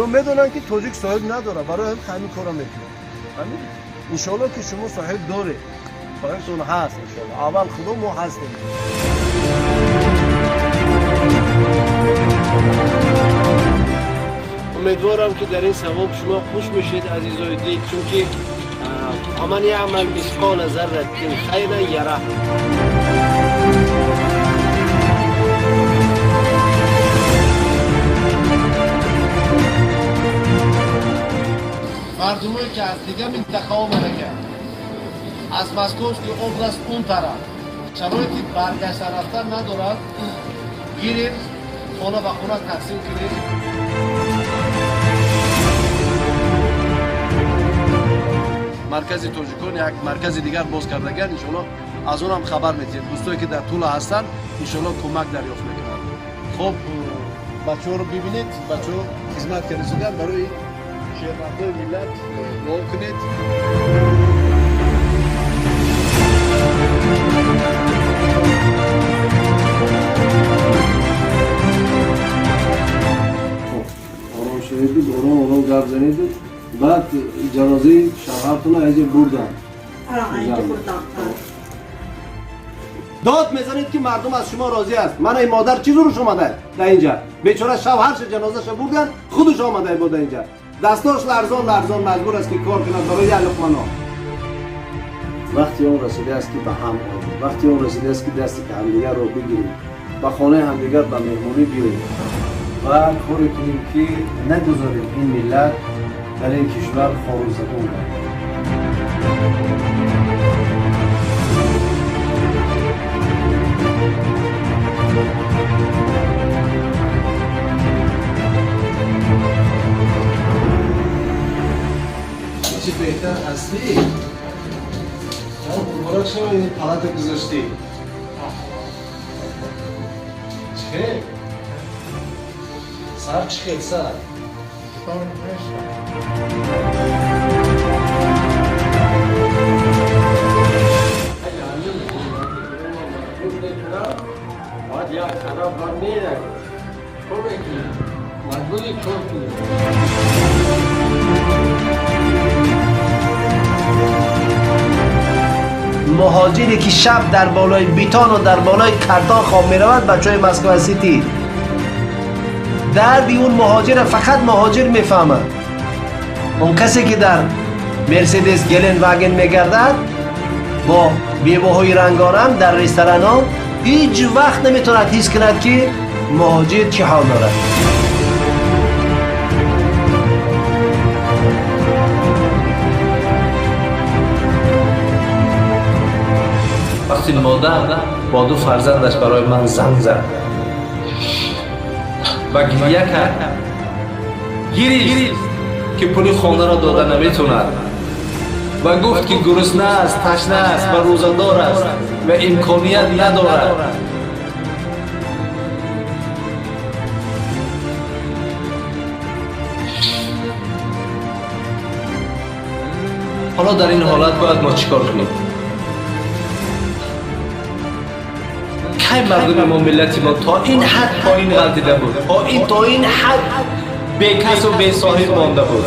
اینا میدونن که تاجیک صاحب نداره، برای همین کارا میکنن. همین ان شاء الله که شما صاحب داره، صاحبتون هست ان شاء الله. اول خدا ما هستیم. امیدوارم که در این ثواب شما خوش میشید عزیزای دید، چون که ومن یعمل مثقال ذره خیرا یره. مردمایی که از دیگه منطقه آمده از مسکوس که اوبلاست اون طرف شرایطی برگشت رفتن ندارد، گیرید خانه به خانه تقسیم کنید. مرکز تاجیکان یک مرکز دیگر باز کردگان، انشالله از اون هم خبر میدید. دوستایی که در طول هستن انشالله کمک دریافت میکنن. خب بچه ها رو ببینید، بچه ها خدمت کردن برای شهروندای ملت دعا کنید. آرام شدید، آرام گرد زنید. بعد جنازه شوهرتون اینجا بردن. اینجا بردن. داد میزنید که مردم از شما راضی است. من این مادر چی روش اومده در اینجا؟ بیچاره شوهرش جنازه‌ش بردن، خودش اومده بود اینجا. دستاش لرزان مجبور است که کار کند برای یک لقمه نان. وقتی اون رسیده است که به هم آییم، وقتی اون رسیده است که دستی که همدیگر رو بگیریم، به خانه همدیگر به مهمانی بیاییم و کاری کنیم که نگذاریم این ملت در این کشور خاروزدون باشد. چی بهتر هستی؟ مبارک شما این پلات گذاشتی. چه؟ سر چی خیلی سر؟ باید یک خراب بر میره. تو بگی مجبوری کار کنی. مهاجری که شب در بالای بیتان و در بالای کردان خواب میرود، بچهای مسکو سیتی دردی اون مهاجر فقط مهاجر میفهمه. اون کسی که در مرسدس گلن واگن میگردد با بیباهای رنگارنگ در رستوران ها هیچ وقت نمیتوند حس کند که مهاجر چه حال دارد. وقتی مادر با دو فرزندش برای من زنگ زد و گریه کرد، گریست که پول خانه را داده نمیتوند و گفت که گرسنه است، تشنه است و روزه‌دار است و امکانیت ندارد. حالا در این حالت باید ما چیکار کنیم؟ کی مردم ما، ملت ما تا این حد پایین غلطیده بود، تا این حد بیکس و بی صاحب مانده بود.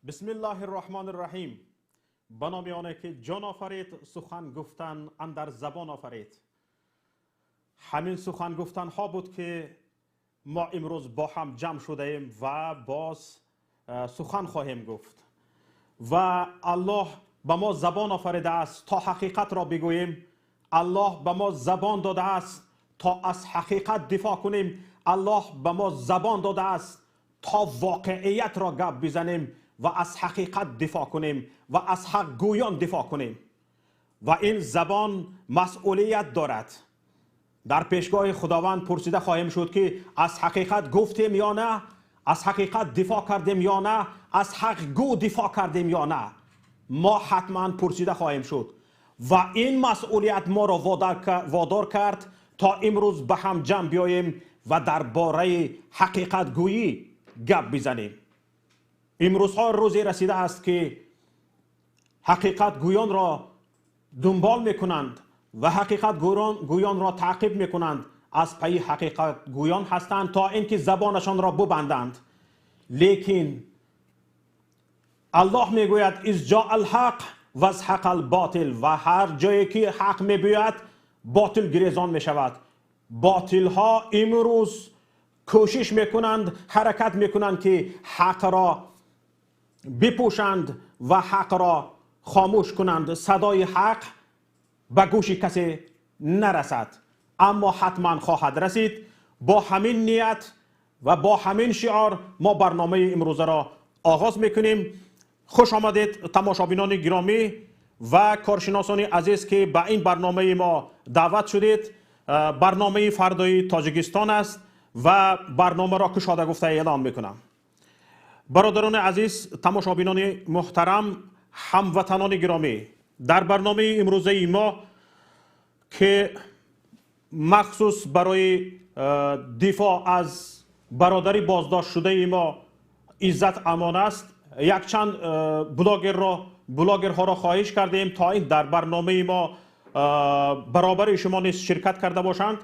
بسم الله الرحمن الرحیم. به نام آن که جان آفرید، سخن گفتن اندر زبان آفرید. همین سخن گفتن ها بود که ما امروز با هم جمع شده ایم و باز سخن خواهیم گفت. و الله به ما زبان آفریده است تا حقیقت را بگوییم. الله به ما زبان داده است تا از حقیقت دفاع کنیم. الله به ما زبان داده است تا واقعیت را گپ بزنیم و از حقیقت دفاع کنیم و از حق گویان دفاع کنیم. و این زبان مسئولیت دارد. در پیشگاه خداوند پرسیده خواهیم شد که از حقیقت گفتیم یا نه، از حقیقت دفاع کردیم یا نه، از حق گو دفاع کردیم یا نه. ما حتما پرسیده خواهیم شد و این مسئولیت ما را وادار کرد تا امروز به هم جمع بیاییم و درباره حقیقت گویی گپ بزنیم. امروز ها روزی رسیده است که حقیقت گویان را دنبال میکنند و حقیقت گویان را تعقیب میکنند. از پی حقیقت گویان هستند تا اینکه زبانشان را ببندند. لیکن الله میگوید اذ جاء الحق و ازحق الباطل، و هر جایی که حق میگوید باطل گریزان میشود. باطل ها امروز کوشش میکنند، حرکت میکنند که حق را بپوشند و حق را خاموش کنند. صدای حق به گوش کسی نرسد، اما حتما خواهد رسید. با همین نیت و با همین شعار ما برنامه امروز را آغاز میکنیم. خوش آمدید تماشابینان گرامی و کارشناسان عزیز که به این برنامه ما دعوت شدید. برنامه فردای تاجیکستان است و برنامه را کشاده گفته اعلام میکنم. برادران عزیز، تماشابینان محترم، هموطنان گرامی، در برنامه امروزه ما که مخصوص برای دفاع از برادری بازداشت شده ما عزت امان است، یک چند بلاگرها را خواهش کردیم تا این در برنامه ما برابر شما نیز شرکت کرده باشند.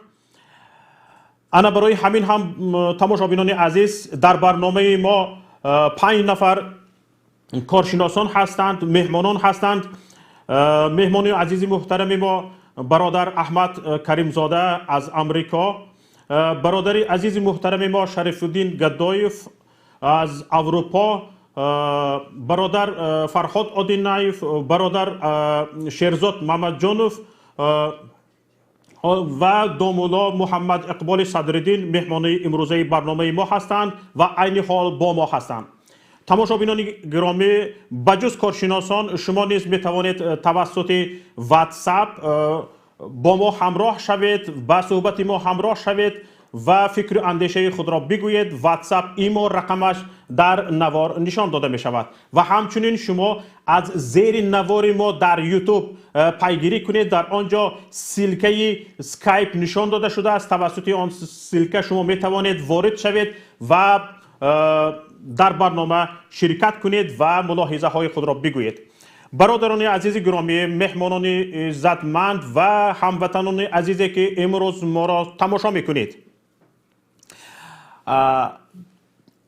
انا برای همین هم تماشابینان عزیز در برنامه ما 5 نفر کارشناسان هستند، مهمانان هستند. مهمان عزیز محترم ما برادر احمد کریمزاده از امریکا، برادر عزیز محترم ما شریف الدین گدایف از اروپا، برادر فرهاد آدینایف، برادر شیرزاد محمد جانوف و دومولا محمد اقبال صدرالدین مهمان امروزه برنامه ما هستند و عین حال با ما هستند. تماشابینان گرامی، بجز کارشناسان شما نیز می توانید توسط واتساپ با ما همراه شوید، با صحبت ما همراه شوید و فکر و اندیشه خود را بگویید. واتساپ ایما رقمش در نوار نشان داده می شود و همچنین شما از زیر نوار ما در یوتیوب پیگیری کنید. در آنجا سلکه اسکایپ نشان داده شده است. توسط آن سلکه شما می توانید وارد شوید و در برنامه شرکت کنید و ملاحظه های خود را بگویید. برادران عزیز گرامی، مهمانان عزتمند و هموطنان عزیزی که امروز ما را تماشا میکنید،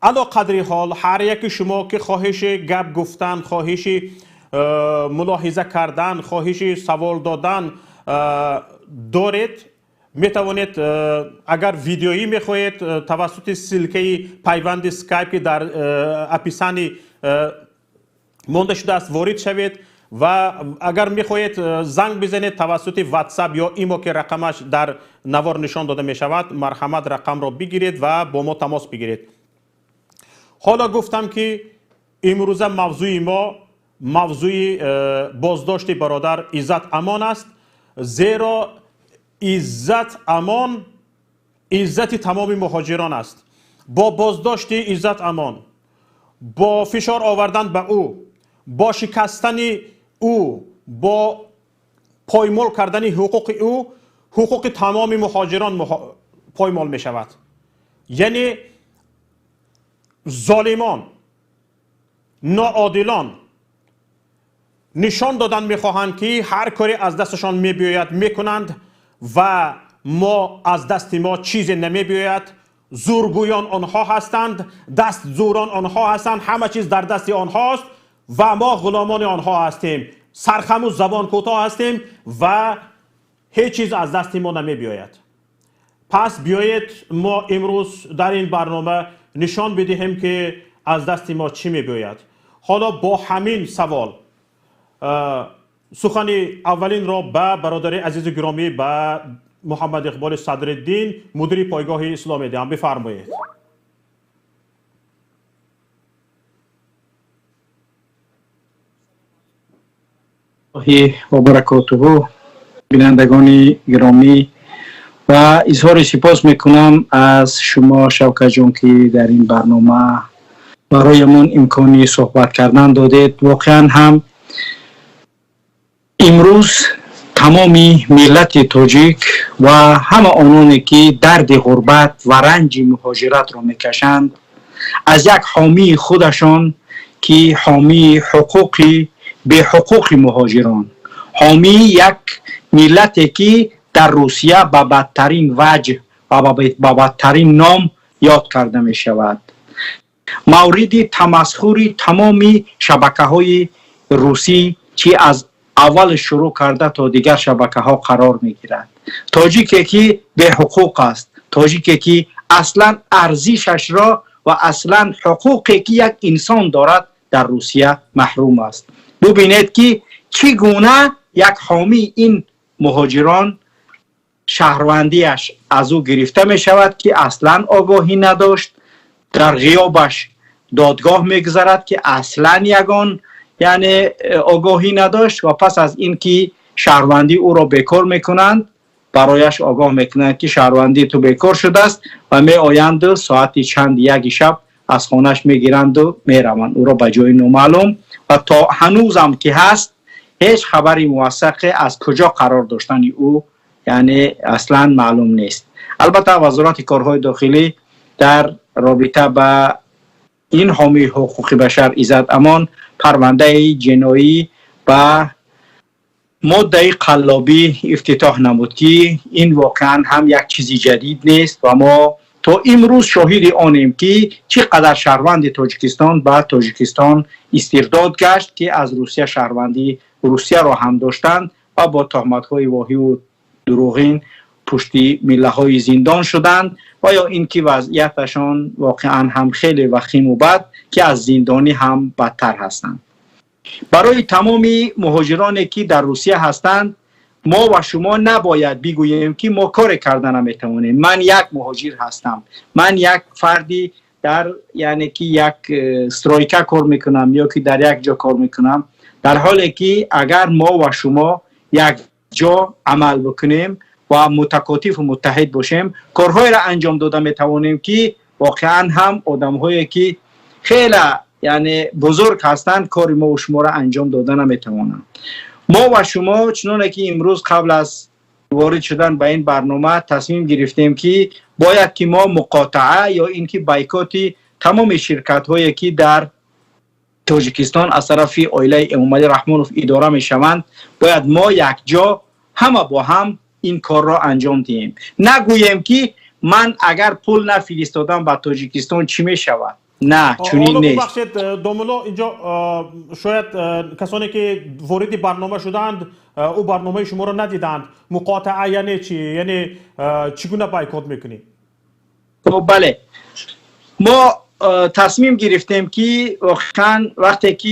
علا قدری حال هر یک شما که خواهش گپ گفتن، خواهش ملاحظه کردن، خواهش سوال دادن دارید، می توانید اگر ویدیویی می خواهید توسط سلکه پیوند اسکایپ که در اپیسانی مانده شده است وارد شوید و اگر می خواهید زنگ بزنید توسط واتساپ یا ایمو که رقمش در نوار نشان داده می شود، مرحمت رقم را بگیرید و با ما تماس بگیرید. حالا گفتم که امروز موضوع ما موضوع بازداشت برادر عزت امان است، زیرا عزت امان عزت تمام مهاجران است. با بازداشت عزت امان، با فشار آوردن به او، با شکستن او، با پایمال کردن حقوق او، حقوق تمام مهاجران پایمال می شود. یعنی ظالمان، ناعادلان نشان دادن می خواهند که هر کاری از دستشان می بیاید می کنند و ما از دست ما چیزی نمی بیاید. زورگویان آنها هستند، دست زوران آنها هستند، همه چیز در دست آنهاست و ما غلامان آنها هستیم، سرخم و زبان کوتاه هستیم و هیچ چیز از دست ما نمی بیاید. پس بیایید ما امروز در این برنامه نشان بدهیم که از دست ما چی می بیاید. حالا با همین سوال سخن اولین را به برادر عزیز گرامی به محمد اقبال صدرالدین مدیر پایگاه اسلامی دهم. بفرمایید. و برکاته بینندگان گرامی و اظهار سپاس میکنم از شما شوکت جان که در این برنامه برایمون امکانی صحبت کردن دادید. واقعا هم امروز تمامی ملت تاجیک و همه آنانی که درد غربت و رنج مهاجرت را میکشند از یک حامی خودشان که حامی حقوقی به حقوق مهاجران، حامی یک ملتی که در روسیه به بدترین وجه و به بدترین نام یاد کرده می شود، مورد تمسخر تمامی شبکه های روسی که از اول شروع کرده تا دیگر شبکه ها قرار می گیرد. تاجیکی که به حقوق است، تاجیکی که اصلا ارزشش را و اصلا حقوقی که یک انسان دارد در روسیه محروم است. ببینید که چگونه یک حامی این مهاجران شهروندیش از او گرفته می شود که اصلا آگاهی نداشت، در غیابش دادگاه میگذرد که اصلا یگان یعنی آگاهی نداشت و پس از این که شهروندی او را بیکار میکنند برایش آگاه میکنند که شهروندی تو بیکار شده است و می آیند ساعت چند یک شب از خانهش میگیرند و میروند او را به جای نامعلوم و تا هنوزم که هست هیچ خبری موثق از کجا قرار داشتن او یعنی اصلا معلوم نیست. البته وزارت کارهای داخلی در رابطه با این حامی حقوق بشر ایزات امان پرونده جنایی و ماده قلابی افتتاح نمود که این واقعا هم یک چیزی جدید نیست و ما تا امروز شاهد آنیم که چقدر شهروند تاجیکستان به تاجیکستان استرداد گشت که از روسیه شهروندی روسیه را هم داشتند و با تهمت‌های واهی و دروغین پشتی میله‌های زندان شدند و یا اینکه وضعیتشان واقعا هم خیلی وخیم و بد که از زندانی هم بدتر هستند. برای تمامی مهاجرانی که در روسیه هستند ما و شما نباید بگوییم که ما کار کردن نمیتوانیم. من یک مهاجر هستم، من یک فردی در یعنی که یک استرایکا کار میکنم یا که در یک جا کار میکنم، در حالی که اگر ما و شما یک جا عمل بکنیم و متکاتف و متحد باشیم کارهای را انجام داده میتوانیم که واقعا هم آدم‌هایی که خیلی یعنی بزرگ هستند کار ما و شما را انجام داده نمیتوانند. ما و شما چنانه که امروز قبل از وارد شدن به این برنامه تصمیم گرفتیم که باید که ما مقاطعه یا اینکه بایکاتی تمام شرکت هایی که در تاجیکستان از طرف عائله امامعلی رحمانوف اداره می شوند باید ما یک جا همه با هم این کار را انجام دهیم. نگوییم که من اگر پول نفرستادم به تاجیکستان چی می شود. نه چنین نیست. ببخشید دوملا اینجا شاید کسانی که وارد برنامه شدند او برنامه شما را ندیدند. مقاطعه یعنی چی؟ یعنی چگونه بایکوت میکنی؟ بله ما تصمیم گرفتیم که واقعا وقتی که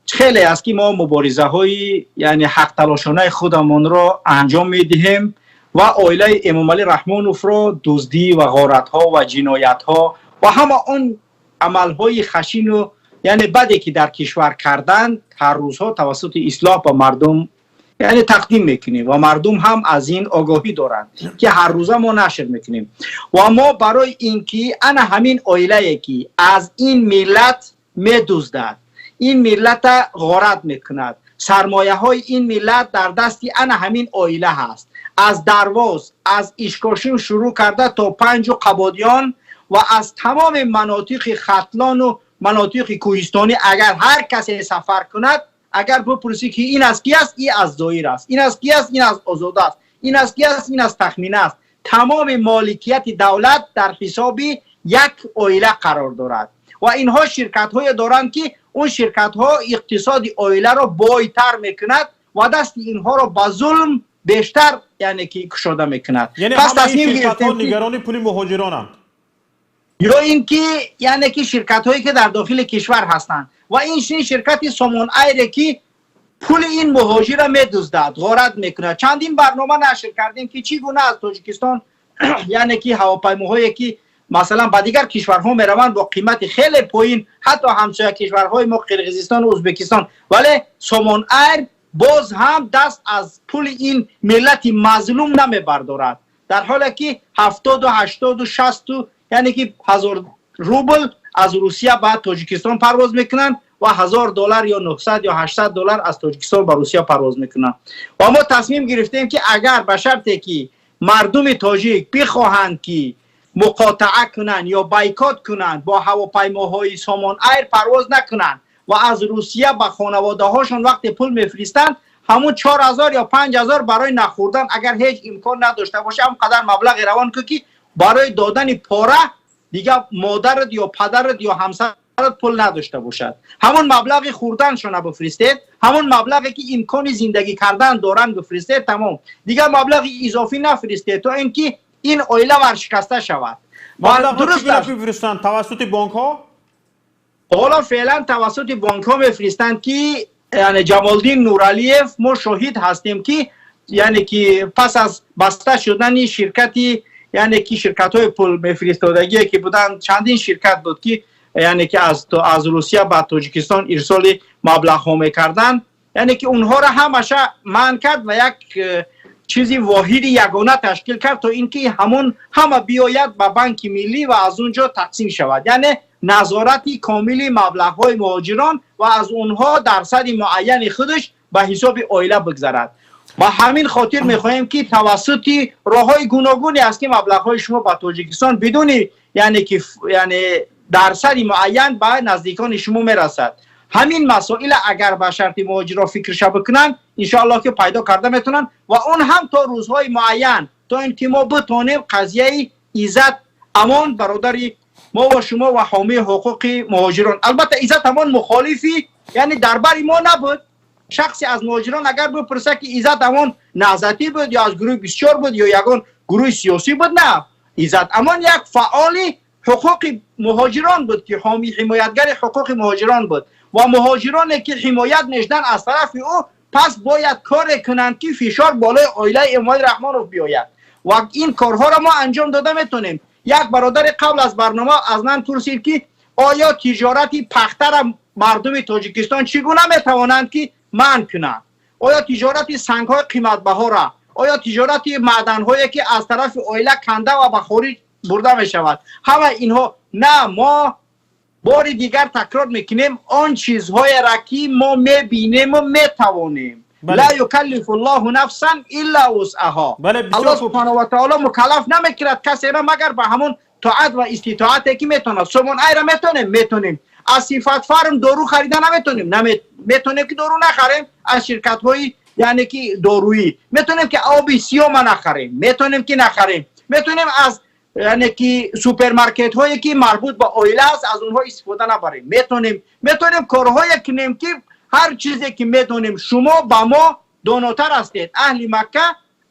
خیلی است که ما مبارزه های یعنی حق تلاشانه خودمان را انجام میدهیم و عائله امامعلی رحمانوف را دزدی و غارت ها و جنایت ها و همه آن عمل های خشین و یعنی بدی که در کشور کردند هر روزها توسط اصلاح با مردم یعنی تقدیم میکنیم و مردم هم از این آگاهی دارند که هر روزه ما نشر میکنیم و ما برای اینکه انا همین عائله که از این ملت میدزدد، این ملت غارت میکند، سرمایه های این ملت در دستی انا همین عائله هست، از درواز از اشکاشین شروع کرده تا پنج و قبادیان و از تمام مناطق ختلان و مناطق کوهستانی اگر هر کسی سفر کند اگر بپرسی که این از کی است این از زایر است، این از کی است این از آزاده است، این از کی است این از تخمینه است، تمام مالکیت دولت در حساب یک عائله قرار دارد و اینها شرکت های دارند که اون شرکت ها اقتصاد عائله را بایتر میکند و دست اینها را با ظلم بیشتر یعنی که کشاده میکند. یعنی همه این شرکت ها نگران پول مهاجرانند یا اینکه یعنی که شرکت هایی که در داخل کشور هستند و این شرکت سامان ایر که پول این مهاجر را میدزدد، غارت میکند. چندین برنامه نشر کردیم که چگونه از تاجیکستان یعنی که هواپیماهایی که مثلا با دیگر کشورها میروند با قیمت خیلی پایین، حتی همسایه کشورهای ما قرقیزستان و ازبکستان، ولی سامان ایر باز هم دست از پول این ملت مظلوم نمیبردارد، در حالی که 70 و 80 و 60 یعنی که 1000 روبل از روسیه به تاجیکستان پرواز میکنن و $1000 یا 900 یا $800 از تاجیکستان به روسیه پرواز میکنن. و ما تصمیم گرفتیم که اگر به شرطی که مردم تاجیک بخواهند که مقاطعه کنند یا بایکات کنند با هواپیماهای سامان ایر پرواز نکنند و از روسیه به خانواده هاشون وقتی پول میفرستند همون 4000 یا 5000 برای نخوردن اگر هیچ امکان نداشته باشه هم قدر مبلغ روان که برای دادن پاره دیگه مادرت یا پدرت یا همسرت پول نداشته باشد، همون مبلغ خوردنشون بفرستید، همون مبلغی که امکان زندگی کردن دارن بفرستید، تمام دیگه مبلغ اضافی نفرستید تا اینکه این عائله ورشکسته شود. مبلغ چگونه بفرستند؟ توسط بانک ها؟ حالا فعلا توسط بانک ها میفرستند که یعنی جمالدین نورالیف ما شاهد هستیم که یعنی که پس از بسته شدن شرکتی یعنی که شرکت های پول میفرستادگی که بودن چندین شرکت بود که یعنی که از روسیه به تاجیکستان ارسال مبلغ ها میکردن، یعنی که اونها را همشه منع کرد و یک چیزی واحد یگانه تشکیل کرد تا اینکه همه بیاید به بانک ملی و از اونجا تقسیم شود، یعنی نظارتی کاملی مبلغ های مهاجران و از اونها درصد معین خودش به حساب عائله بگذارد. با همین خاطر میخواهیم که توسط راههای گوناگونی است که مبلغ های شما به تاجیکستان بدون یعنی که درصد معین به نزدیکان شما میرسد. همین مسائل اگر به شرط مهاجرا فکرش بکنن ان شاء الله که پیدا کرده میتونن و اون هم تا روزهای معین تا اینکه ما بتونیم قضیه ایزت امان برادری ما و شما و حامی حقوق مهاجران. البته ایزت امان مخالفی یعنی درباری ما نبود. شخصی از مهاجران اگر بپرسه که ایزت امان نهضتی بود یا از گروه 24 بود یا یگان گروه سیاسی بود، نه، ایزت امان یک فعال حقوق مهاجران بود که حامی حمایتگر حقوق مهاجران بود و مهاجرانی که حمایت نشدن از طرف او پس باید کار کنند که فشار بالای عائله امام رحمانوف بیاید و این کارها را ما انجام داده میتونیم. یک برادر قبل از برنامه از من پرسید که آیا تجارتی پخته را مردم تاجیکستان چگونه میتوانند که منع کنند؟ آیا تجارت سنگ های قیمت بها را، آیا تجارت معدن هایی که از طرف عائله کنده و به خارج برده می شود؟ همه اینها نه، ما بار دیگر تکرار میکنیم آن چیزهای را که ما میبینیم و میتوانیم. لا یکلف الله نفسا الا وسعها. الله سبحانه و تعالی مکلف نمیکرد کسی را مگر به همون طاعت و استطاعتی که میتونه. سامان ایر میتونیم از صفات فارم دارو خریدن میتونیم که دارو نخریم از شرکت های یعنی که دارویی، میتونیم که آب سیاه نخریم، میتونیم از یعنی که سوپرمارکت هایی که مربوط به عائله است از اونها استفاده نبریم، میتونیم کارهایی کنیم که هر چیزی که میدونیم شما با ما داناتر هستید. اهل مکه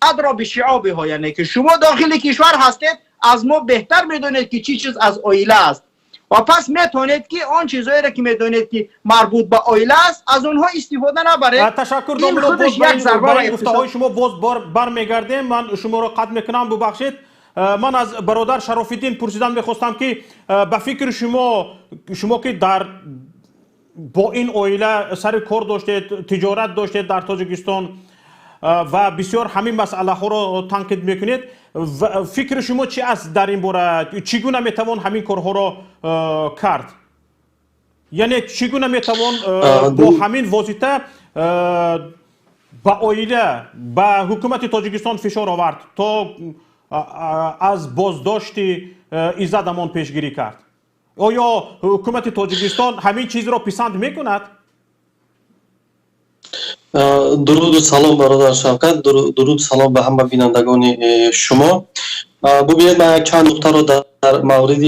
ادرا بشعابها، یعنی که شما داخل کشور هستید از ما بهتر میدونید که چی چیز از عائله است و پس میتونید که آن چیزایی را که میدونید که مربوط به عائله است از اونها استفاده نبرید. تشکر داملو. برای گفته‌های شما باز برمیگردیم. من شما را قطع میکنم، ببخشید. من از برادر شراف‌الدین پرسیدن میخواستم که به فکر شما که با این عائله سر کار داشتید، تجارت داشتید در تاجیکستان و بسیار همین مسئله ها را تنقید میکنید، فکر شما چی است در این باره؟ چگونه میتوان همین کارها را کرد؟ یعنی چگونه میتوان با همین واسطه با عائله به حکومت تاجیکستان فشار آورد تا از بازداشت ایزت امان پیشگیری کرد؟ آیا حکومت تاجیکستان همین چیز را پسند میکند؟ درود و سلام برادر شوکت، درود و سلام به همه بینندگان شما. ببینید من چند نکته رو در مورد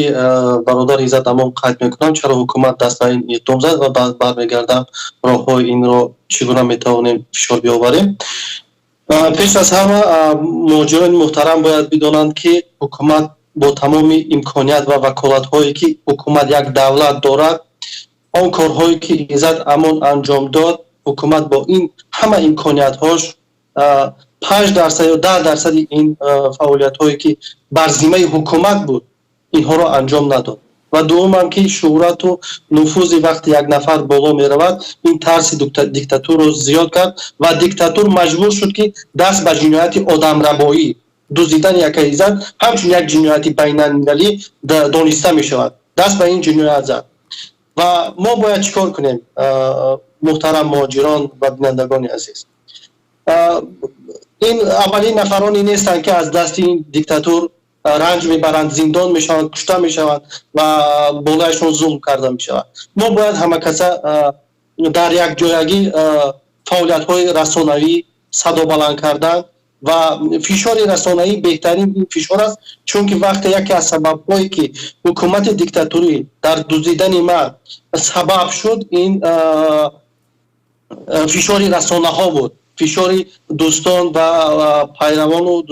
برادر ایزات امون قید میکنم چرا حکومت دست به این اقدام زد و بعد برمیگردم راههای این رو چگونه میتوانیم فشار بیاوریم. پیش از همه مهاجران محترم باید بدانند که حکومت با تمام امکانیت و وکالت هایی که حکومت یک دولت دارد، آن کارهایی که ایزات امون انجام داد، حکومت با این همه امکانیت هاش 5% یا 10% این فعالیت هایی که بر ذمه حکومت بود اینها را انجام نداد. و دوم هم که شهرت و نفوذ وقتی یک نفر بالا می رود این ترس دیکتاتور رو زیاد کرد و دیکتاتور مجبور شد که دست به جنایت آدمربایی دزدیدن یک ایزات همچون یک جنایت بین المللی دانسته می شود، دست به این جنایت زد. و ما باید چیکار کنیم محترم مهاجران و بینندگان عزیز؟ این اولین نفرانی نیستند که از دست این دیکتاتور رنج میبرند، زندان میشوند، کشته میشوند و بالایشون ظلم کرده میشود. ما باید همه کسا در یک جایگی فعالیت های رسانوی صدا بلند کردن و فشار رسانه‌ای بهترین فشار است، چون که وقتی یکی از سبب‌هایی که حکومت دیکتاتوری در دزدیدن ما سبب شد این فشار رسانه‌ها بود، فشار دوستان و پیروان و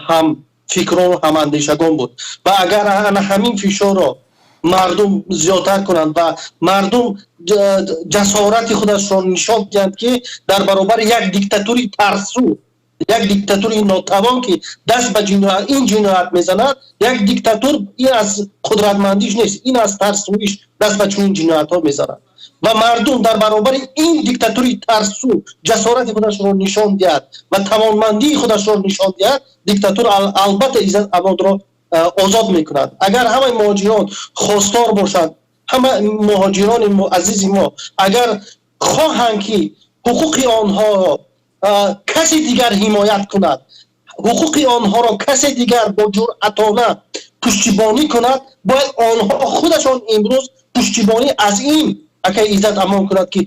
هم فکران و هم اندیشگان بود. و اگر همین فشار را مردم زیادتر کنند و مردم جسارت خودش را نشان دهند که در برابر یک دیکتاتوری ترسو، یک دیکتاتوری ناتوان که دست به جنایت این جنایت میزند، یک دیکتاتور این از قدرتمندیش نیست، این از ترسویش دست به چنین جنایت ها میزند و مردم در برابر این دیکتاتوری ترسو جسارت خودش را نشان دهد و توانمندی خودش را نشان دهد، دیکتاتور البته ایزات امون را آزاد میکند. اگر همه مهاجران خواستار باشند، همه مهاجران عزیز ما اگر خواهند که حقوق آنها کسی دیگر حمایت کند، حقوق آنها را کسی دیگر با جرأتانه پشتیبانی کند، باید آنها خودشان امروز پشتیبانی از این اگر ایزات امون کند که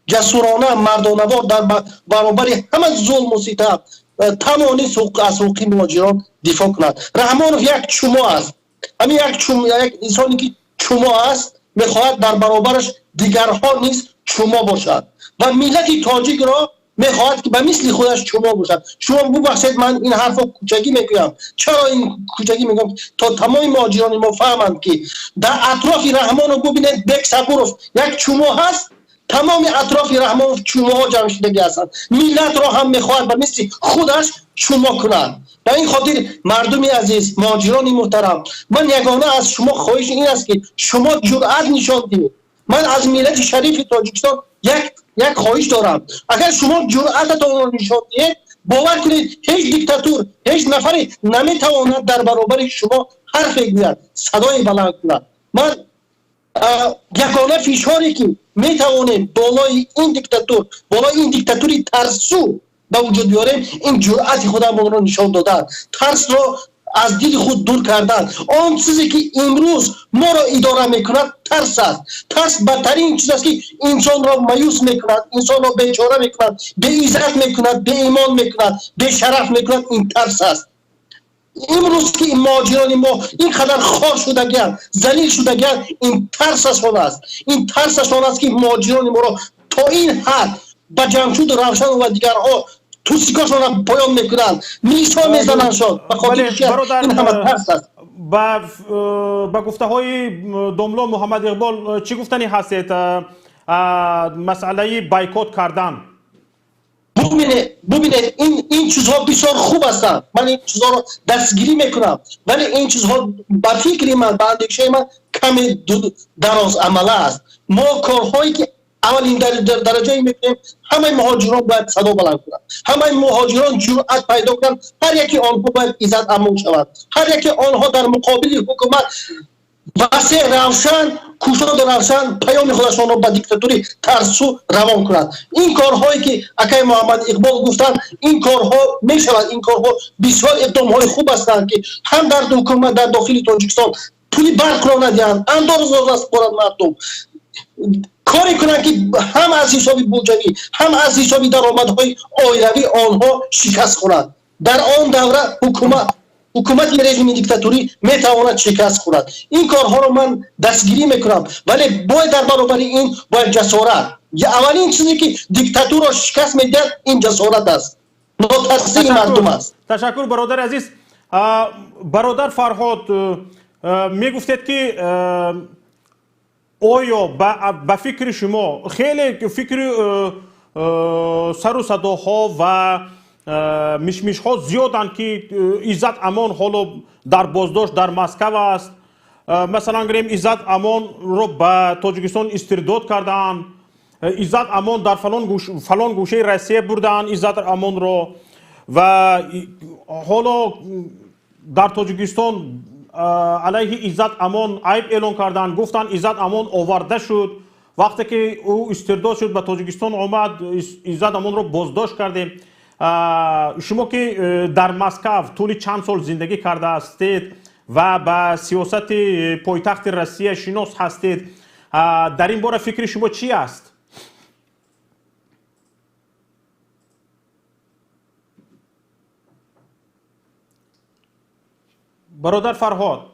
جسورانه مردانوار در برابر همه ظلم و ستم توانست از حقوق مهاجران دفاع کند. رحمانوف یک چما است، همین یک انسانی که چما است میخواهد در برابرش دیگرها نیز چما باشد و ملت تاجیک را میخواهد که به مثل خودش چما باشد. شما ببخشید من این حرف رو کوچکی میگویم. چرا این کوچکی میگم؟ تا تمام مهاجران ما فهمند که در اطراف رحمانو ببینید بک صبوروف یک چما هست، تمام اطراف رحمانوف چما ها جمع شدگی هستند. ملت را هم میخواهد به مثل خودش چما کنند. به این خاطر مردم عزیز، مهاجران محترم، من یگانه از شما خواهش این است که شما جرأت نشان دهید. من از ملت شریف تاجیکستان یک خواهش دارم، اگر شما جرأتتان را نشان دهید باور کنید هیچ دیکتاتور، هیچ نفری نمیتواند در برابر شما حرف بگوید، صدای بلند کند. من یگانه فشاری که میتوانیم بالای این دیکتاتور، بالای این دیکتاتوری ترسو به وجود بیاریم، این جرأت خودمون رو نشان دادن، ترس رو از دل خود دور کردن. آن چیزی که امروز ما را اداره میکند ترس است. ترس بدترین چیز است که انسان را مایوس میکند، انسان را بیچاره میکند، به عزت میکند، به ایمان میکند، به شرف میکند. این ترس است. امروز که این مهاجران ما اینقدر خار شدگی‌اند، ذلیل شدگی‌اند، این ترسشان است. این ترسشان است که مهاجران ما را تا این حد به جمشید روشن و دیگرها توصیکاشون را پایان میکنند، میسا میزننشان. به خاطر این همه ترس است. با گفته های دملو محمد اقبال چی گفتنی هستید مسئله بایکوت کردن؟ ببینید این چیزها بسیار خوب هستند، من این چیزها رو دستگیری میکنم، ولی این چیزها با فکر من، با اندیشه من کمی دراز عمله است. ما کارهایی که اولین درجه میکنیم، همه مهاجران باید صدا بلند کنند، همه مهاجران جرأت پیدا کنند، هر یکی آنها باید ایزات امون شود، هر یکی آنها در مقابل حکومت واسه روشن، کوشاد روشن پیام خودشان را به دیکتاتوری ترسو روان کنند. این کارهایی که اکای محمد اقبال گفتند، این کارها میشود، این کارها بسیار اقدامهای خوب هستند که هم در حکومت در داخل تاجیکستان پولی برق را ندهند، انداز از خورد مردم کاری کنند که هم از حساب بودجوی هم از حساب درآمدهای عائلوی آنها شکست کنند. در آن دوره حکومت رژیم دیکتاتوری میتواند شکست خورد. این کارها رو من دستگیری میکنم، ولی باید در برابر این باید جسارت. اولین چیزی که دیکتاتور رو شکست میده این جسارت است، ناترسی مردم است. تشکر برادر عزیز. برادر فرهاد میگفتید که آیا به فکر شما خیلی فکر سر و صداها و مشمش ها زیادند که ایزات امان حالا در بازداشت در مسکو است، مثلا گریم ایزات امان رو به تاجیکستان استرداد کردن، ایزات امان در فلان گوشه روسیه بردن ایزات امان رو و حالا در تاجیکستان علیه ایزات امان عیب اعلان کردن، گفتن ایزات امان آورده شد. وقتی که او استرداد شد به تاجیکستان آمد، ایزات امان رو بازداشت کردیم. شما که در مسکو طول چند سال زندگی کرده هستید و به سیاست پایتخت روسیه شناس هستید، در این باره فکر شما چی است؟ برادر فرهاد.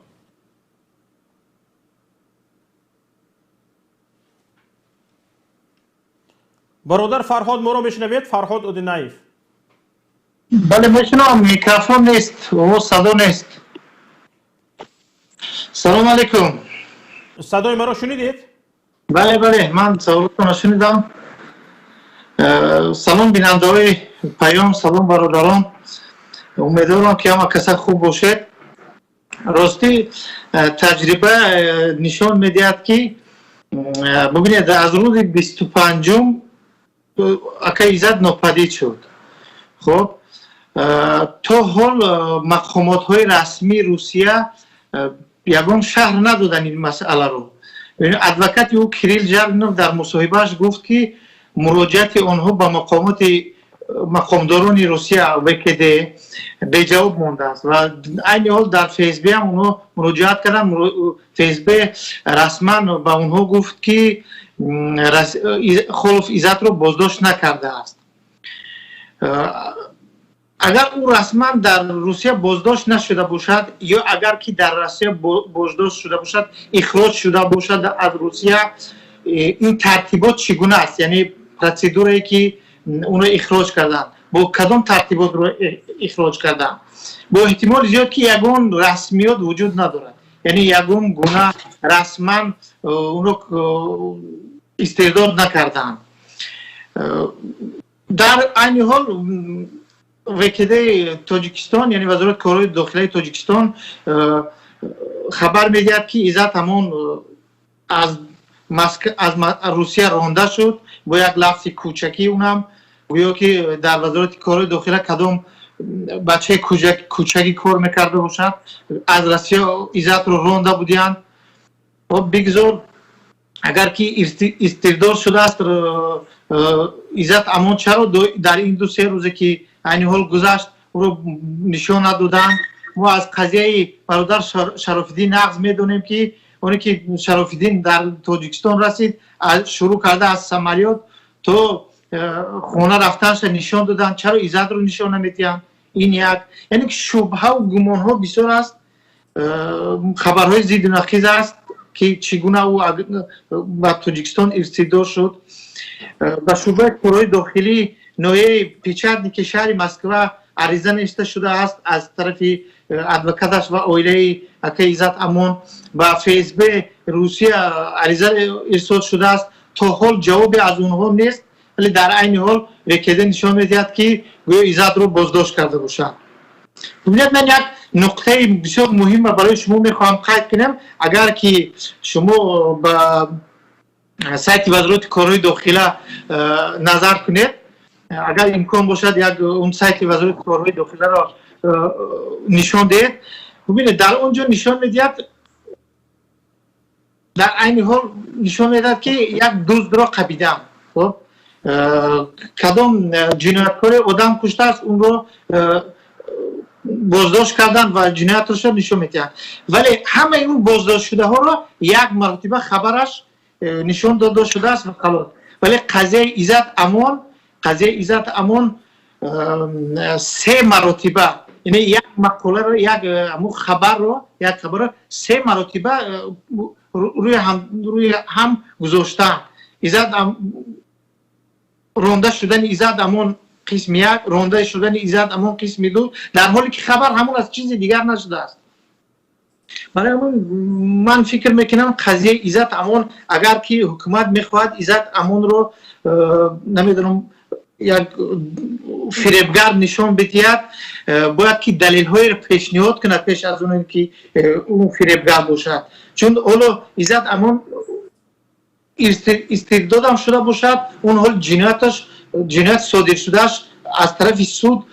برادر فرهاد ما رو میشنوید؟ فرهاد اودینایف. بله میشنم، میکروفون نیست و صدا نیست. سلام علیکم. صدای مرا شنیدید؟ بله بله من صداتون شنیدم. سلام بیننده های پیام، سلام برادران، امیدوارم که همه کسا خوب باشه. راستی تجربه نشان میدهد که ببینید از روز 25 اکا ایزات ناپدید شد. خب تا حال مقامات های رسمی روسیه یگان شهر ندادن این مسئله رو. ادوکات او کریل جرگنوف در مصاحبهش گفت که مراجعت آنها به مقامداران روسیه وکده به جواب مانده است و این حال در فیسبوک هم اونها مراجعت کردن. فیسبوک رسما به اونها گفت که خلف ایزات رو بازداشت نکرده است. اگر او رسما در روسیه بازداشت نشده باشد یا اگر که در روسیه بازداشت شده باشد، اخراج شده باشد از روسیه، این ترتیبات چگونه است؟ یعنی پروسیدوری که اون رو اخراج کردن با کدام ترتیبات رو اخراج کردن؟ با احتمال زیاد که یگان رسمیات وجود ندارد، یعنی یگان گناه رسما اون رو استرداد نکردن. در این حال وکیل تاجیکستان یعنی وزارت کارهای داخلی تاجیکستان خبر میدهد که ایزات امون از روسیه رانده شد با یک لفظ کوچکی، اونم گویا که در وزارت کارهای داخلی کدام بچه کوچکی کار میکرده باشد، از روسیه ایزات رو رانده بودند. و بگذار اگر که استرداد شده است ایزات امون چرا در این دو سه روزه که این حال گذشت او رو نشان ندادن؟ ما از قضیه برادر شرافالدین نقض میدونیم که اونی که شرافالدین در تاجیکستان رسید شروع کرده از سمالیات تو خونه رفتنش نشان دادن، چرا ایزات رو نشان نمیدن؟ این یک، یعنی که شبهه و گمان ها بسیار است، خبرهای ضد و نقیض است که چگونه او به تاجیکستان استرداد شد. به شعبه کارهای داخلی نوعی پیچرد که شهر مسکو عریضه نوشته شده است از طرف ادوکاتش و اویله اکا ایزات امون. با فیسبوک روسیه عریضه ارسال شده است، تا حال جوابی از اونها نیست، ولی در عین حال وکیل نشان میدهد که گویا ایزات رو بازداشت کرده باشند. ببینید من یک نقطه بسیار مهم برای شما میخواهم قید کنم. اگر که شما به سایت وزارت کارهای داخلی نظر کنید، اگر امکان باشد یک اون سایت وزارت کارهای داخلی را نشان دهید، ببینید در اونجا نشان میدهد، در عین حال نشان میدهد که یک دزد را قبیدن. خب کدام جنایتکار آدم کشته است اون رو بازداشت کردن و جنایتش را نشان میدهد، ولی همه این بازداشت شده ها را یک مرتبه خبرش نشان داده شده است و خلاص. ولی قضیه ایزات امون سه مرتبه یعنی یک مقوله رو یک خبر رو سه مرتبه روی هم گذاشتن. رونده شدن ایزات امون قسم یک، رونده شدن ایزات امون قسم دو، در حالی که خبر همون از چیز دیگر نشده است. برای همون من فکر میکنم قضیه ایزات امون اگر که حکومت میخواهد ایزات امون رو نمیدونم یک فریبگر نشان بدهد، باید که دلیل های رو پیشنهاد کند پیش از اون که اون فریبگر باشد. چون حالا ایزات امون استرداد هم شده باشد، اون حال جنایت صادر شدهش از طرف سود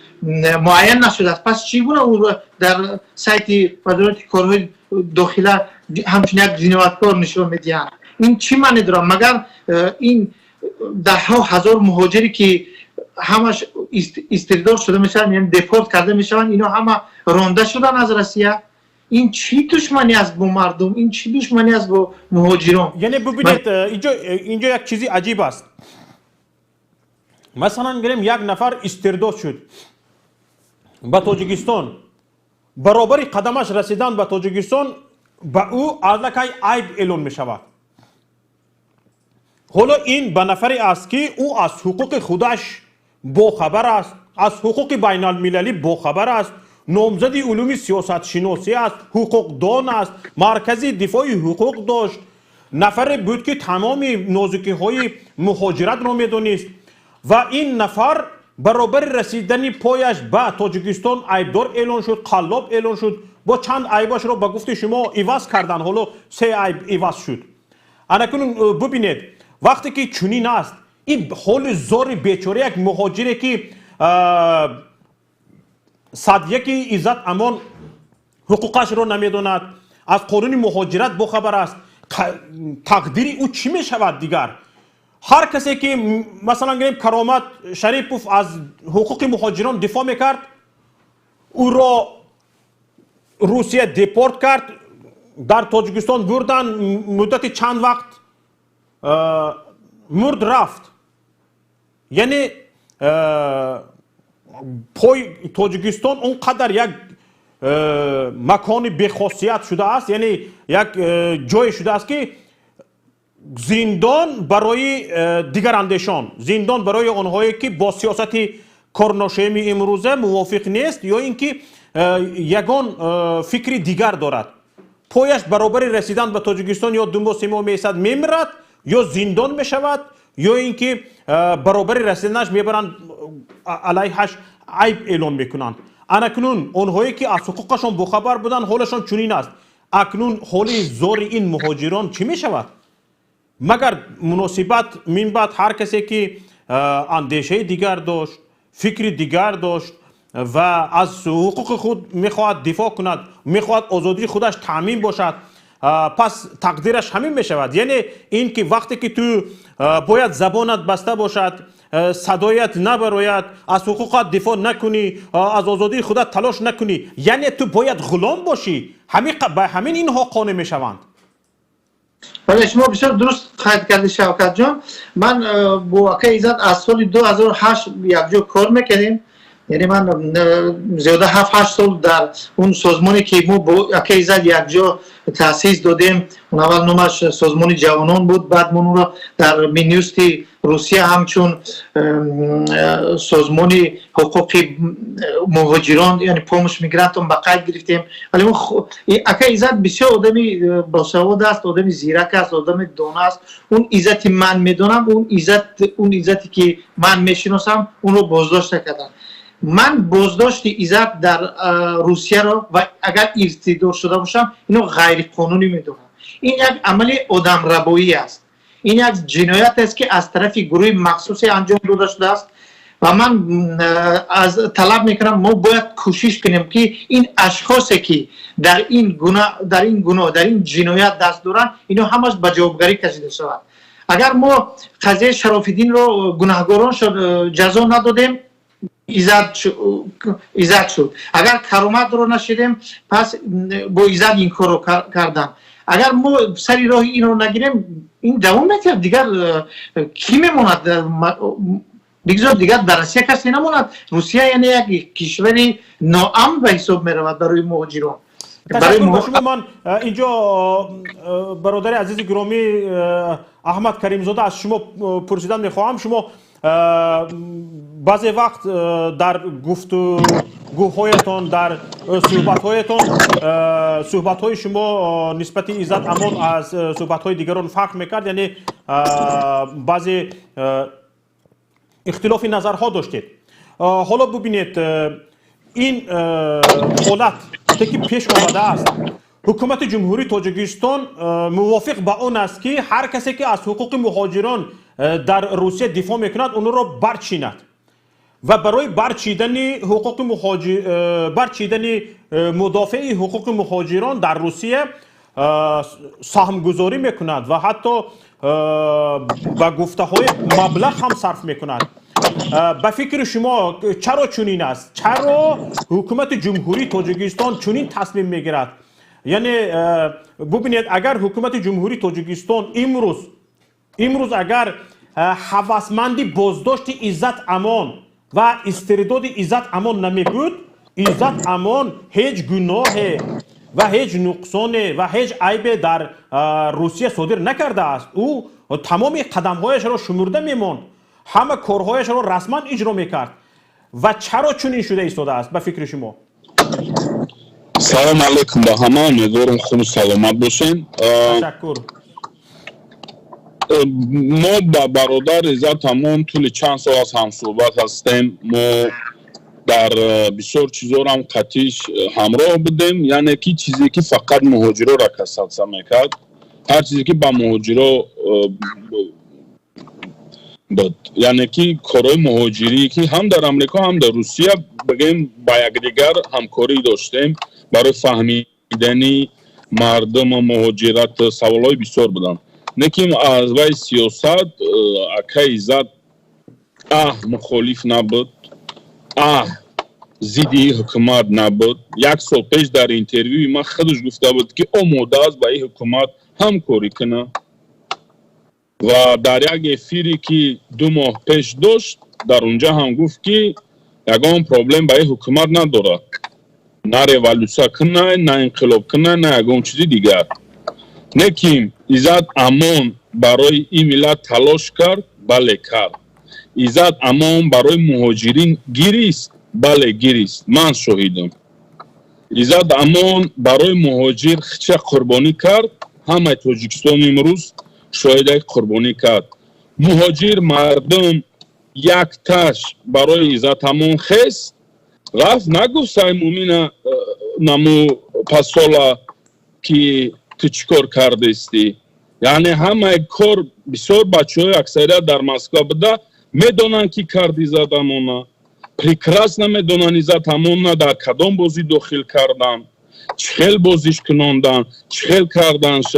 معین نشده است. پس چگونه اون رو در سایت وزارت کارهای داخله همچون یک جنایتکار نشان میدهند؟ این چی معنی داره؟ مگر این ده ها هزار مهاجری که همش استرداد شده میشن، یعنی دپورت کرده میشن، اینا همه رانده شدن از روسیه؟ این چی دشمنی است با مردم؟ این چی دشمنی است با مهاجران؟ یعنی ببینید اینجا یک چیزی عجیب است. مثلا گریم یک نفر استرداد شد به تاجیکستان، برابر قدمش رسیدن به تاجیکستان به او ازلکای عیب اعلان می شود. حالا این به نفری است که او از حقوق خودش باخبر است، از حقوق بین المللی باخبر است، نامزد علوم سیاست شناسی است، حقوق دان است، مرکز دفاع حقوق داشت، نفر بود که تمام نازکی های مهاجرت را میدانست و این نفر برابر رسیدن پایش به تاجیکستان عیبدار اعلان شد، قلاب اعلان شد، با چند عیبش را به گفت شما عوض کردن، حالا 3 عیب عوض شد. انکنون ببینید وقتی که چنین است، این حال زار بیچاره یک مهاجری که صدیه عزت امان حقوقش رو نمیداند، از قانون مهاجرت بخبر است، تقدیر او چی می شود دیگر؟ هر کسی که مثلا گریم کرامت شریپوف از حقوق مهاجران دفاع میکرد، او را روسیه دیپورت کرد، در تاجیکستان بردن، مدت چند وقت مرد رفت. یعنی پای تاجیکستان اونقدر یک مکان بی‌خاصیت شده است، یعنی یک جای شده است که زندان برای دیگر اندیشان، زندان برای آنهایی که با سیاست کارناشیمی امروزه موافق نیست یا اینکه یگان فکری دیگر دارد. پایش برابر رسیدن به تاجیکستان یا دنبال سیما میسد میمیرد یا زندان میشود یا اینکه برابر رسیدنش میبرند علیهش عیب اعلان میکنند. اکنون آنهایی که از حقوقشان بخبر بودن حالشان چنین است. اکنون حال زار این مهاجران چی میشود؟ مگر مناسبت من بعد هر کسی که اندیشه دیگر داشت، فکر دیگر داشت و از حقوق خود میخواهد دفاع کند، میخواهد آزادی خودش تامین باشد، پس تقدیرش همین میشود. یعنی این که وقتی که تو باید زبانت بسته باشد، صدایت نبراید، از حقوقت دفاع نکنی، از آزادی خودت تلاش نکنی، یعنی تو باید غلام باشی. همین اینها قانع میشوند. ولی شما بسیار درست قید کردید شوکت جان. من با اکه ایزات از سال 2008 یک جا کار میکنیم، یعنی من زیاده 7-8 سال در اون سازمانی که ما با اکه ایزات یک جا تاسیس دادیم، اون اول نامش سازمان جوانان بود، بعد من اون را در مینیوستی روسیه همچون سازمان حقوق مهاجران یعنی پومش میگرانت هم به قید گرفتیم. ولی اکه ایزات بسیار آدمی باسواد است، آدمی زیرک است، آدمی دانه است. اون ایزاتی من میدونم، اون ایزاتی که من میشناسم اون رو بازداشت کردن. من بازداشت ایزات در روسیه را و اگر استرداد شده باشم اینو غیر قانونی میدونم. این یک عمل آدم ربایی است، این یک جنایت است که از طرف گروه مخصوصی انجام داده شده است و من از طلب میکنم ما باید کوشش کنیم که این اشخاصی که در این گناه در این جنایت دست دارن اینا همش به جوابگری کشیده شود. اگر ما قضیه شراف‌الدین رو گناهکاران شد جزا ندادیم، ایزات شد. اگر کرامت رو نشیدیم پس با ایزات این کار رو کردن. اگر ما سری راه این رو نگیریم این دوام نکرد، دیگر کی میموند بگذار دیگر در روسیه کسی نماند. روسیه یعنی یک کشوری ناامن به حساب می رود برای مهاجران. تشکر با شما. من اینجا برادر عزیز گرامی احمد کریمزاده از شما پرسیدن میخواهم. شما بعضی وقت در گفتگوهایتان، در صحبتهایتان، صحبتهای شما نسبت ایزات امان از صحبتهای دیگران فرق میکرد، یعنی بعضی اختلاف نظرها داشتید. حالا ببینید این حالت که پیش آمده است، حکومت جمهوری تاجیکستان موافق با آن است که هر کسی که از حقوق مهاجران در روسیه دفاع میکند اون را برچیند و برای برچیدن مدافع حقوق مهاجران در روسیه سهمگذاری میکند و حتی با گفته های مبلغ هم صرف میکند. به فکر شما چرا چنین است؟ چرا حکومت جمهوری تاجیکستان چنین تصمیم میگیرد؟ یعنی ببینید اگر حکومت جمهوری تاجیکستان امروز اگر هوسمندی بازداشت ایزات امان و استرداد ایزات امان نمی بود، ایزات امان هیچ گناه و هیچ نقصان و هیچ عیب در روسیه صادر نکرده است. او تمام قدمهایش را شمرده میماند، همه کارهایش را رسما اجرا میکرد. و چرا چنین شده ایستاده است به فکر شما؟ سلام علیکم با همه، امیدوارم خوب سلامت باشین. تشکر. ما با برادر ایزات امون طول چند سال از هم صحبت هستیم. ما در بسیار چیزا هم قطعیش همراه بودیم، یعنی که چیزی که فقط مهاجرا را کسات میکرد، هر چیزی که با مهاجرا بود، یعنی که کارهای مهاجری که هم در امریکا هم در روسیه بگیم با یکدیگر همکاری داشتیم برای فهمیدن مردم و مهاجرت. سوالای بسیار بودن، لیکن از وی سیاست اکا ایزات مخالف نبود، ضد حکومت نبود. یک سال پیش در اینترویو ما خودش گفته بود که آماده است با این حکومت همکاری کنه و در یک افیری که 2 ماه پیش داشت در اونجا هم گفت که یگان پرابلم با این حکومت نداره، نه ریولوسیون کنه، نه انقلاب کنه، نه یگان چیزی دیگر. لیکن ایزات امان برای این ملت تلاش کرد، بله کرد. ایزات امان برای مهاجرین گریست، بله گریست، من شاهدم. ایزات امان برای مهاجر چه قربانی کرد، همه تاجیکستان امروز شاید قربانی کرد. مهاجر مردم یک تاش برای ایزات امان خست رفت، نگفت سای مومین نمو پسالا که تو چیکار کرده استی. یعنی همه کار بسیار بچه های اکثریت در مسکو بوده میدونن که کرد ایزات امون، прекрасно میدونن ایزات امون در کدام بازی داخل کردن، چخیل بازیش کناندن، چخیل کردنش.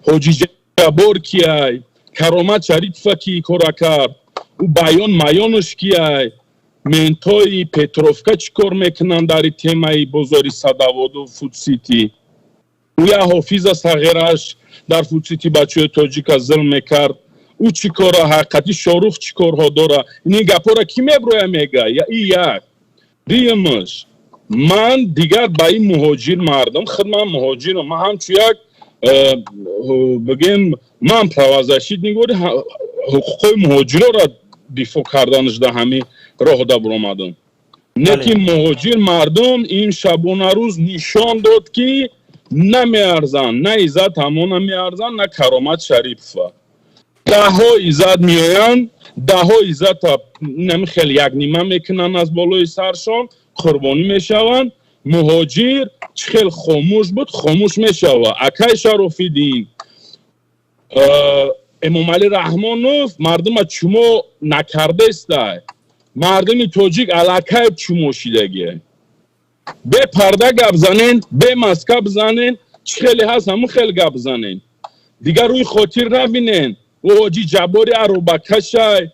حاجی جبار کیای، کرامت شریف کی کارا کرد، او بیان میانش کیای، منتای پتروفکا چیکار میکنن در تیمای بازاری صدواد و فود سیتی. او یا حافظ صغیرش در فود سیتی بچه تاجیک ظلم میکرد. او چیکارا حقیقتی شاروخ چیکارها داره، این گپا را کی میبروه میگه؟ یا این یک دیمش من دیگر با این مهاجر مردم خدمت مهاجرم، من همچو یک بگیم من پروازشید نگوری حقوق مهاجر را دفاع کردنش در همین راه دا برامدم. لیکن مهاجر مردم این شبانه روز نشان داد که نمیارزن، نه ایزات امون نمیارزن، نه کرامت شریف. ده ها ایزات میاین، ده ها ایزات نمیخیل یک نیمه میکنن از بالای سرشان، قربانی میشون. مهاجر چخیل خاموش بود، خاموش میشوه. اکای شرافیدین امام علی رحمانوف مردم چما نکرده است، مردم تاجیک علاکه چما شیدگیه. به پرده گپ زنین، به مسکه بزنین، چخیلی هست همون خیلی گپ زنین دیگر روی خاطر نبینین. و حاجی جباری عروبکشای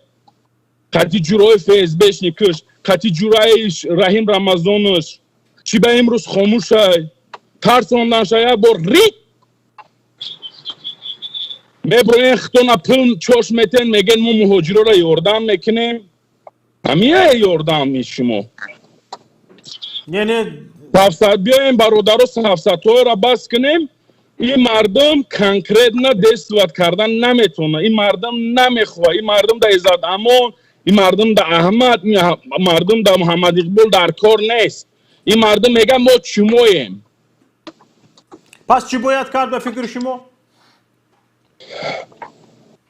قطی جورای فیزبش نکش، قطی جورای رحیم رمضانش چی به امروز خاموش های ترساندن شاید با ریک میبروین خطونا پل چوش میتن میگن ما مهاجر را یاردم میکنیم. همین یاردم شما یعنی سفسط بیایم برادر سفسط‌ها را بس کنیم. این مردم کنکریت نه دستورد کردن نمیتونه. این مردم نمیخواه. این مردم در عزت امان، این مردم در احمد، مردم در محمد اقبال در کار نیست. این مردم میگه ما چماییم. پس چی باید کرد به فکر شما؟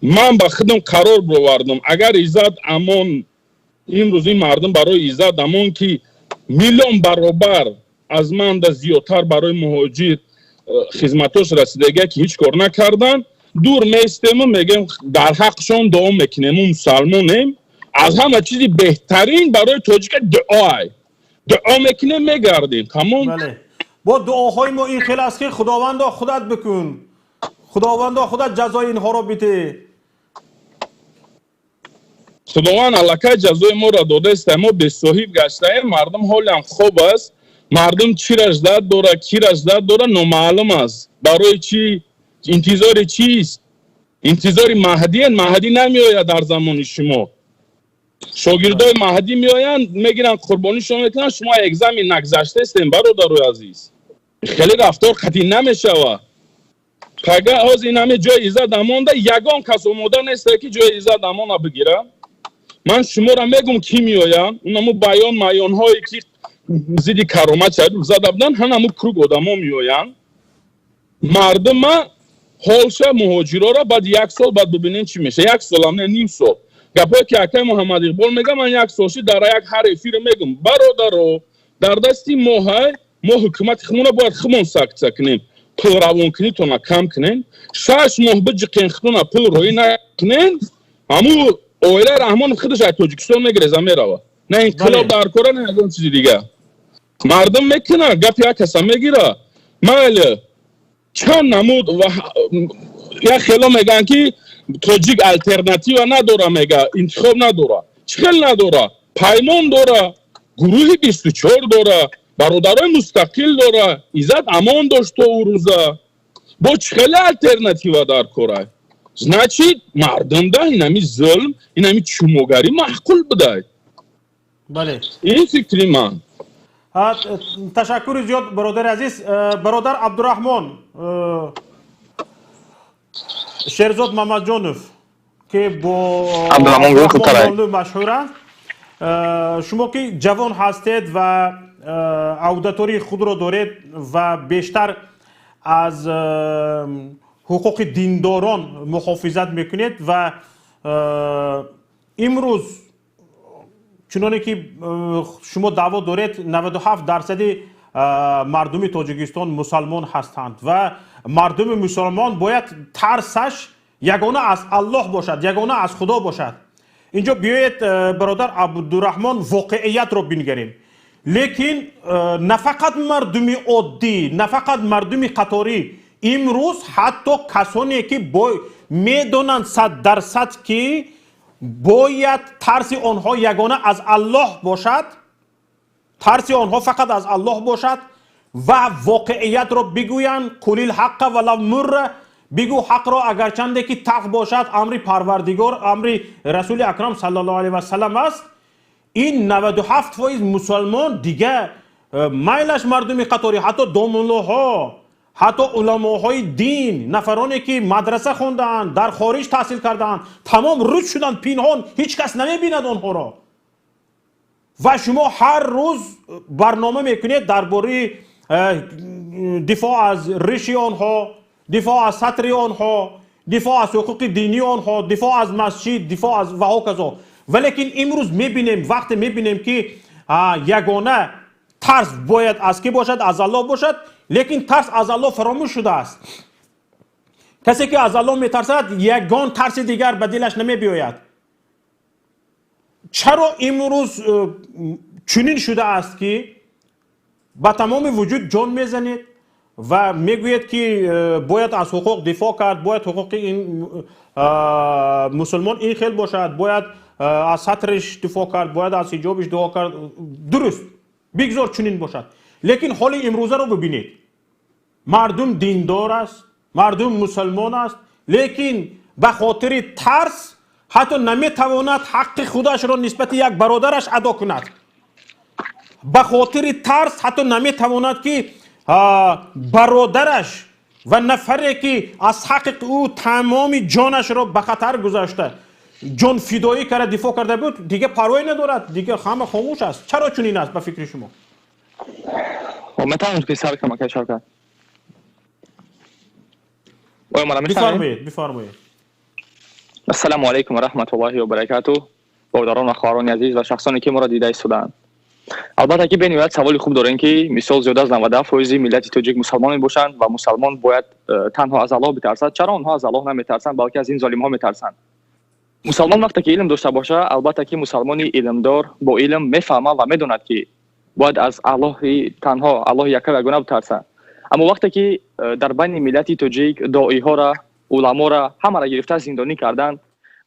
من با خودم قرار بردم اگر عزت امان امروز این مردم برای عزت امان که میلیون برابر از من در زیادتر برای مهاجر خدمتاش رسیدگی که هیچ کار نکردن دور میستیم میگیم در حقشون دعا میکنیم. ما مسلمانیم. از همه چیزی بهترین برای تاجیک دعا میکنیم میگردیم. تمام. بله. با دعاهای ما این خیلی است که خداوندا خودت بکن، خداوندا خودت جزای اینها را بده. خداوند الکه جزای ما را داده است. ما به صاحب گشته مردم حال هم خوب است. مردم چی رجدت داره کی رجدت داره نامعلوم است. برای چی انتظار چیست؟ انتظار مهدی نمیآید در زمان شما. شاگردای مهدی میآیند میگیرن قربانی شما میکنن شما اگزامی نگذشته هستین برادر عزیز. خیلی رفتار خطی نمیشوه. پگه از این همه جای عزت امان ده یگان کس اومده نیست که جای عزت امان را بگیره. من شما را میگم کی میآیند اونمو بیان هایی که زیدی کرامت شد زده بودن همه کروگ آدم ها میآیند. مردم حالش مهاجرا را بعد یک سال بعد ببینین چی میشه. یک سال هم نه نیم سال. گپایی که اکای محمد اقبال میگم من یک سالشی در یک هر افیر میگم برادرو در دستی ما حکومت خمونه باید خمون سکت کنیم. پل روان کنی تو کم کنین. 6 ماه بجقین خمونه پل روی نکنین. همو اویله رحمان خودش از تاجیکستان میگیره میره. نه انقلاب در کره نه اون چیزی دیگه. مردم میکنه گپ یک کس میگیره. مال چند نمود و یا خیلی میگن که تاجیک الटरनेटिव نداره میگه انتخاب نداره. چخل نداره. پیمان داره. گروه 24 داره. برادرای مستقل داره. عزت امان داشته او روزا. با چخل الटरनेटिव در کره. значит مردم ده اینمی ظلم اینمی چموگری معقول بده. بله. این فکری من. تشکر زیاد برادر عزیز. برادر عبدالرحمن شیرزاد محمد جانوف که با عبدالرحمن مشهوره. شما که جوان هستید و اوداتوری خود را دارید و بیشتر از حقوق دینداران محافظت میکنید و امروز چنانه که شما دعوا دارید 97% مردم تاجیکستان مسلمان هستند و مردم مسلمان باید ترسش یگانه از الله باشد، یگانه از خدا باشد. اینجا بیایید برادر عبدالرحمن واقعیت رو بنگریم. لیکن نه فقط مردم عادی، نه فقط مردم قطاری، امروز حتی کسانی که میدونن 100% که باید ترس آنها یگانه از الله باشد، ترس آنها فقط از الله باشد و واقعیت را بگویند. قل الحق ولو مر، بگو حق را اگرچنده که تلخ باشد، امر پروردگار امر رسول اکرم صلی الله علیه و سلم است. این 97% مسلمان دیگه میلش مردم قطاری، حتی دامنه‌ها، حتی علماهای دین، نفرانی که مدرسه خوندن، در خارج تحصیل کردن، تمام رد شدن پنهان، هیچ کس نمیبیند آنها را. و شما هر روز برنامه میکنید درباره دفاع از ریش آنها، دفاع از سطر آنها، دفاع از حقوق دینی آنها، دفاع از مسجد، دفاع از و هکذا. ولیکن امروز میبینیم، وقتی میبینیم که یگانه ترس باید از کی باشد؟ از الله باشد. لیکن ترس از الله فراموش شده است. کسی که از الله میترسد یگان ترس دیگر به دلش نمی بیاید. چرا امروز چنین شده است که با تمام وجود جان میزنید و میگوید که باید از حقوق دفاع کرد، باید حقوق این مسلمان این خیل باشد، باید از سطرش دفاع کرد، باید از حجابش دفاع کرد. درست بگذار چنین باشد. لیکن حال امروزه رو ببینید. مردم دیندار است، مردم مسلمان است، لیکن به خاطر ترس حتی نمیتواند حق خودش را نسبت یک برادرش ادا کند. به خاطر ترس حتی نمیتواند که برادرش و نفری که از حق او تمام جانش را به خطر گذاشته، جان فدایی کرده، دفاع کرده بود، دیگه پروایی ندارد، دیگه همه خاموش است. چرا چنین است به فکر شما؟ میتونم پسر کمک شرکت بفرمایید. السلام علیکم و رحمت الله و برکاته. برادران و خواهران عزیز و شخصانی که ما را دیده ایستادند. البته که بنیاد سوالی خوب دارین که مثال زیاد از 90% ملت توجیک مسلمان باشند و مسلمان باید تنها از الله بترسد. چرا آنها از الله نمیترسند بلکه از این ظالم ها میترسند؟ مسلمان وقتی که علم داشته باشه، البته که مسلمانی علمدار با علم میفهمه و میدوند که باید از الله تنها، الله یک و یگانه بترسه. اما وقتی که در بین ملت توجیک داعی ها را، علما را همه را گرفته زندانی کردند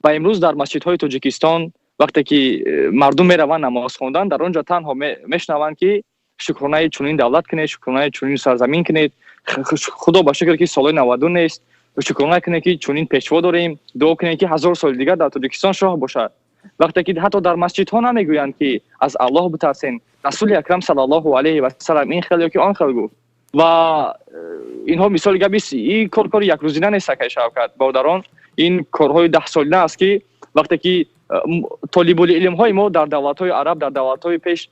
و امروز در مسجدهای توجیکستان وقتی که مردم میروند نماز خواندن، در اونجا تنها میشنوند که شکرانه چنین دولت کنید، شکرانه چنین سرزمین کنید، خدا با شکر که سال 92 نیست، شکرانه کنید که چنین پیشوا داریم، دعا کنید که 1000 سال دیگر در توجیکستان شاه باشد. وقتی که حتی در مسجد ها نمیگویند که از الله بترسین. رسول اکرم صلی الله علیه و سلم این خیلی که آن خیلی گفت و اینها مثال گبیست. این کار یک روزینه نیست که شوکت برادران، این کارهای 10 ساله است که وقتی که طالب العلم های ما در دولت های عرب، در دولت های پیش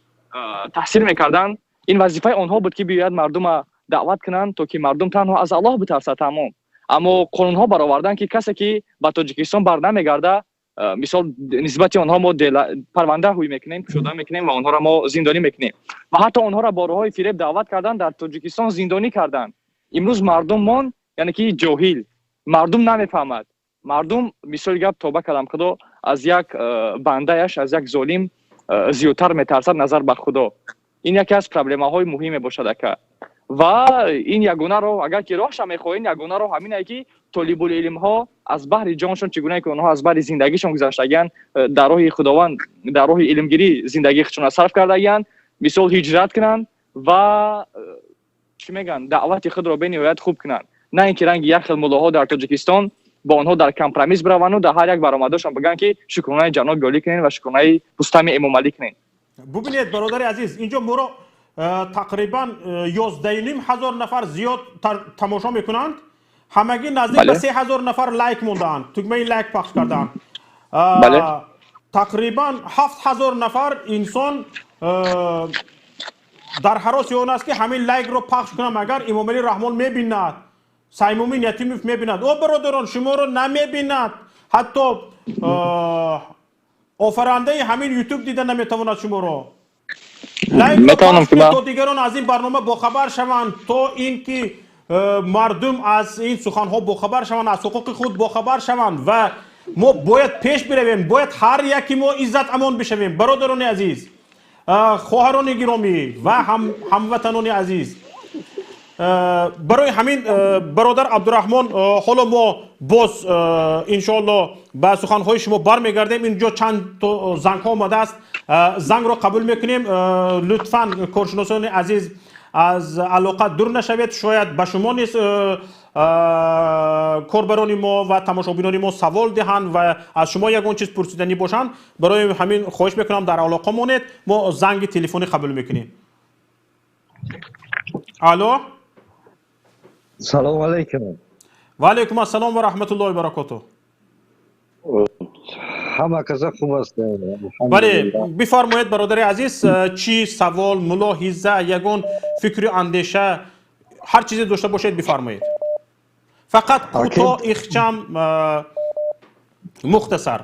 تحصیل میکردن، این وظیفه آنها بود که بیاید مردم دعوت کنند تا که مردم تنها از الله بترسه. تمام. اما قانون ها برآوردن که کسی که به تاجیکستان بر نمیگرده، مثال نسبت آنها ما پرونده هوی میکنیم، شده میکنیم و آنها را ما زندانی میکنیم و حتی آنها را با راههای فریب دعوت کردن، در تاجیکستان زندانی کردن. امروز مردم مان یعنی که جاهل، مردم نمیفهمد. مردم مثال گپ توبه کلام خدا از یک بندهش، از یک ظالم زیادتر میترسد نظر به خدا. این یکی از پرابلم های مهم باشد که و این یگونه رو اگر که راهش میخواهید، یگونه رو همینه که طالب العلم ها از بحر جانشون چگونه که اونها از بحر زندگیشون گذشتگن، در راه خداوند، در راه علمگیری زندگی خودشون صرف کردگن، مثال هجرت کنن و چی میگن دعوت خود رو به نهایت خوب کنن، نه اینکه رنگ یک خیل ملاها در تاجیکستان با آنها در کمپرمیز بروند و در هر یک برآمدهشان بگن که شکرانه جناب علی کنین و شکرانه رستم امام علی کنین. ببینید برادر عزیز، اینجا مرا تقریبا 11,500 نفر زیاد تماشا میکنند، همگی نزدیک به 3,000 نفر لایک موندن، تکمه لایک پخش کردن. تقریبا 7,000 نفر انسان در حراس اون است که همین لایک رو پخش کنم اگر امام علی رحمان میبیند، سیمومین یتیمیف میبیند. او برادران شما رو نمیبیند، حتی آفرنده همین یوتیوب دیده نمیتواند شما رو. لایک رو پخش کنید تا دیگران از این برنامه باخبر شوند، تا اینکه مردم از این سخنها باخبر شوند، از حقوق خود باخبر شوند و ما باید پیش برویم، باید هر یکی ما عزت امان بشویم. برادران عزیز، خواهران گرامی و هموطنان عزیز، برای همین برادر عبدالرحمن حالا ما باز انشاءالله به سخنهای شما برمیگردیم. اینجا چند تا زنگ ها آمده است، زنگ را قبول میکنیم. لطفاً کارشناسان عزیز از علاقه دور نشوید، شاید به شما نیست کاربران ما و تماشابینان ما سوال دهند و از شما یگان چیز پرسیدنی باشند. برای همین خواهش میکنم در علاقه مانید، ما زنگ تلفنی قبول میکنیم. الو، سلام علیکم. و علیکم السلام و رحمت الله و برکاته. همه کسا خوب است. بله بفرمایید برادر عزیز، چی سوال، ملاحظه، یگان فکر، اندیشه، هر چیزی داشته باشید بفرمایید. فقط کوتاه، اخچم، مختصر،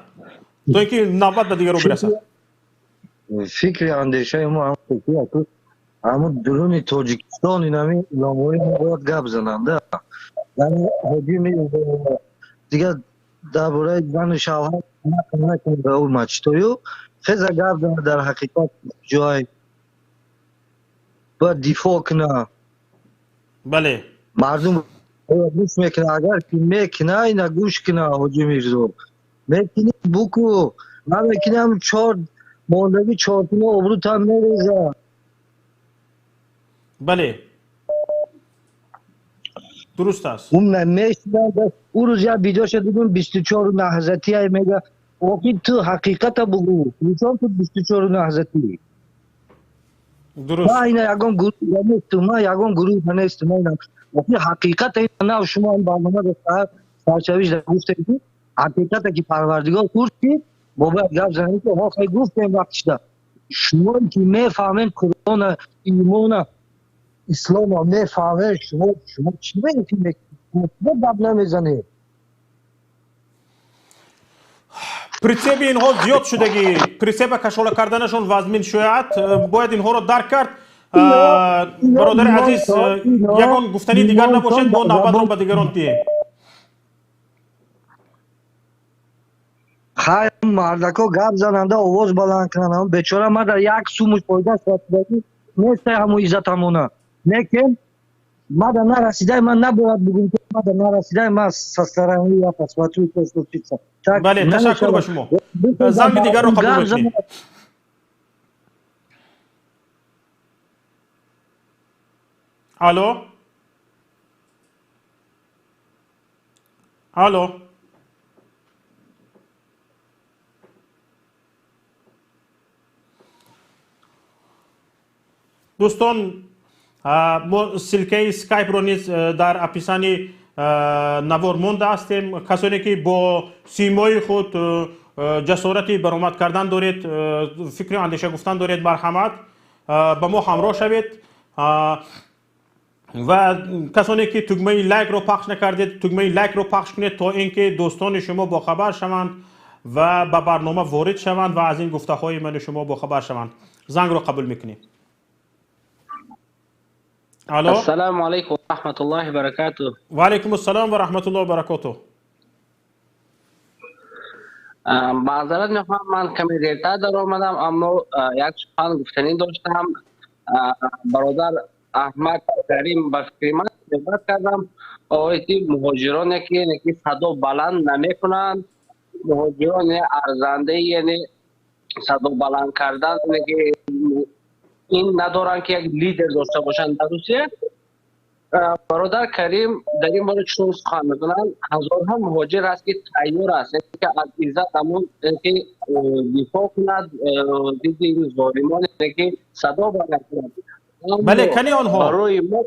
تا اینکه نوبت به دیگر رو برسد. فکر اندیشه ما هم فکریه که اما درون تاجیکستان این همین لاموی ما باید گپ زننده، یعنی حجیم دیگه درباره زن شوهر نکنه به اون مچتایو خیزه گپ زنه، در حقیقت جای باید دفاع کنه. بله مردم گوش میکنه، اگر که میکنه اینا گوش کنه. حجی میرزو میکنی بکو، من میکنم چهار ماندگی چهارتونه ابرو تم میریزه. بله درست است. اون میشنه، اون روز یا بیدار شد دیدون 24 نهضتی های میگه وقتی تو حقیقت بگو میشون تو 24 نهضتی درست. ما اینا یگان گروه نیست، ما یگان گروه نیست، ما اینا وقتی حقیقت اینا شما این برنامه رو سرچویش در گفتید حقیقت که پروردگار کردی بابا گفت زنی که ما خیلی گفتیم وقتش ده شما که میفهمین قرآن ایمان اسلام رو میفهمین شما چی میگید ما دب نمیزنید پرینسیپ اینها زیاد شدگی، پرینسیپ کشاله کردنشون وزمین شاید باید اینها رو درک کرد. برادر عزیز یکان گفتنی دیگر نباشد ما نوبت رو به دیگران دهیم. خیلی مردکا گپ زننده آواز بلند کنن بیچاره ما در یک سو مشاهده ساتیدگی نیست همو عزت امونه لیکن ما در نرسیده من نباید بگم که ما در نرسیده ما سسترانی یا پسواتوی کشتو چیزا. بله تشکر به شما. زنگ دیگر رو قبول بکنید. الو الو دوستان ما سلکه اسکایپ رو نیز در اپیسانی نوار مونده هستیم. کسانی که با سیمای خود جسارتی برآمد کردن دارید، فکر اندیشه گفتن دارید، مرحمت با ما همراه شوید و کسانی که تگمه لایک رو پخش نکردید تگمه لایک رو پخش کنید تا اینکه دوستان شما با خبر شوند و به برنامه وارد شوند و از این گفته‌های من شما با خبر شوند. زنگ رو قبول میکنیم. الو السلام علیکم و رحمت الله و برکاته. و علیکم السلام و رحمت الله و برکاته. معذرت میخوام من کمی دیرتر در آمدم اما یک سخن گفتنی داشتم. برادر احمد کریم با فکر من صحبت کردم آقای مهاجرانی که صدا بلند نمیکنند، مهاجران ارزنده یعنی صدا بلند کردن که این ندارن که یک لیدر داشته باشند در روسیه. برادر کریم در این باره چون سخن میکنن هزارها مهاجر است که تیار است که از عزت امون که دفاع کند ضد این ظالمان که صدا بلند کند. بله کنی آنها برای ما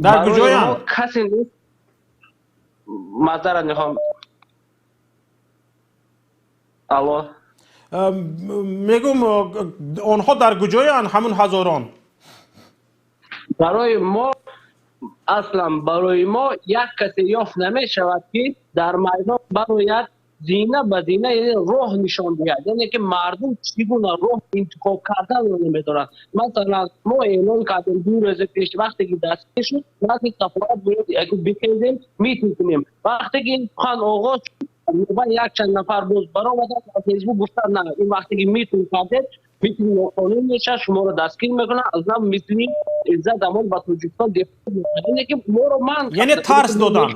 در کجایند؟ کسی نیست. معذرت میخوام. الو میگم آنها در کجایند همون هزاران؟ برای ما اصلا برای ما یک کسی یافت نمی شود که در میدان باید زینه به زینه یعنی راه نشان دهد، یعنی که مردم چگونه راه انتخاب کردن رو نمیدونن. مثلا ما اعلان کردیم 2 روز پیش وقتی که دستی شد وقتی سفارت باید بکنیم میتونیم وقتی که این سخن آغاز شد یک چند نفر باز برآمدن از فیسبوک گفتن نه این وقتی که میتونید کردید میتونید قانون میشه شما رو دستگیر میکنن از نام میتونید عزت امون و تاجیکستان دفاع میکنن که ما رو من یعنی ترس دادن،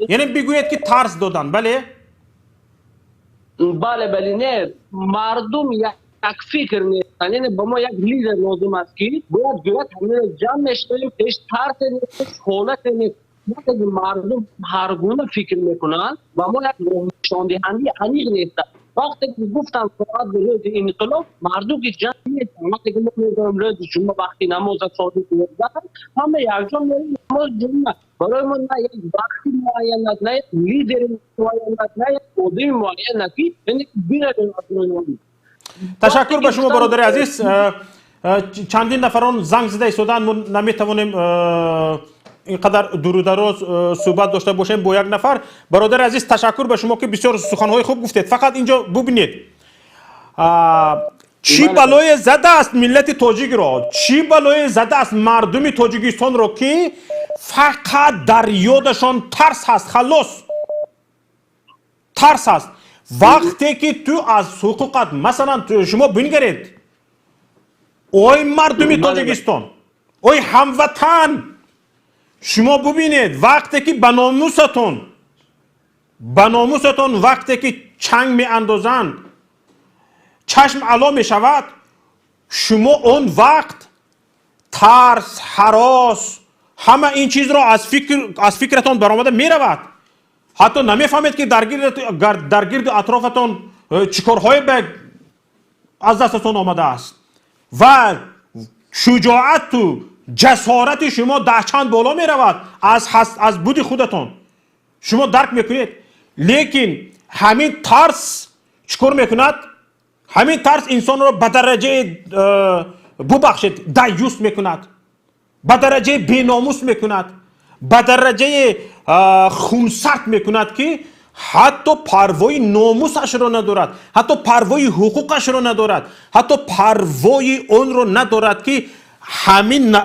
یعنی بگوید که ترس دادن. بله بله نه مردم یک فکر نیستن، یعنی با ما یک لیدر لازم است که باید همه جمع نشتیم پیش ترس نیست خولت نیست. وقتی مردم هر گونه فکر میکنن و ما یک نشان دهنده عمیق نیست. وقتی که گفتن فقط به روز انقلاب مردم که جمع نیستن. وقتی که ما میگم روز شما وقتی نماز صادق میگذارن همه یکجا میریم نماز جمعه. برای ما نه یک وقتی معین است، نه یک لیدر معین است، نه یک عهده معین است که یعنی بیره تشکر به شما برادر عزیز. چندین نفران زنگ زده ایستادن نمیتوانیم اینقدر دور و دراز صحبت داشته باشیم با یک نفر. برادر عزیز تشکر به شما که بسیار سخنهای خوب گفتید. فقط اینجا ببینید چی بلای زده است ملت تاجیک را، چی بلای زده است مردم تاجیکستان را که فقط در یادشان ترس هست. خلاص ترس هست. وقتی که تو از حقوقت مثلا شما بنگرید اوی مردم تاجیکستان اوی هموطن شما ببینید وقتی که به ناموستون وقتی که چنگ می اندازند چشم علا می شود شما اون وقت ترس هراس همه این چیز را از فکرتان برآمده می رود. حتی نمیفهمید که در گرد اطرافتون چیکارهای از دستتون آمده است و شجاعت و جسارت شما ده چند بالا می رود از بود خودتون. شما درک میکنید، لیکن همین ترس چیکار میکند؟ همین ترس انسان رو به درجه ببخشید دیوس میکند، به درجه بیناموس میکند، به درجه خونسرد میکند که حتی پروای ناموسش رو ندارد، حتی پروای حقوقش رو ندارد، حتی پروای اون رو ندارد که همین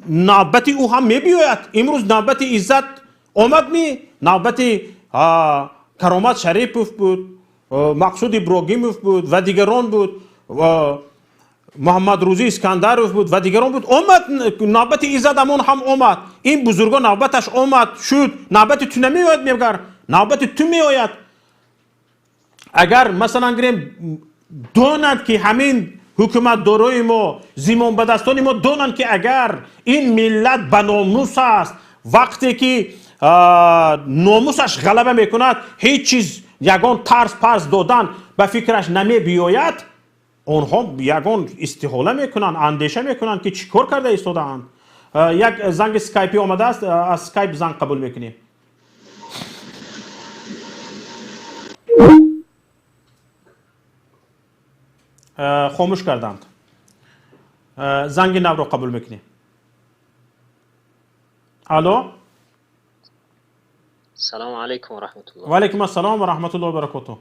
نوبت او هم میبیاید. امروز نوبت عزت آمد می، نوبت کرامت شریفوف بود، مقصود ابراهیموف بود و دیگران بود، محمد روزی اسکندروف بود و دیگران بود. آمد نوبت ایزد امون هم آمد. این بزرگان نوبتش آمد شد. نوبت تو نمیآید میگر، نوبت تو میآید. اگر مثلا گریم دانند که همین حکومت دارای ما، زیمان به دستان ما دانند که اگر این ملت به ناموس است، وقتی که ناموسش غلبه میکند هیچ چیز یگان ترس پرس دادن به فکرش نمی بیاید، آنها یگان استحاله میکنن، اندیشه میکنن که چی کار کرده ایستادند. یک زنگ سکایپی آمده است، از سکایپ زنگ قبول میکنیم. خاموش کردند. زنگ نو رو قبول میکنیم. الو، سلام علیکم و رحمت الله. و علیکم السلام و رحمت الله و برکاته.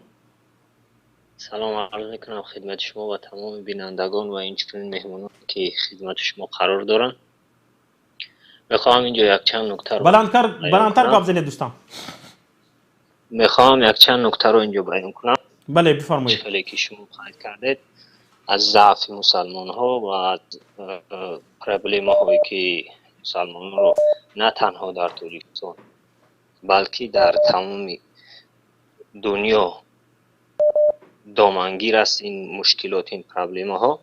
سلام عرض میکنم خدمت شما و تمام بینندگان و اینچنین مهمانان که خدمت شما قرار دارن. میخوام اینجا یک چند نکته رو بلندتر گپ زنید دوستان. میخوام یک چند نکته رو اینجا بیان کنم. بله بفرمایید. مشکلی که شما خواهید کردید از ضعف مسلمان ها و از پرابلم هایی که مسلمان رو نه تنها در تاجیکستان بلکه در تمام دنیا دامنگیر است این مشکلات، این پرابلم ها.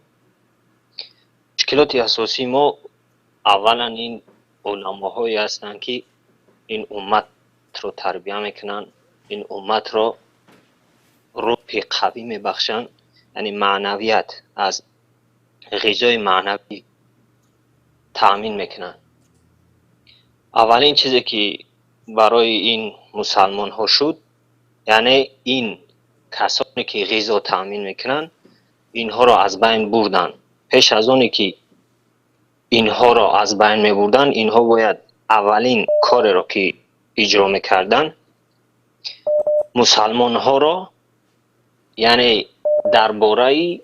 مشکلات اساسی ما اولا این علماهایی هستند که این امت رو تربیه میکنن، این امت رو روح قوی میبخشن، یعنی معنویت از غذای معنوی تأمین میکنن. اولین چیزی که برای این مسلمان ها شد، یعنی این کسانی که غذا تأمین میکنن اینها را از بین بردن. پیش از اونی که اینها را از بین میبردن، اینها باید اولین کار را که اجرا میکردن مسلمان ها را، یعنی درباره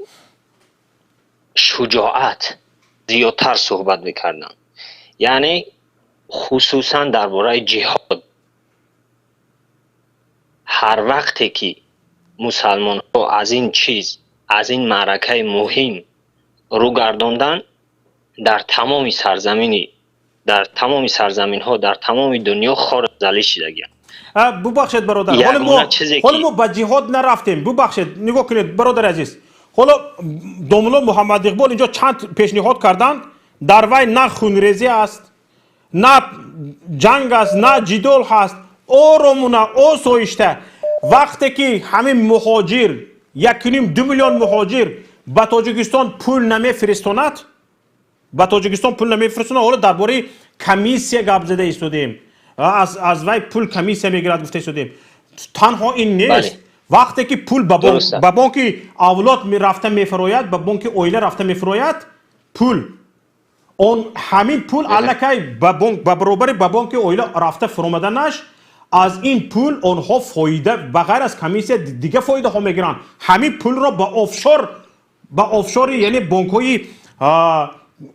شجاعت زیادتر صحبت میکردن، یعنی خصوصا درباره جهاد. هر وقتی که مسلمان ها از این چیز، از این معرکه مهم رو گرداندن، در تمام سرزمین ها در تمام دنیا خار زلی شدگی. ببخشید برادر، حالا ما به جهاد نرفتیم. ببخشید نگاه کنید برادر عزیز، حالا دوملا محمد اقبال اینجا چند پیشنهاد کردند. در وی نه خونریزی است، نه جنگ است، نه جدال هست. آرامونه آسایشته. وقتی که همین مهاجر 1.5-2 میلیون مهاجر به تاجیکستان پول نمیفرستاند، حالا درباره کمیسیه گپ زده ایستادیم، از وی پول کمیسیه میگیرد گفته ایستادیم. تنها این نیست. وقتی که پول به بانک اولاد رفته میفراید، به بانک اویله رفته میفراید، پول اون همین پول الکی به برابر به بانک اویله رفته فرامدنش، از این پول آنها فایده بغیر از کمیسیه دیگه فایده ها میگیرن. همین پول را به آفشور یعنی بانک های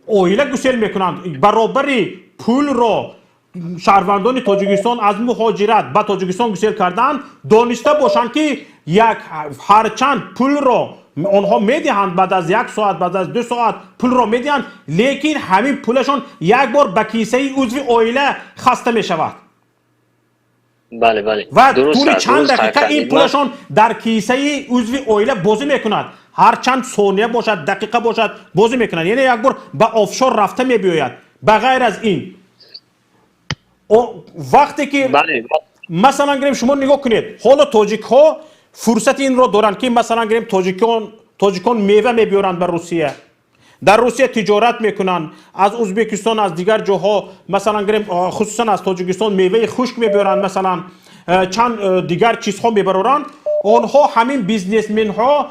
اویله گسیل میکنند. برابر پول را شهروندان تاجیکستان از مهاجرت به تاجیکستان گسیل کردن، دانسته باشند که هرچند پول را آنها میدهند، بعد از 1 ساعت، بعد از 2 ساعت پول را میدهند، لیکن همین پولشان یک بار به کیسه عضو اویله خسته میشود. بله و طول چند دقیقه این پولشان در کیسه عضو اویله بازی میکند. هر چند ثانیه باشد، دقیقه باشد، بازی میکنند. یعنی یک بار به آفشور رفته میبیاید. بغیر از این وقتی که مثلا گریم شما نگاه کنید حالا تاجیک ها فرصت این رو دارن که مثلا گریم تاجیکان میوه میبیارند به روسیه، در روسیه تجارت میکنن، از ازبکستان از دیگر جاها مثلا گریم خصوصا از تاجیکستان میوه خشک میبیارن، مثلا چند دیگر چیزها میبرن. آنها همین بیزنسمن ها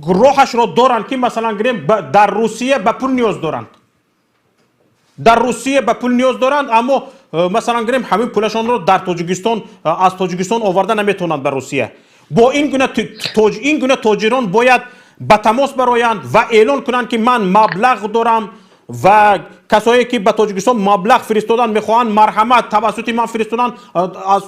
راهش را دارن که مثلا گریم در روسیه به پول نیاز دارند، در روسیه به پول نیاز دارند، اما مثلا گریم همین پولشان رو در تاجیکستان از تاجیکستان آورده نمیتونند به روسیه. با این گونه تاجران باید به تماس برآیند و اعلان کنند که من مبلغ دارم و کسایی که به تاجیکستان مبلغ فرستادن میخواهند مرحمت توسط من فرستادن، از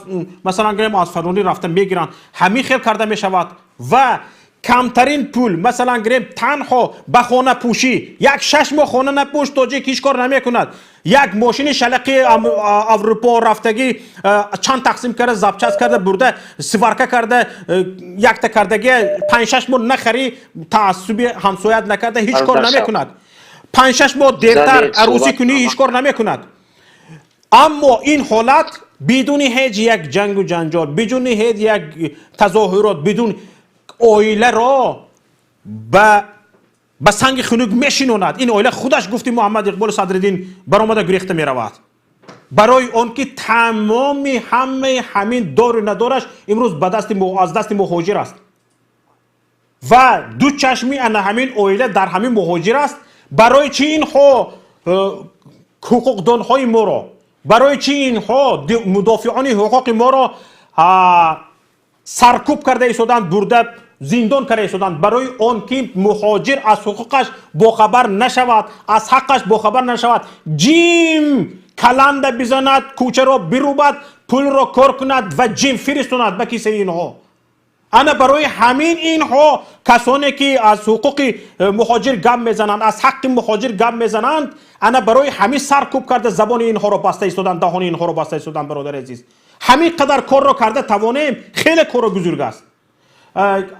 مثلا گریم از فلانی رفتن میگیرن. همین خیلی کرده میشود و کمترین پول مثلا گریم تنها به خانه پوشی، یک 6 ماه خانه نپوش تاجیک هیچ کار نمیکند. یک ماشین شلقی اروپا رفتگی چند تقسیم کرده زبچست کرده برده سوارکه کرده یک تا کردگی 5-6 ماه نخری تعصبی همسایت نکرده هیچ کار نمیکند. 5-6 ماه دیرتر عروسی کنی هیچ کار نمیکند. اما این حالت بدون هیچ یک جنگ و جنجال، بدون هیچ یک تظاهرات، بدون اویله را به سنگ خنک میشینوند. این اویله خودش گفتی محمد اقبال صدرالدین برآمده گریخته میرود. برای آن که تمام همین دار و ندارش امروز از دست مهاجر است و دو چشمی ان همین اویله در همین مهاجر است. برای چی اینها حقوقدان های ما را، برای چی اینها مدافعان حقوق ما را سرکوب کرده ایستادند، برده زندان کرده ایستادند؟ برای آن که مهاجر از حقوقش باخبر نشود، از حقش باخبر نشود، جیم کلنده بزند، کوچه را بروبد، پول را کار کند و جیم فرستاند به کیسه اینها. انا برای همین اینها کسانی که از حقوق مهاجر گپ میزنند، از حق مهاجر گپ میزنند، انا برای همین سرکوب کرده زبان اینها را بسته ایستادند، دهان اینها را بسته ایستادند. برادر عزیز همین قدر کار را کرده توانیم، خیلی کار بزرگ است.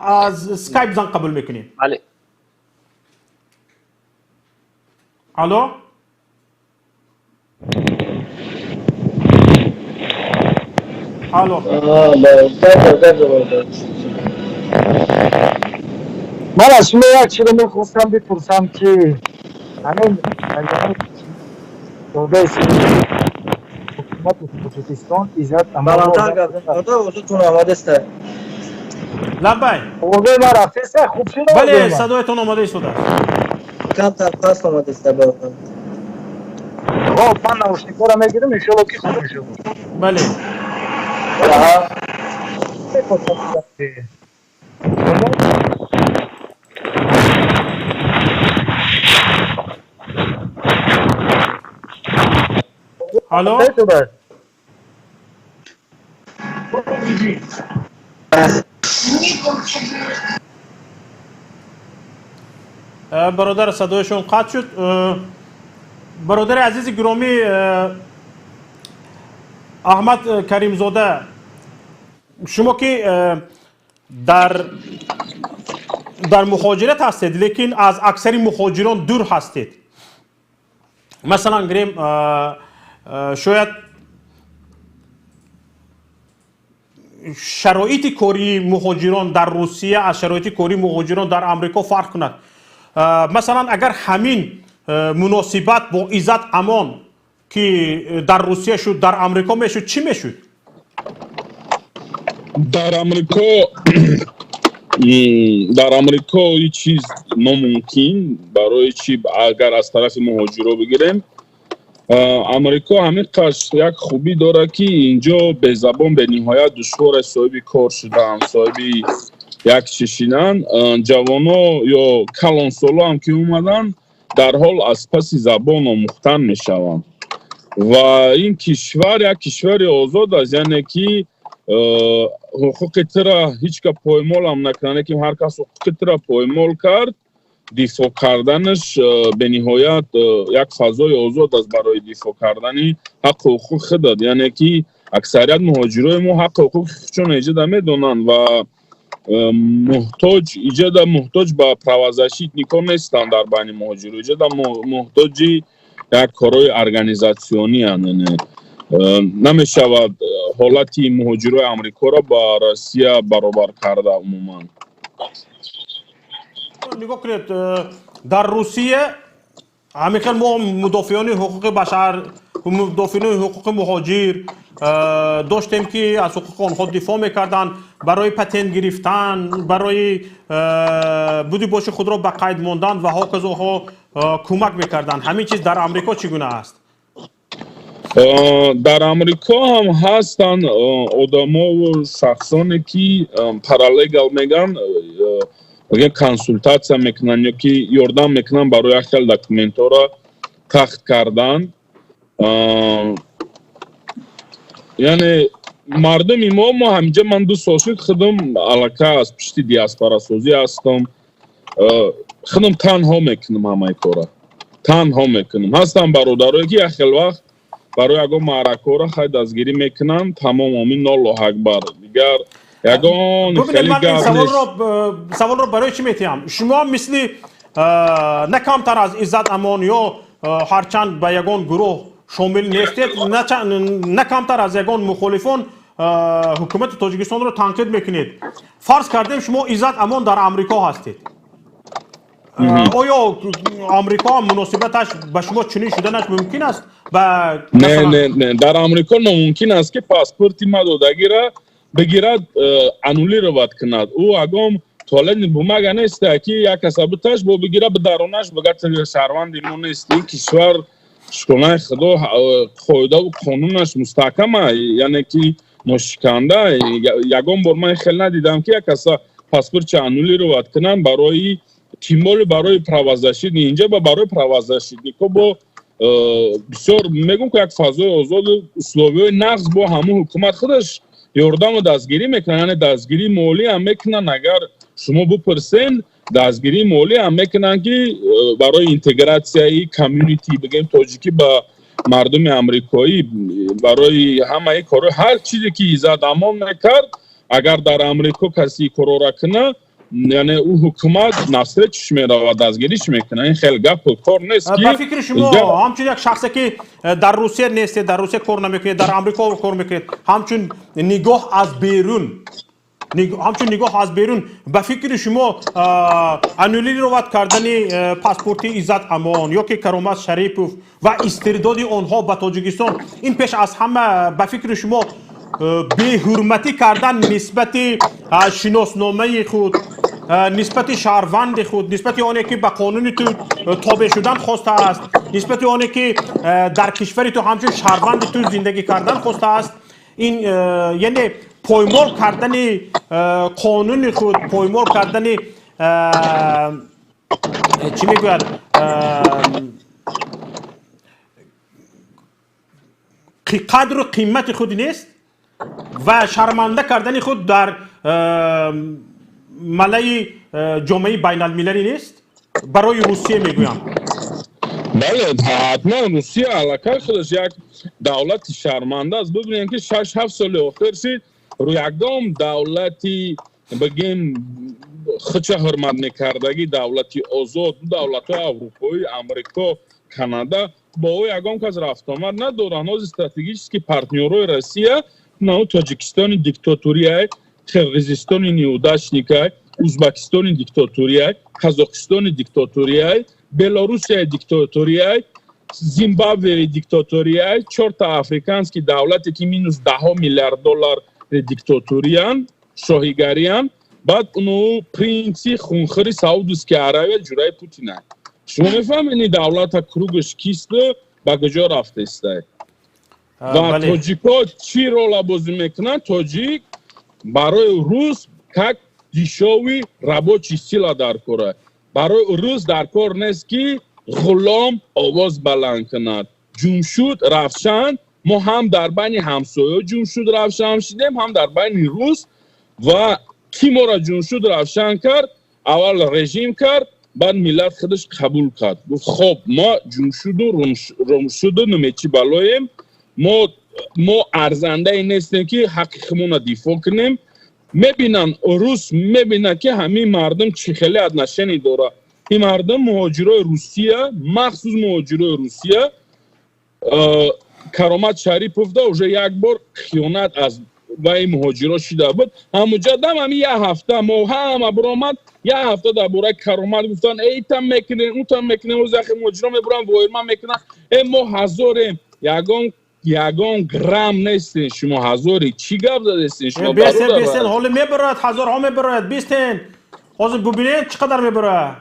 از اسکایپ زنگ قبول میکنیم. بله. الو الو من از شما یک چیز میخواستم بپرسم که همین دولت حکومت توچیکستان ایزات امان حضورتون آماده است. لبای اوضاع ما رفته است خوب شده؟ بله صدایتون آماده است. کم ترخواست آماده است براتون. خب من نوشتیکو را میگیرم ان شاءالله که خوب میشه. بله الو برادر صدایشون قطع شد. برادر عزیز گرامی احمد کریم زاده، شما که در مهاجرت هستید لیکن از اکثر مهاجران دور هستید، مثلا گریم شاید شرایط کاری مهاجران در روسیه از شرایط کاری مهاجران در امریکا فرق کند. مثلا اگر همین مناسبت با ایزات امان که در روسیه شد در امریکا میشد چی میشد؟ در امریکا این چیز ناممکن. برای چی؟ اگر از طرف مهاجرا بگیریم، امریکا همین قصد یک خوبی داره که اینجا به زبان به نهایت دشوار صاحب کار شدن، صاحب یک چشینن، جوانا یا کلانسالا هم که اومدن در حال از پس زبان آموختن می شوند و این کشور یک کشور آزاد است، یعنی که حقوق ترا هیچ که پایمال هم نکنه، که هر کس حقوق ترا پایمال کرد دفاع کردنش به نهایت یک فضای آزاد است برای دفاع کردن حق حقوق خود، یعنی که اکثریت مهاجرای ما حق حقوق خودشون ایجاد میدونن و محتاج به پروازشی نیکو نیستن. در بین مهاجرای ایجاد محتاج یک کارهای ارگانیزاسیونی هستند. намешавад ҳолати муҳоҷирои амрикоро ба Россия баробар карда умуман. нигоҳ кунед, дар Русия ҳамихел мо мудофиёни ҳуқуқи башар, мудофиёни ҳуқуқи муҳоҷир доштем ки аз ҳуқуқи онҳо дифоъ мекарданд, барои патент гирифтан, барои буди боши худро ба қайд мондан ва ҳоказоҳо кӯмак мекарданд. ҳамин чиз дар Амрико чӣ гуна аст? дар Амрико ҳам ҳастанд одамову шахсоне ки паралегал меган консултация мекунанд ё ки ёрдам мекунанд барои як хел документҳоро тахт кардан. яъне мардуми мо ҳаминҷа ман 2 сол шуд худам аллакай аз пишти диаспорасозӣ ҳастам. худам танҳо мекунам ҳамаи кора. Танҳо мекунам. Ҳастанд бародарое ки як хел вақт барои ягон маъракаҳоро хай дастгирӣ мекунанд. Тамом амин Аллоҳу акбар. Дигар ягон хеле гап нест. саволро барои чӣ метиҳам? Шумо мисли на камтар аз Иззат Амон ё ҳарчанд ба ягон гурӯҳ шомил нестед, на камтар аз ягон мухолифон ҳукумати Тоҷикистонро танқид мекунед. фарз кардем шумо Иззат Амон дар Амрико ҳастед. оё Амрико муносибаташ ба шумо чунин шуданаш мумкин аст? Не, дар Амрико номумкин аст ки паспорти ма додагиро бигирад, аннулировать кунад. ӯ ягон туалетни бумага нест ки як касабиташ бо бигира бидаронаш бигад шаҳрванди мо нест. ин кишвар шуконаи худо қоидаву қонунаш мустаҳкам аст, яъне ки ношиканда. ягон бор ман хел надидам ки як каса паспортча аннулировать кунанд барои тимоли барои правозащитни инҷа ба барои правозащитнико бо бисёр мегӯм ки як фазои озоду условиҳои нағз бо ҳамун ҳукумат худаш ёрдаму дастгирӣ мекунанд. яъне дастгирии молӣ ҳам мекунанд. агар шумо бупурсен дастгирии молӣ ҳам мекунанд ки барои интегратсияи комьюнити бигем тоҷикӣ ба мардуми амрикоӣ, барои ҳамаи корҳо ҳар чизе ки Иззат Амон мекард, агар дар Амрико каси корора куна, яъне ӯ ҳукумат навсретиш меравад, дастгириш мекунад. ин хел гапу кор нест ки ба фикри шумо ҳамчун як шахсе ки дар Русия нестед, дар Русия кор намекунед, дар Амрико кор мекунед, ҳамчун нигоҳ аз берун, ба фикри шумо аннулировать кардани паспорти Иззат Амон ё ки Каромат Шарипов ва истирдоди онҳо ба Тоҷикистон, ин пеш аз ҳама ба фикри шумо беҳурматӣ кардан нисбати шиносномаи худ, нисбати шаҳрванди худ, нисбати оне ки ба қонуни ту тобеъ шудан хостааст, нисбати оне ки дар кишвари ту ҳамчун шаҳрванди ту зиндагӣ кардан хостааст, ин яъне поймол кардани қонуни худ, поймол кардани чӣ мегӯяд қадру қимати худ нест ва шарманда кардани худ дар малаи ҷомеаи байналмилалӣ нест? барои Русия мегӯям. бале, ҳатман Русия аллакай худаш як давлати шарманда аст. бибинем ки 6-7 соли охир шид ягон давлати бигем худша ҳурмат мекардагӣ давлати озод, давлатҳои аврупоӣ, Амрико, Канада бо ӯ ягон кас рафтомад надоранд. ҳозир стратегически партнёрои Россия на Тоҷикистони диктатурияй, Қирғизистони неудачникай, Узбекистони диктатурияй, Қазоқистони диктатурияй, Белорусияи диктатурияй, Зимбабвеи диктатурияй, 4 африкански давлате ки минус $10 миллиард диктатуриян, шоҳигариян. баъд уну принси хунхири Саудовския Аравия ҷураи Путинай. шумо мефаҳмед ин давлата кругаш кисту ба куҷо рафтаистай. ва тоҷико чӣ рола бозӣ мекунанд? тоҷик барои рус как дишови рабочий сила дар кор аст. барои рус дар кор нест ки ғулом овоз баланд кунад. ҷумшуд равшан, мо ҳам дар байни ҳамсоё ҷумшуд равшан шидем, ҳам дар байни рус. ва ки моро ҷумшуд равшан кард? аввал режим кард, баъд миллат худаш қабул кард. гуфт хоб мо ҷумшуду румшуду намечи балоем, мо арзандаи нестем ки ҳаққи худмонро дифоъ кунем. мебинанд рус мебинад ки ҳамин мардум чӣ хеле отношение дорад. ин мардум муҳоҷирои Русия, махсус муҳоҷирои Русия каромат шариповда уже як бор хиёнат аз вай муҳоҷиро шида буд. Ҳамуҷа дам ҳами як ҳафта мо ҳама биромад як ҳафта дар бораи каромат гуфтан эйтам мекунем утам мекунем оз яхи муҳоҷиро мебурам воирма мекунам мо ҳазорем ягон грамм нестен шумо ҳазори чӣ гап задестен шумо бистен ҳоли мебарад ҳазорҳо мебарад бистен ҳозир бубинед чӣ қадар мебарад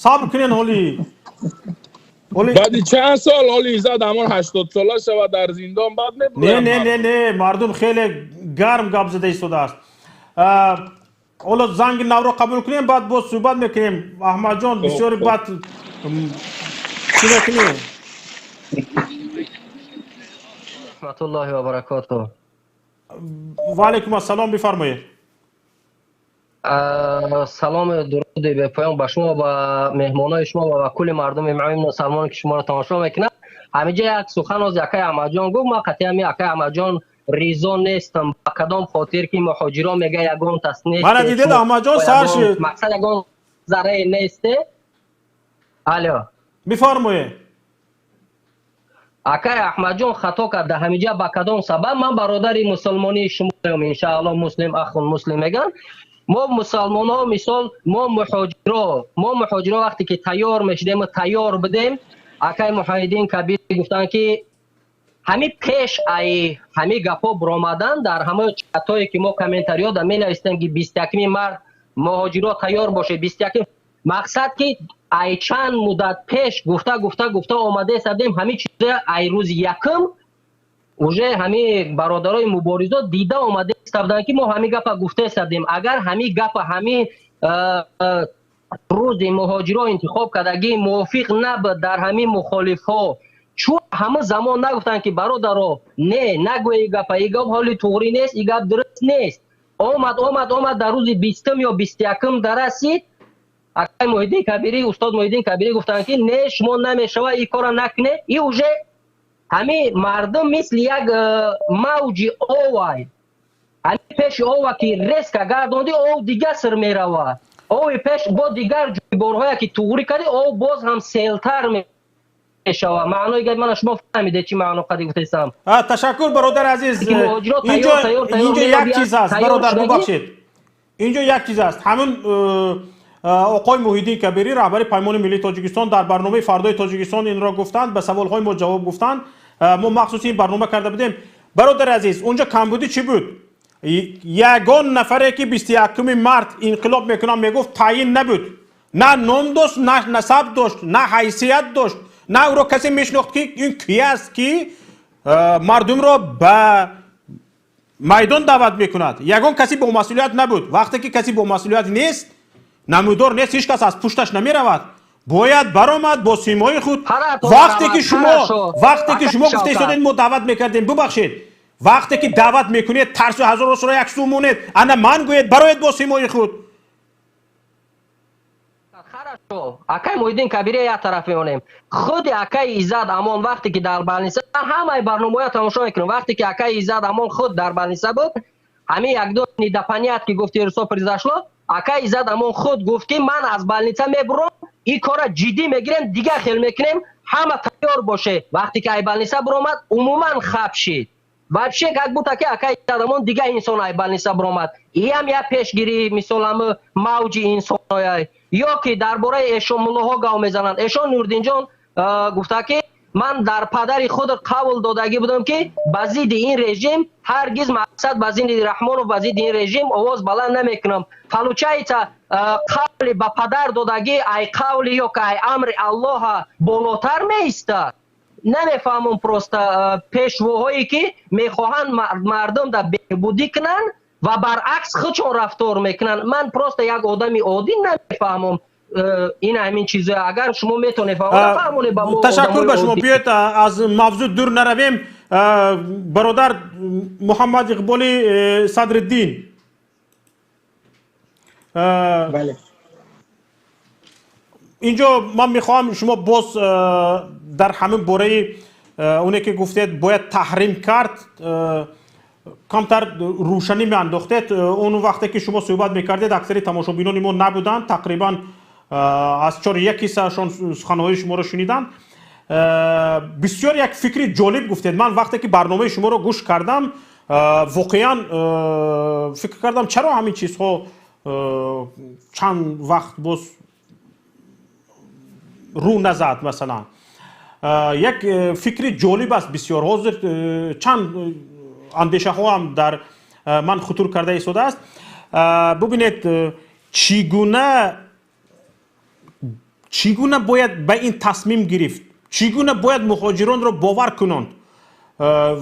сабр кунен ҳоли баъди чанд сол ҳоли Иззат Амон 80 сола шавад дар зиндон бад мебурад не мардум хеле гарм гап зада истодааст ҳоло занги навро қабул кунем баъд боз суҳбат мекунем аҳмадҷон бисёри бад чӣ мекунем раҳматуллоҳи ва баракатуҳ. ва алайкум ассалом, бифармоед. саломи дуруди бепоён ба шумо ва меҳмонои шумо ва кулли мардуми муъмини мусалмоне ки шуморо тамошо мекунанд. ҳамиҷа як сухан оз якай Аҳмадҷон гуфт. ман қатъи ҳами якай Аҳмадҷон ризо нестам ба кадом хотир ки муҳоҷирон мега ягон тасниҳ мана дидед Аҳмадҷон сар шуд мақсад ягон зарраи несте. алё бифармоед. акай Аҳмадҷон хато карда ҳамиҷа ба кадом сабаб. ман бародари мусулмонии шумоем иншааллоҳ муслим ахун муслим меган. мо мусалмонҳо мисол мо муҳоҷиро вақте ки тайёр мешудем тайёр будем. акай муҳайиддин кабир гуфтанд ки ҳами пеш ҳами гапҳо буромадан дар ҳамаи чатое ки мо комментариёда менавистем ки 21 март муҳоҷиро тайёр бошед 21 мақсад ки ай чанд муддат пеш гуфта омаде сабдем ҳами чиза ай рӯзи якм уже ҳами бародарои муборизот дида омаде сабданд ки мо ҳами гапа гуфте сабдем. агар ҳами гапа ҳами рӯзи муҳоҷиро интихоб кардагӣ мувофиқ набуд дар ҳами мухолифҳо чун ҳама замон нагуфтанд ки бародаро не нагӯи гапа и гап ҳоли туғрӣ нест и гап дуруст нест. омад дар рӯзи 20 ё 21 дарасид акай Муҳиддин Кабирӣ устод Муҳиддин Кабирӣ гуфтанд ки не шумо намешава и кора накуне. и уже ҳами мардум мисли як мавҷи овай ҳами пеши ова ки резка гардонди ов дига сир мерава ови пеш бо дигар ҷойборҳое ки туғрӣ карди ов боз ҳам селтар мешава. маънои гап мана шумо фаҳмидед чӣ маъно қади гуфтаистам. ташаккур бародар азиз. инҷо як чиз аст бародар бубахшед инҷо як чиз аст ҳамин оқои Муҳиддин Кабирӣ раҳбари паймони миллии Тоҷикистон дар барномаи фардои Тоҷикистон инро гуфтанд ба саволҳои мо ҷавоб гуфтанд. мо махсуси ин барнома карда будем. бародар азиз унҷо камбудӣ чӣ буд? ягон нафаре ки 21 март инқилоб мекунам мегуфт таъин набуд. на ном дошт на насаб дошт на ҳайсият дошт на ӯро касе мешинохт ки ин кӣ аст ки мардумро ба майдон даъват мекунад. ягон каси бомасъулият набуд. вақте ки каси бомасъулият нест намудор нест ҳеҷ кас аз пушташ намеравад бояд баромад бо симои худ. вақте ки шумо гуфта истодед мо даъват мекардем бубахшед вақте ки даъват мекунед тарсу ҳазору сура як су монед ана ман гӯед бароед бо симои худ. акай Муҳиддин Кабирӣ як тараф меонем. худи акай Иззат Амон вақте ки дар балниса ҳамаи барномаҳоя тамошо мекунем вақте ки акай Иззат Амон худ дар балниса буд ҳами якдо недопонят ки гуфти русо произошло акай Иззат Амон худ гуфт ки ман аз балниса мебурам и кора ҷиддӣ мегирем дига хел мекунем ҳама тайёр боше. вақте ки ай балниса буромад умуман хаб шид вообще как будто ки акай Иззат Амон дига инсон ай балниса буромад. иам як пешгирӣ мисол ҳама мавҷи инсонояй ё ки дар бораи эшон муллоҳо гав мезананд. эшон Нурдинҷон гуфта ки ман дар падари худ қавл додагӣ будам ки ба зидди ин режим ҳаргиз мақсад ба зидди Раҳмонов ба зидди ин режим овоз баланд намекунам. фалучаица қавли ба падар додагӣ ай қавли ё ки ай амри Аллоҳа болотар меистад. намефаҳмам просто пешвоҳое ки мехоҳанд мардум да беҳбудӣ кунанд ва баръакс худшон рафтор мекунанд. ман просто як одами оддӣ намефаҳмам ин ҳамин чизо. агар шумо метонед фаҳмонед ба мо. ташаккур ба шумо. биёед аз мавзӯъ дур наравем. бародар Муҳаммад Иқболи Садриддин. инҷо ман мехоҳам шумо боз дар ҳамин бораи оне ки гуфтед бояд таҳрим кард камтар рӯшанӣ меандохтед. он вақте ки шумо суҳбат мекардед аксари тамошобинони мо набуданд. тақрибан аз 4 1 ҳиссаашон суханҳои шуморо шуниданд. بسیار یک فکر جالب گفتید. من وقتی که برنامه شما رو گوش کردم واقعا فکر کردم چرا همین چیزها چند وقت باز رو نزد. مثلا یک فکر جالب است بسیار. حاضر چند اندیشه ها هم در من خطور کرده ایستاده است. ببینید چگونه باید به این تصمیم گرفت، چگونه باید مهاجران را باور کنند.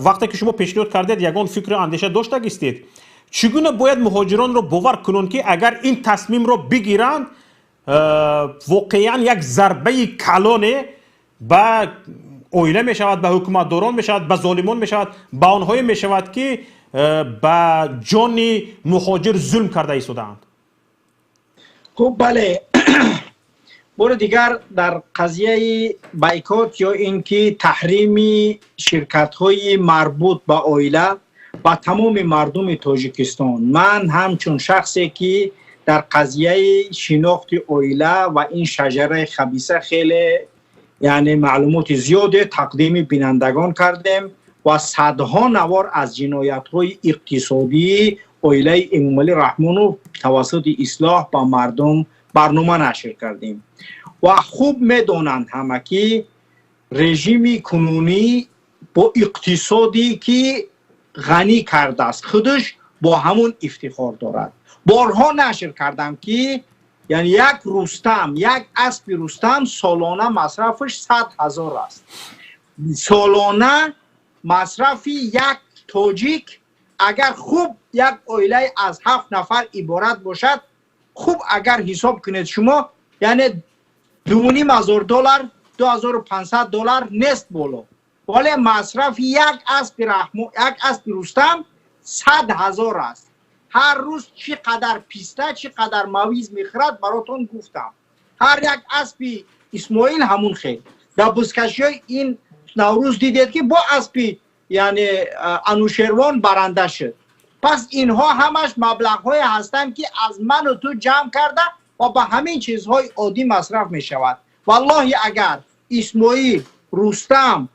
وقتی که شما پیشنهاد کردید یگان فکر اندیشه داشته هستید، چگونه باید مهاجران را باور کنند که اگر این تصمیم را بگیرند واقعا یک ضربه کلانه به اویله می شود، به حکومتداران می شود، به ظالمان می شود، به آنهایی می شود که به جان مهاجر ظلم کرده ایستادند. خب بله، بار دیگر در قضیه بایکوت یا اینکه تحریم شرکت های مربوط به اویله با تمام مردم تاجیکستان، من همچون شخصی که در قضیه شناخت اویله و این شجره خبیثه خیلی یعنی معلومات زیاده تقدیم بینندگان کردیم و صدها نوار از جنایت های اقتصادی اویله امامعلی رحمانو توسط اصلاح با مردم برنامه نشر کردیم و خوب میدانند همه که رژیم کنونی با اقتصادی که غنی کرده است خودش با همون افتخار دارد. بارها نشر کردم که یعنی یک رستم، یک اسب رستم سالانه مصرفش 100,000 است. سالانه مصرفی یک تاجیک اگر خوب یک اویله از 7 نفر عبارت باشد، خوب اگر حساب کنید شما یعنی $2,500 $2,500 نیست بالا، ولی مصرف یک اسب رستم 100,000 است. هر روز چقدر پیسته چقدر مویز میخورد براتون گفتم. هر یک اسب اسماعیل همون خیل. در بزکشی این نوروز دیدید که با اسب یعنی انوشیروان برنده شد. پس اینها همش مبلغ های هستند که از من و تو جمع کرده و با همین چیزهای عادی مصرف می شود. والله اگر اسماعیل، رستم،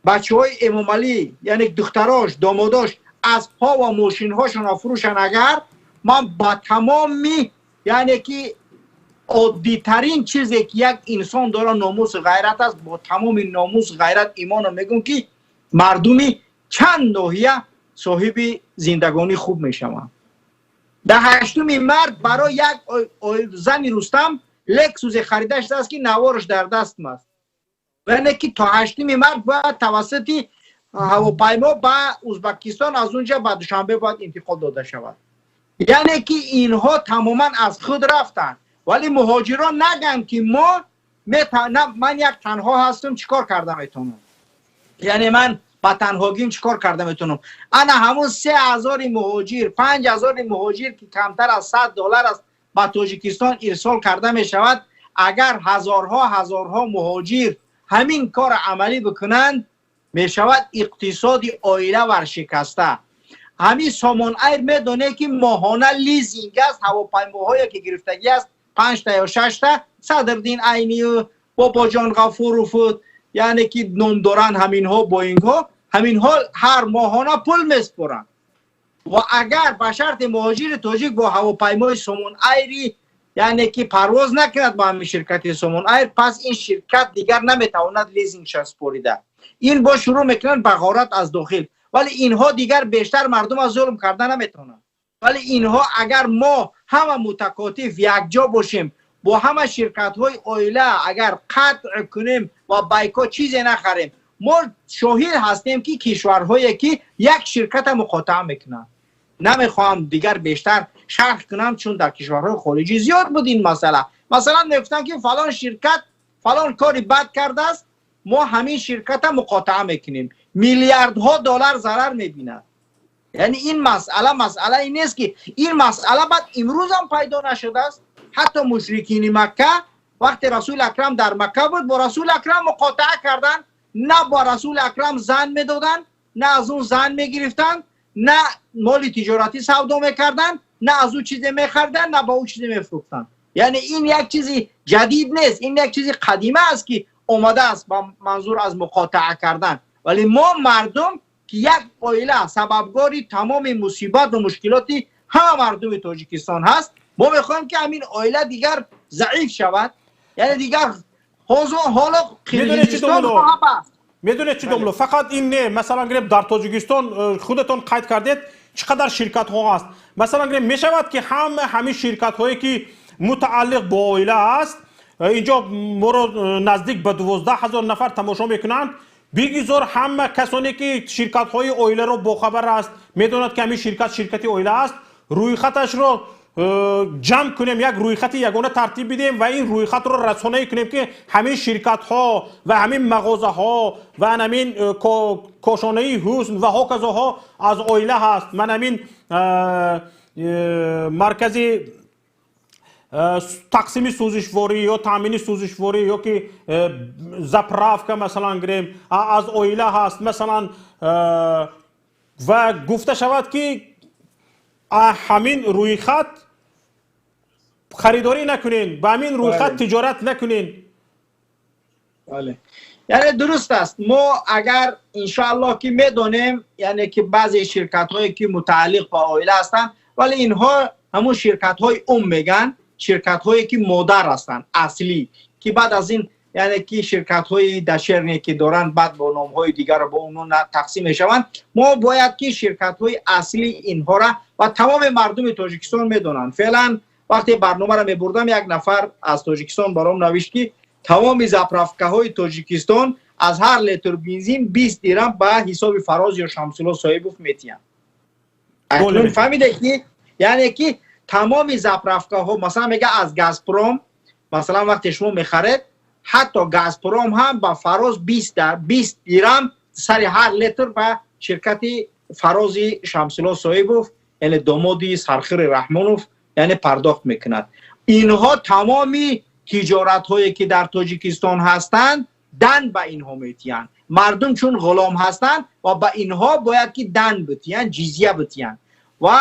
بچه های امامعلی یعنی دختراش، داماداش از پا و ماشین هاشون فروشن، اگر من با تمامی یعنی که عادی ترین چیزی که یک انسان داره ناموس غیرت است، با تمام ناموس غیرت ایمان میگم که مردمی چند ناحیه صاحب زندگانی خوب میشوند. در 8 مرد برای یک زن رستم لکسوس خریدش است که نوارش در دست است. یعنی که تا 8 مرد باید توسط هواپیما به ازبکستان از اونجا به دوشنبه باید انتقال داده شود. یعنی که اینها تماما از خود رفتن. ولی مهاجران نگن که من یک تنها هستم چیکار کردم ایتونم، یعنی من با تنهاگیم چیکار کردم ایتونم. انا همون 3,000 مهاجر 5,000 مهاجر که کمتر از $100 است به تاجیکستان ارسال کرده می شود. اگر هزارها مهاجر همین کار عملی بکنند می شود اقتصادی اویله ورشکسته. همین سامان ایر میدونه که ماهانه لیزینگ است، هواپیماهایی که گرفتگی است 5 تا یا 6 تا، صدرالدین عینی و بابا جان غفور یعنی که نام دارن همینها همینها هر ماهانه پول میسپرند. و اگر به شرط مهاجر تاجیک با هواپیمای سامان ایری یعنی که پرواز نکند با همین شرکت سامان ایر، پس این شرکت دیگر نمیتواند لیزینگش سپریده. این با شروع میکنن به غارت از داخل. ولی اینها دیگر بیشتر مردم از ظلم کردن نمیتونن. ولی اینها اگر ما همه متکاتف یک جا باشیم با همه شرکت های اویله اگر قطع کنیم و بایکوت چیزی نخریم، ما شاهد هستیم که کشورهایی که یک شرکت مقاطعه میکنن. نمیخوام دیگر بیشتر شرح کنم چون در کشورهای خارجی زیاد بود این مسئله. مثلا میگفتن که فلان شرکت فلان کاری بد کرده است، ما همین شرکت مقاطعه میکنیم، میلیاردها دلار ضرر میبیند. یعنی این مسئله این نیست که این مسئله بعد امروز هم پیدا نشده است. حتی مشرکین مکه وقتی رسول اکرم در مکه بود با رسول اکرم مقاطعه کردن، نه با رسول اکرم زن میدادن، نه از اون زن میگرفتن، نه مال تجارتی سودا میکردن، نه از اون چیزی میخردن، نه با اون چیزی میفروختن. یعنی این یک چیزی جدید نیست، این یک چیزی قدیمه است که اومده است با منظور از مقاطعه کردن، ولی ما مردم که یک عائله سببگاری تمام مصیبت و مشکلاتی همه مردم تاجیکستان هست، ما میخوایم که همین عائله دیگر ضعیف شود، یعنی دیگر حالا قرقیزستان میدونید چی دوملو؟ فقط این نه، مثلا گریم در تاجیکستان خودتون قید کردید چقدر شرکت ها هست. مثلا گریم میشود که همین شرکت هایی که متعلق با عائله است، اینجا ما رو نزدیک به 12,000 نفر تماشا میکنند، بگذار همه کسانی که شرکت های عائله رو باخبر است، میدوند که همین شرکتی عائله است، روی خطش رو جمع کنیم، یک روی خط یگانه ترتیب بدیم و این روی خط رو رسانه‌ای کنیم که همین شرکت ها و همین مغازه ها و همین کاشانه حسن و هاکذا ها از عائله هست. من همین مرکزی تقسیم سوزشواری یا تامین سوزشواری یا که زپراف که مثلا گریم از عائله هست مثلا، و گفته شود که همین روی خط خریداری نکنین، با همین روی خط تجارت نکنین. بله، یعنی درست است. ما اگر انشاءالله که میدونیم یعنی که بعضی شرکت هایی که متعلق با عائله هستن، ولی اینها همون شرکت های میگن، شرکت هایی که مادر هستن اصلی، که بعد از این یعنی که شرکت های دشرنی که دارن بعد با نام های دیگر رو با اونو تقسیم میشوند. ما باید که شرکت های اصلی اینها را و تمام مردم تاجیکستان میدونن. فعلا وقتی برنامه را میبردم یک نفر از تاجیکستان برام نوشت که تمام زپرافکه های تاجیکستان از هر لیتر بنزین 20 درم به حساب فراز یا شمسالله صاحبوف میتین. اکنون فهمیده که یعنی که تمام زپرافکه ها مثلا میگه از گازپروم مثلا وقتی شما میخرید، حتی گازپروم هم با فراز 20 درم سر هر لیتر به شرکت فراز شمسالله صاحبوف یعنی دامادی سرخیر رحمانوف یعنی پرداخت میکند. اینها تمامی تجارت هایی که در تاجیکستان هستند دن به اینها میتین. مردم چون غلام هستند و به اینها باید که دن بتین، جزیه بتین. و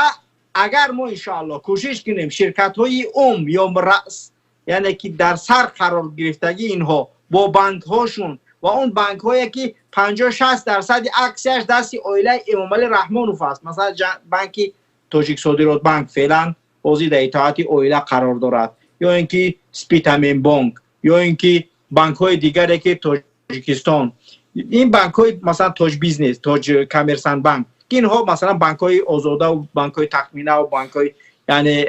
اگر ما انشاءالله کوشش کنیم شرکت های یا رأس یعنی که در سر قرار گرفتگی اینها با بانک هاشون و اون بانک هایی که 50-60% اکسیش دستی عائله امامعلی رحمانوف است، مثلا بانک تاجیک صادرات بانک فعلا بازی در اطاعت عائله قرار دارد، یا اینکه سپیتامین بانک، یا اینکه بانک های دیگری که تاجیکستان، این بانک های مثلا تاج بیزنس، تاج کامرسان بانک، که اینها مثلا بانک های آزاده و بانک های تخمینه و بانک های یعنی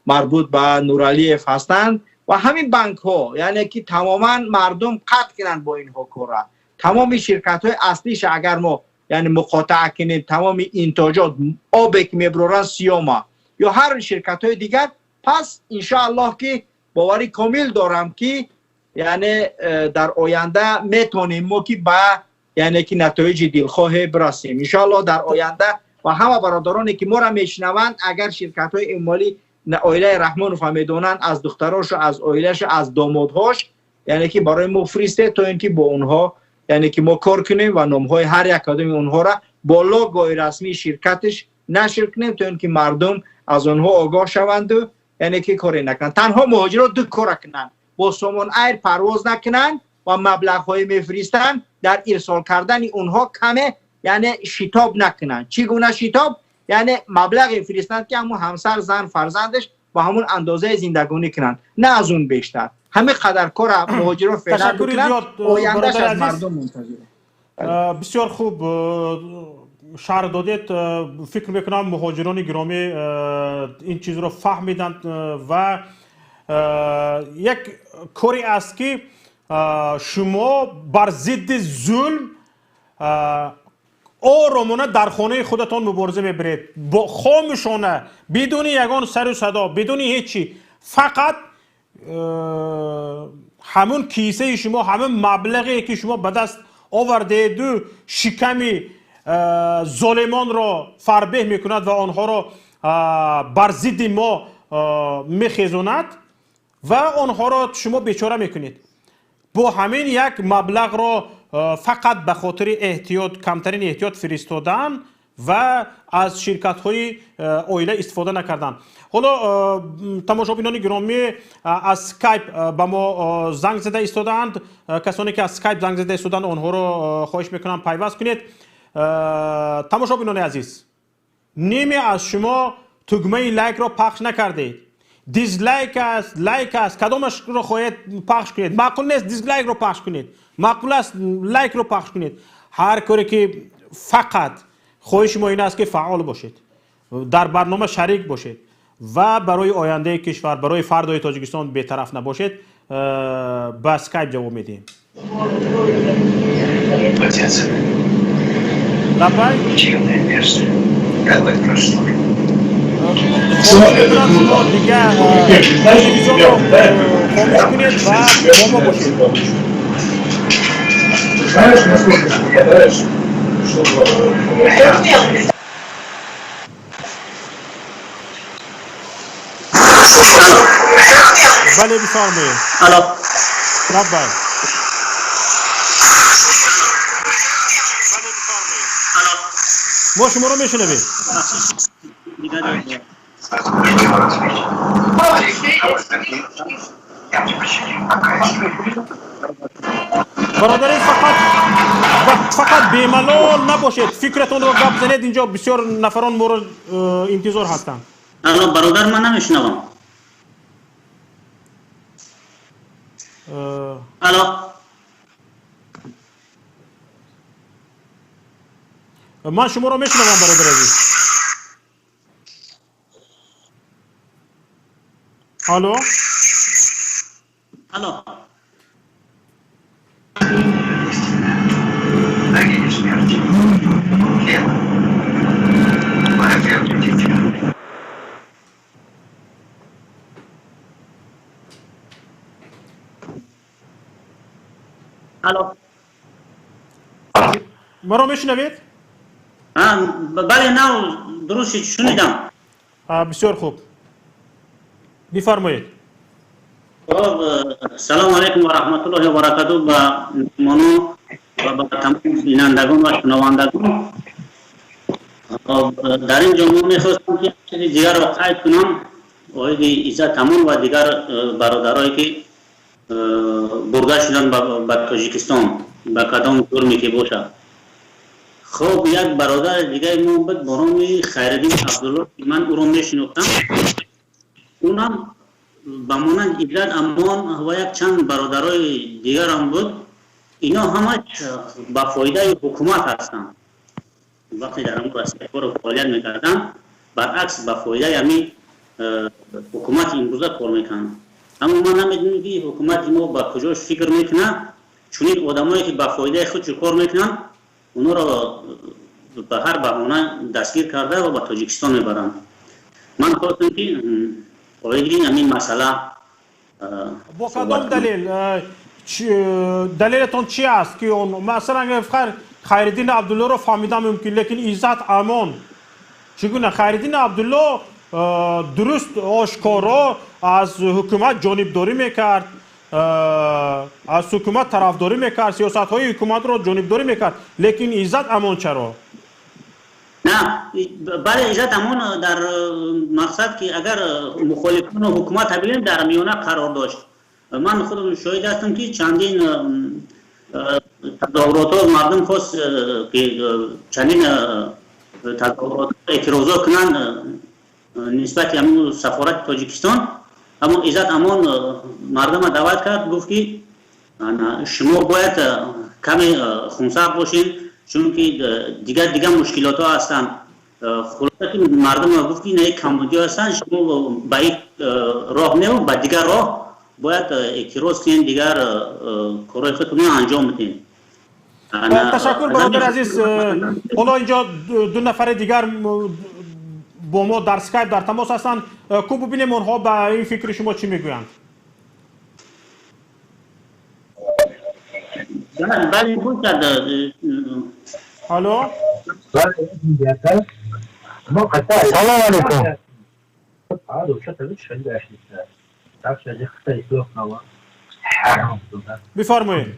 مربوط به نورالیف هستند. و همین بانک ها یعنی که تماما مردم قطع کنند با اینها کاره. تمام شرکت های اصلیش اگر ما یعنی مقاطعه کنیم، تمام اینتاجات آبی که میبرورن سیاما یا هر شرکت های دیگر، پس انشاءالله که باوری کامل دارم که یعنی در آینده میتونیم ما که با یعنی که نتایج دلخواه برسیم انشاءالله در آینده. و همه برادرانی که ما را میشنوند اگر شرکت های اموالی عائله رحمانوف میدونن، از دختراش و از عائله‌اش از دامادهاش یعنی که برای ما فرسته تا اینکه با اونها یعنی که ما کار کنیم و نامهای هر یک کدوم اونها را با لوگوی رسمی شرکتش نشر کنیم تا اینکه مردم از اونها آگاه شوند و یعنی که کاری نکنن. تنها مهاجرات دو کار کنن، با سامان ایر پرواز نکنن و مبلغ های میفرستن در ارسال کردن اونها کمه، یعنی شتاب نکنن. چگونه شتاب؟ یعنی مبلغ فرستند که همون همسر زن فرزندش با همون اندازه زندگانی کنن، نه از اون بیشتر. همه قدر کار مهاجرات فعلا بکنن، آیندهش از مردم منتظره. بسیار خوب شرح دادید. فکر میکنم مهاجران گرامی این چیز رو فهمیدند و یک کاری است که شما بر ضد ظلم آرامانه در خانه خودتان مبارزه میبرید، با خامشانه، بدون یگان سر و صدا، بدون هیچی، فقط همون کیسه شما، همون مبلغی که شما به دست آورده دو شکمی ظالمان را فربه میکند و آنها را بر ضد ما میخیزاند و آنها را شما بیچاره میکنید. با همین یک مبلغ را فقط به خاطر احتیاط، کمترین احتیاط فرستادن و از شرکت های اویله استفاده نکردن. حالا تماشابینان گرامی از اسکایپ به ما زنگ زده ایستادند. کسانی که از اسکایپ زنگ زده ایستادند آنها رو خواهش میکنم پیوست کنید. تماشابینان عزیز، نیمی از شما تگمه لایک را پخش نکردید. دیزلایک است، لایک است، کدامش رو خواهید پخش کنید. معقول نیست دیزلایک رو پخش کنید، معقول است لایک رو پخش کنید. هر کاری که فقط خواهش ما این است که فعال باشید، در برنامه شریک باشید و برای آینده کشور، برای فردای تاجیکستان بی‌طرف نباشید. با اسکایپ جواب میدیم. شما دیگه تلویزیون رو خاموش کنید و با ما باشید. بله بفرمایید. الو. بله. ما شما رو میشنویم. برادرین فقط بی‌ملال نباشید، فکرتون رو گپ زنید. اینجا بسیار نفران مورد انتظار هستند. الو برادر، من نمیشنوم. الو. من شما رو میشنوم برادر عزیز. الو. الو. الو. مرا میشنوید؟ بله نه درست شنیدم. بسیار خوب. بفرمایید. سلام علیکم و رحمت الله و برکاته و مانو و تمام بینندگان و شنوندگان. در این جمله میخواستم که چیزی دیگر را قید کنم. آقای عزت امون و دیگر برادرایی که برده شدن به تاجیکستان به کدام جرمی که باشه. خب یک برادر دیگه ما بود به نام خیرالدین عبدالله، من او را میشناختم. اونم به مانند ایزات امان و یک چند برادرای دیگر هم بود. اینا همه با فایده حکومت هستند. وقتی در اون سکتور فعالیت میکردن برعکس با فایده همین حکومت امروزه کار میکنن. اما ما نمیدونیم که حکومت ما با کجاش فکر میکنه، چون این آدمایی که با فایده خود کار میکنن اونا را به هر بهانه دستگیر کرده و به تاجیکستان میبرن. من خواستم که آقای همین مسئله با کدام دلیل؟ دلیلتون چی است که اون مثلا خیرالدین عبدالله رو فهمیدم ممکن، لیکن ایزات امان چگونه؟ خیرالدین عبدالله درست آشکارا از حکومت جانبداری میکرد، از حکومت طرفداری میکرد، سیاست های حکومت رو جانبداری میکرد، لیکن ایزات امان چرا؟ نه بله ایزات امان در مقصد که اگر مخالفان حکومت ببینیم در میانه قرار داشت. من خودم شاهد هستم که چندین تظاهرات ها مردم خواست که چندین تظاهرات اعتراضات کنند نسبت همون سفارت تاجیکستان، اما ایزات امان مردم دعوت کرد، گفت که شما باید کمی خونسا باشین چون که دیگر مشکلات ها هستند. خلاصه که مردم گفت که نه کمبودی هستند، شما به این راه نرو، به دیگر راه باید اعتراض کنین، دیگر کارهای خودتون انجام بدین. تشکر برادر عزیز. حالا اینجا دو نفر دیگر با ما در اسکایپ در تماس هستند. کو ببینیم اونها به این فکر شما چی میگویند. بله بود کرد. الو. سلام علیکم. بفرمایید.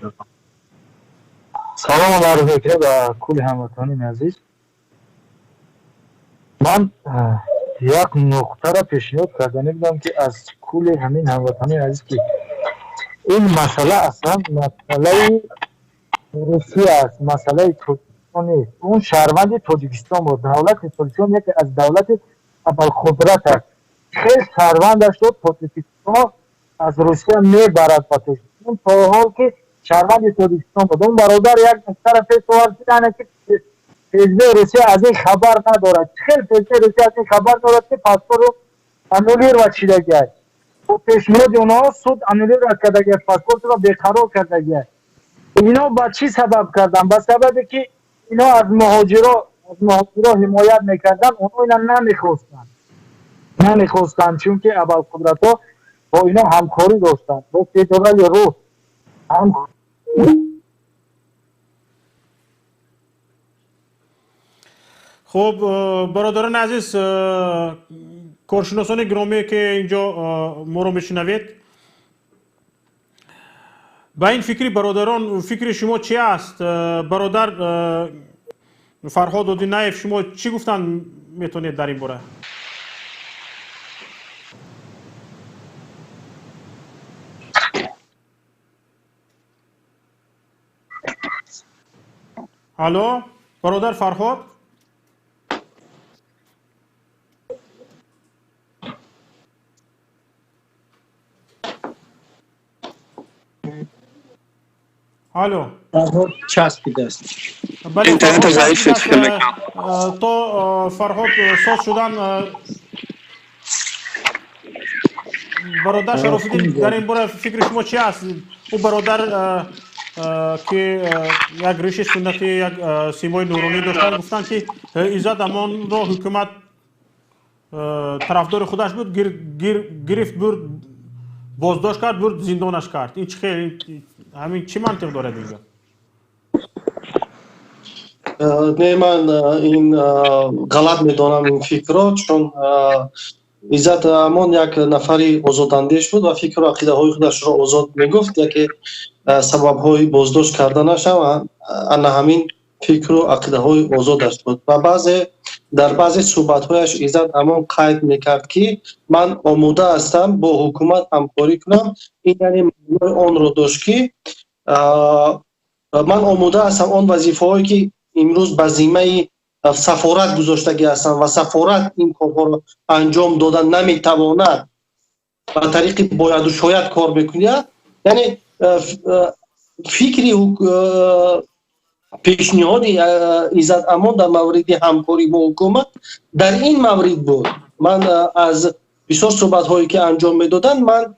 سلام علیکم به کل هموطنان عزیز. من یک نقطه را پیشنهاد کردنی بودم که از کل همین هموطنان عزیز که این مسئله اصلا مسئله روسیه است، مسئله تاجیکستان نیست. اون شهروند تاجیکستان بود. دولت تاجیکستان یکی از دولت ابوالقدرت است. خیلی شهروندش رو تاجیکستان از روسیه میبرد با تاجیکستان تا حال که شهروند تاجیکستان بود. اون برادر یک نکته پیش سوال کردن که حزب روسیه از این خبر ندارد. خیلی حزب روسیه از این خبر ندارد که پاسپورت رو انولیر و چیدگی است. و پیشنهاد اونها سود انولیر کردگی، پاسپورت رو بیقرار کردگی. اینا با چی سبب کردن؟ با سببی که اینا از مهاجران حمایت میکردن، اونها اینا نمیخواستن چون که ابوالقدرت ها با اینا همکاری داشتن، با فدرال روس خب برادران عزیز، کارشناسان گرامی که اینجا ما رو میشنوید، با این فکری برادران فکر شما چی است؟ برادر فرهاد الدینایف شما چی گفتن میتونید در این باره؟ الو برادر فرهاد؟ الو فرهاد چسبیده است. بله اینترنت ضعیف شد فکر میکنم. تو فرهاد ساز شدن برادر شراف‌الدین در این باره فکر شما چی است؟ او برادر که یک ریش سنتی، یک سیمای نورانی داشتن، گفتن که ایزات امان را حکومت طرفدار خودش بود، گرفت برد، بازداشت کرد، برد زندانش کرد. این خیلی همین چی منطق داره دیگه؟ نه، من این غلط میدونم این فکر رو، چون ایزات امون یک نفری آزاداندیش بود و فکر و عقیده های خودش را آزاد میگفت که سبب های بازداشت کردنش هم همین فکر و عقیده های آزادش بود و در بعضی صحبت هایش ایزات امون قید میکرد که من آموده هستم با حکومت همکاری کنم. این یعنی معنای آن رو داشت که من آموده هستم آن وظیفه هایی که امروز به ذمه سفارت گذاشتگی هستند و سفارت این کارها رو انجام دادن نمیتواند به طریق باید و شاید کار بکنه. یعنی فکری پیشنهاد ایزات امون در مورد همکاری با حکومت در این مورد بود. من از بسیار صحبت هایی که انجام میدادن، من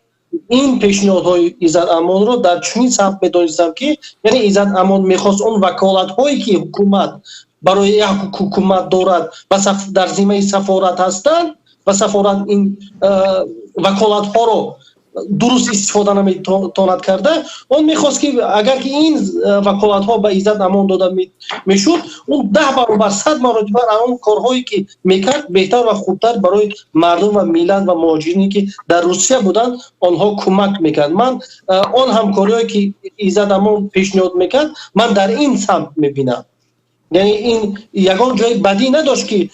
این پیشنهاد های ایزات امون رو در چنین سمت میدونستم که یعنی ایزات امون میخواست اون وکالت هایی که حکومت برای یک حکومت دارد و در ذمه سفارت هستند و سفارت این وکالت ها رو درست استفاده نمیتواند کرده، اون میخواست که اگر که این وکالت ها به ایزات امون داده میشد، اون 10 برابر 100 مرتبه اون کارهایی که میکرد بهتر و خوبتر برای مردم و ملت و مهاجرینی که در روسیه بودن آنها کمک میکرد. من آن همکاریایی که ایزات امون پیشنهاد میکرد من در این سمت میبینم. یعنی این یگان جای بدی نداشت که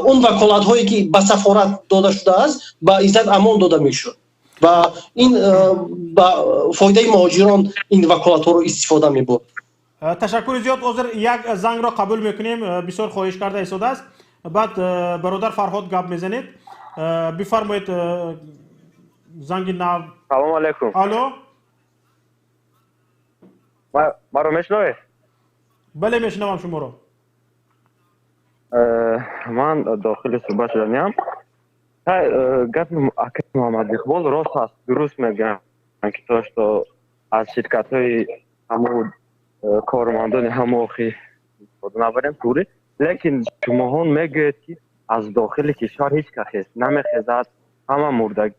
اون وکالت هایی که به سفارت داده شده است با ایزات امون داده میشد و این با فایده مهاجران این وکالت ها رو استفاده میبرد. تشکر زیاد. عذر یک زنگ را قبول میکنیم، بسیار خواهش کرده ایستاده است. بعد برادر فرهاد گپ میزنید، بفرمایید. زنگ نو. سلام علیکم. الو ما رو میشنوید؟ بله میشنوم شما رو. من داخل صحبت شدم. گپ اکرم محمد اقبال راست است، درست میگن که تو از شرکت های همون کارمندان هماخی نبریم توری، لیکن شما هم میگوید که از داخل کشور هیچ کس نمیخیزد، همه مردگی.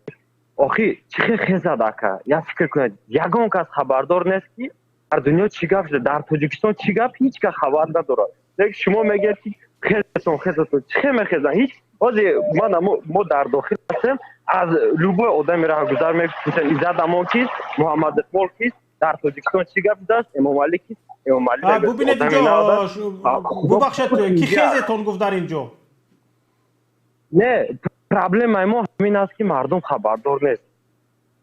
آخی چی خیزد اکا؟ یا فکر کنید یگان کس خبردار نیست که در دنیا چی گپ شده، در تاجیکستان چی گپ، هیچ کس خبر نداره. لیکن شما میگوید که خیزتون چی میخیزن؟ هیچ بازی ما در داخل هستیم، از لوبو آدمی راه گذر میکنیم. ایزات امون کیست، محمد اقبال کیست، در تاجیکستان چی گپ داشت، امام علی کیست، امام علی ببینید اینجا ببخشید کی خیزتون گفت در اینجا؟ نه پرابلم ما همین است که مردم خبردار نیست.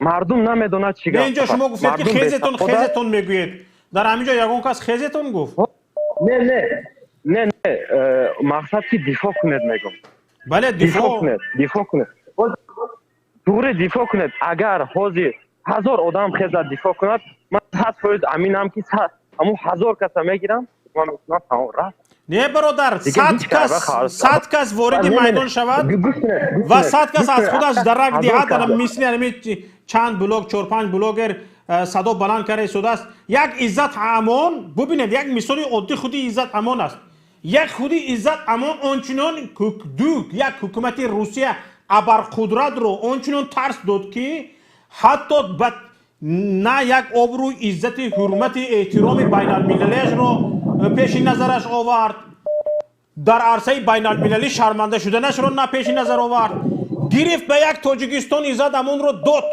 مردم نمیدونه چی گفت. اینجا شما گفتید که خیزتون میگوید. در همینجا یگان کس خیزتون گفت. نه مقصد که دفاع کنید میگم. بله دفاع کنید. دوره دفاع کنید. اگر حاضر 1000 آدم خیزد دفاع کند من 100% امینم که همون 1000 کس میگیرم من میتونم تمام رفت. نه برادر 100 کس وارد میدان شود و 100 کس از خودش درک دهد مثل چند بلاگ 4 5 بلاگر صدا بلند کرده شده است. یک عزت امان ببینید یک مثال عادی خودی عزت امان است. یک خودی عزت امان آنچنان یک حکومت روسیه ابرقدرت رو آنچنان ترس داد که حتی نه یک آبرو عزت حرمت احترام بین المللیش رو پیش نظرش آورد، در عرصه بین المللی شرمنده شدنش رو نه پیش نظر آورد، گرفت به یک تاجیکستان ایزد امون رو داد.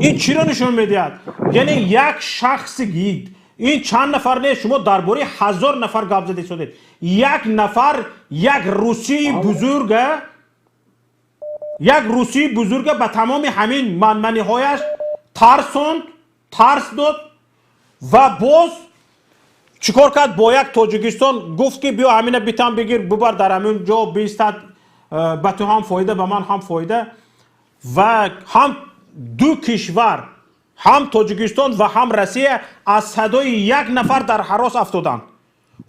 این چی رو نشون میدهد؟ یعنی یک شخص گید این چند نفر نه، شما درباره 1000 نفر گپ زده شدید. یک نفر یک روسی بزرگ به تمام همین منمنی هایش ترس داد و باز چیکار کرد؟ با یک تاجیکستان گفت که بیا همینه بیتم بگیر ببر در همین جا بیستد، به تو هم فایده به من هم فایده. و هم دو کشور هم تاجیکستان و هم روسیه از صدای یک نفر در هراس افتادند.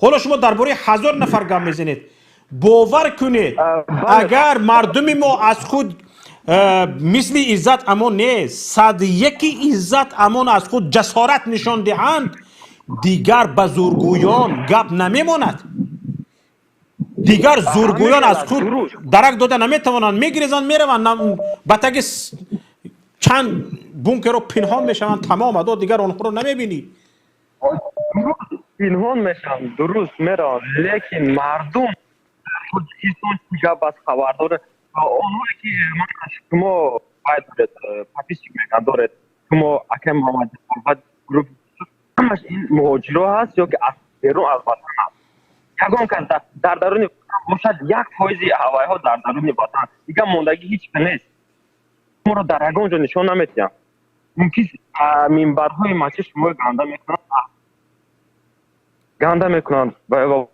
حالا شما درباره 1000 نفر گپ میزنید. باور کنید اگر مردم ما از خود مثل عزت امان نه 101 عزت امان از خود جسارت نشان دهند دیگر به زورگویان گپ نمیماند. دیگر زورگویان از خود درک داده نمیتوانند، میگریزند میروند بتگ چند بونکر رو پنهان میشوند تمام ادا دیگر آنها رو نمیبینی. پنهان میشن درست میرن لیکن مردم تاجیکستان چیگه بس خبرداره. اونهایی که من شما باید پاتیسیک میگن دارد شما اکم محمد فربت گروپ همش این مهاجرا هست یا که از بیرون از وطن هست. یگان که در درون وطن باشد 1% هوای ها در درون وطن دیگه موندگی هیچ نیست. ما رو در یگان جا نشان نمیتیم. ممکن منبرهای مچه شما گنده میکنن و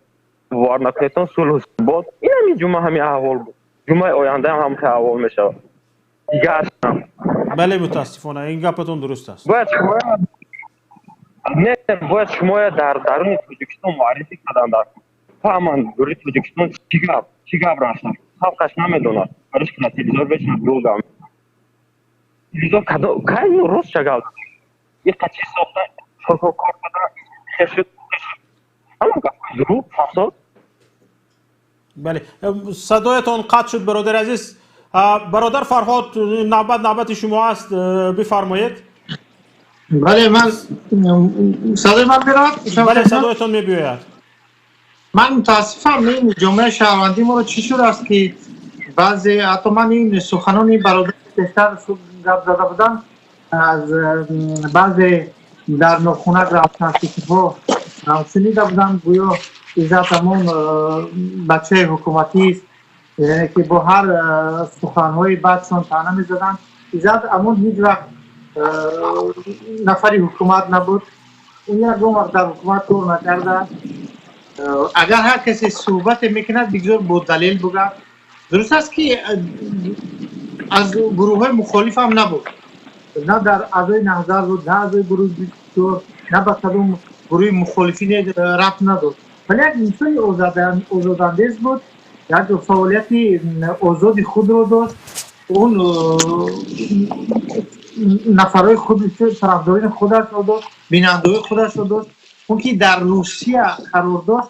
وارنکیتان سلوس بود. این همین جمعه همین احوال بود. جمعه آینده هم که احوال میشه دیگه هستم. بله متاسفانه این گپتون درست است. باید شما در درون تاجیکستان معرفی کردن در فهمن دوری تاجیکستان چی گپ رفتن خلقش نمیدونن برش که تلویزیون بشن دروغ هم تلویزیون که اینو روز شگل یک قچی ساختن شکر کار کردن خشد همون گپ دروغ فساد. بله صدایتان قطع شد برادر عزیز. برادر فرهاد نوبت شما است، بفرمایید. بله من صدای من میاد؟ بله صدایتان میبیاید. من متاسفم این جامعه شهروندی ما رو چی شده است که بعضی حتی من این سخنانی برادر بیشتر گپ زده بودم از بعضی در نخونه رفتن سیکیفو شنیده بودم گویا عزت امون بچه حکومتی است، یعنی که با هر سخنهای بعدشان طعنه میزدن. عزت امون هیچ وقت نفری حکومت نبود، اون یک دو وقت در حکومت کار نکرده. اگر هر کسی صحبت میکند بگذار با دلیل بگه. درست است که از گروه های مخالف هم نبود، نه در اعضای نهضت بود نه اعضای گروه بود نه به کدوم گروه مخالفین رفت نداد، ولی یک انسان آزاداندیز بود، یک فعالیت آزاد خود رو داشت. اون نفرهای خودش طرفدارین خودش رو داشت، بیننده‌های خودش رو داشت. اون که در روسیه قرار داشت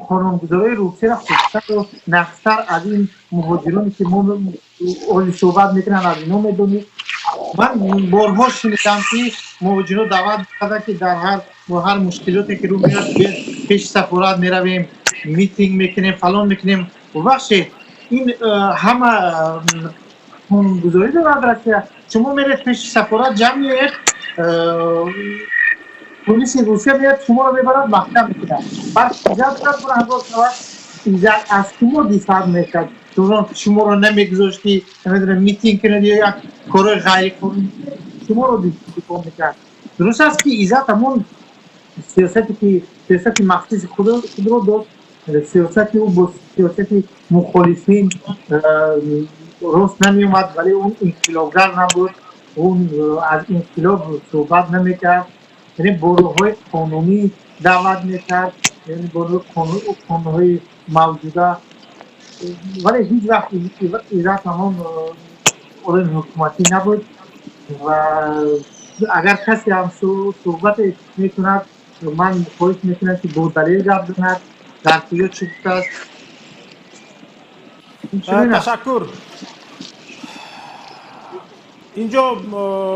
قانونگذاری روسیه را خوبتر و نقصتر از این مهاجرانی که ما اولی صحبت میکنن از اینا میدونید. من بارها شنیدم که مهاجران دعوت کرده که در هر مشکلاتی که رو میاد پیش سفارت میرویم میتینگ میکنیم فلان میکنیم. ببخشید این همه قانونگذاری دارد که شما میرید پیش سفارت جمع میاد پلیس روسیه میاد شما رو میبرد محکم میکنه. بعد ایجاد کرد برای هزار شود ایجاد از شما دفاع میکرد شما رو نمیگذاشتی نمیدونم میتینگ کنید یا یک کار غیر قانونی شما رو دفاع میکرد. درست است که ایزات امون سیاست مخصوص خود رو داشت، سیاست او با سیاست مخالفین راست نمی اومد، ولی اون انقلابگر نبود، اون از انقلاب صحبت نمیکرد، یعنی بروهای قانونی دعوت میکرد، یعنی بروهای قانونی موجوده، ولی هیچ وقت ایزات امون آدم حکومتی نبود و اگر کسی هم صحبت میکند من خواهش میکنم که با دلیل گپ بزند در کجا چی بوده است. تشکر. اینجا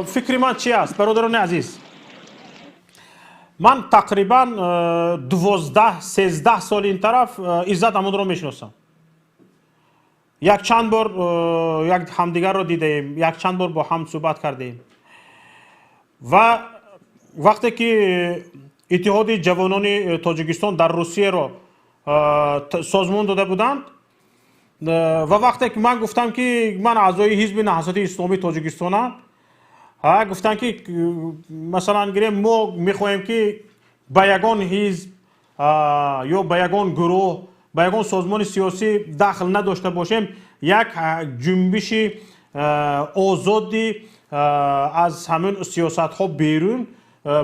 فکر من چی است برادران عزیز؟ من تقریبا 12-13 سال این طرف ایزات امون رو میشناسم. یک چند بار یک همدیگر رو دیدیم، یک چند بار با هم صحبت کردیم و وقتی که اتحاد جوانان تاجیکستان در روسیه رو سازمان داده بودند و وقتی که من گفتم که من اعضای حزب نهضت اسلامی تاجیکستانم، گفتن که مثلا گریم ما میخواهیم که به یگان حزب یا به یگان گروه به یگان سازمان سیاسی دخل نداشته باشیم، یک جنبش آزادی از همین سیاست ها بیرون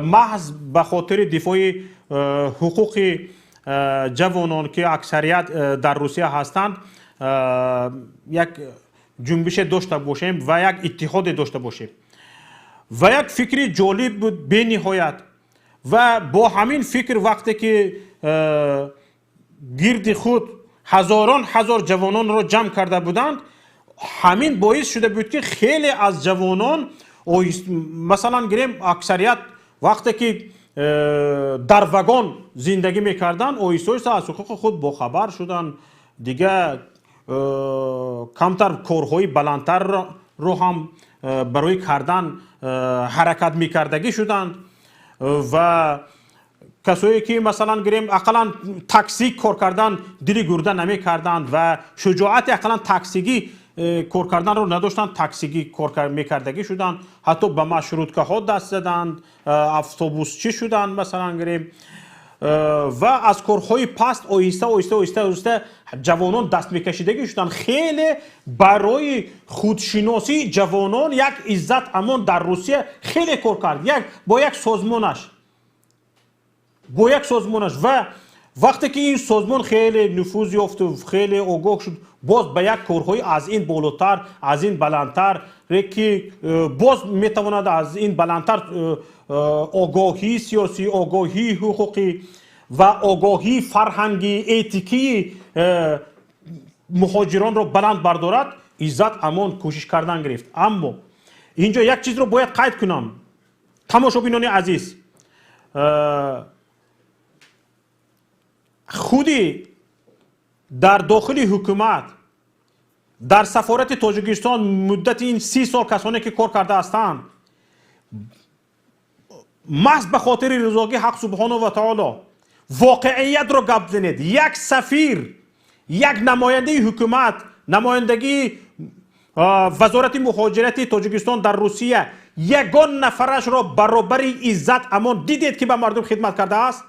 محض به خاطر دفاع حقوق جوانان که اکثریت در روسیه هستند یک جنبش داشته باشیم و یک اتحاد داشته باشیم و یک فکری جالب بود به نهایت و با همین فکر وقتی که گرد خود هزار جوانان را جمع کرده بودند، همین باعث شده بود که خیلی از جوانان مثلا گریم اکثریت وقتی که در وگان زندگی میکردن آیسته از حقوق خود باخبر شدن، دیگه کمتر کارهای بلندتر رو هم برای کردن حرکت میکردگی شدند و کسایی که مثلا گریم اقلا تاکسی کار کردن دلی گرده نمی کردند و شجاعت اقلا تاکسیگی کار کردن رو نداشتند، تاکسیگی کار میکردگی شدند، حتی به مشروطه ها دست زدند، اتوبوس چی شدند مثلا گریم و از کارهای پست آیسته جوانان دست میکشیدگی شدند. خیلی برای خودشناسی جوانان یک عزت امان در روسیه خیلی کار کرد، با یک سازمانش و وقتی که این سازمان خیلی نفوذ یافت و خیلی آگاه شد، باز به یک کارهای از این بالاتر از این بلندتر که باز میتواند از این بلندتر آگاهی سیاسی، آگاهی حقوقی و آگاهی فرهنگی اتیکی مهاجران را بلند بردارد، عزت امان کوشش کردن گرفت. اما اینجا یک چیز رو باید قید کنم تماشابینان عزیز، خودی در داخل حکومت در سفارت تاجیکستان مدت این 30 سال کسانی که کار کرده هستند محض به خاطر رضاگی حق سبحانه و تعالی واقعیت رو گپ زنید. یک سفیر، یک نماینده حکومت، نمایندگی وزارت مهاجرت تاجیکستان در روسیه یگان نفرش را برابر عزت امان دیدید که به مردم خدمت کرده است؟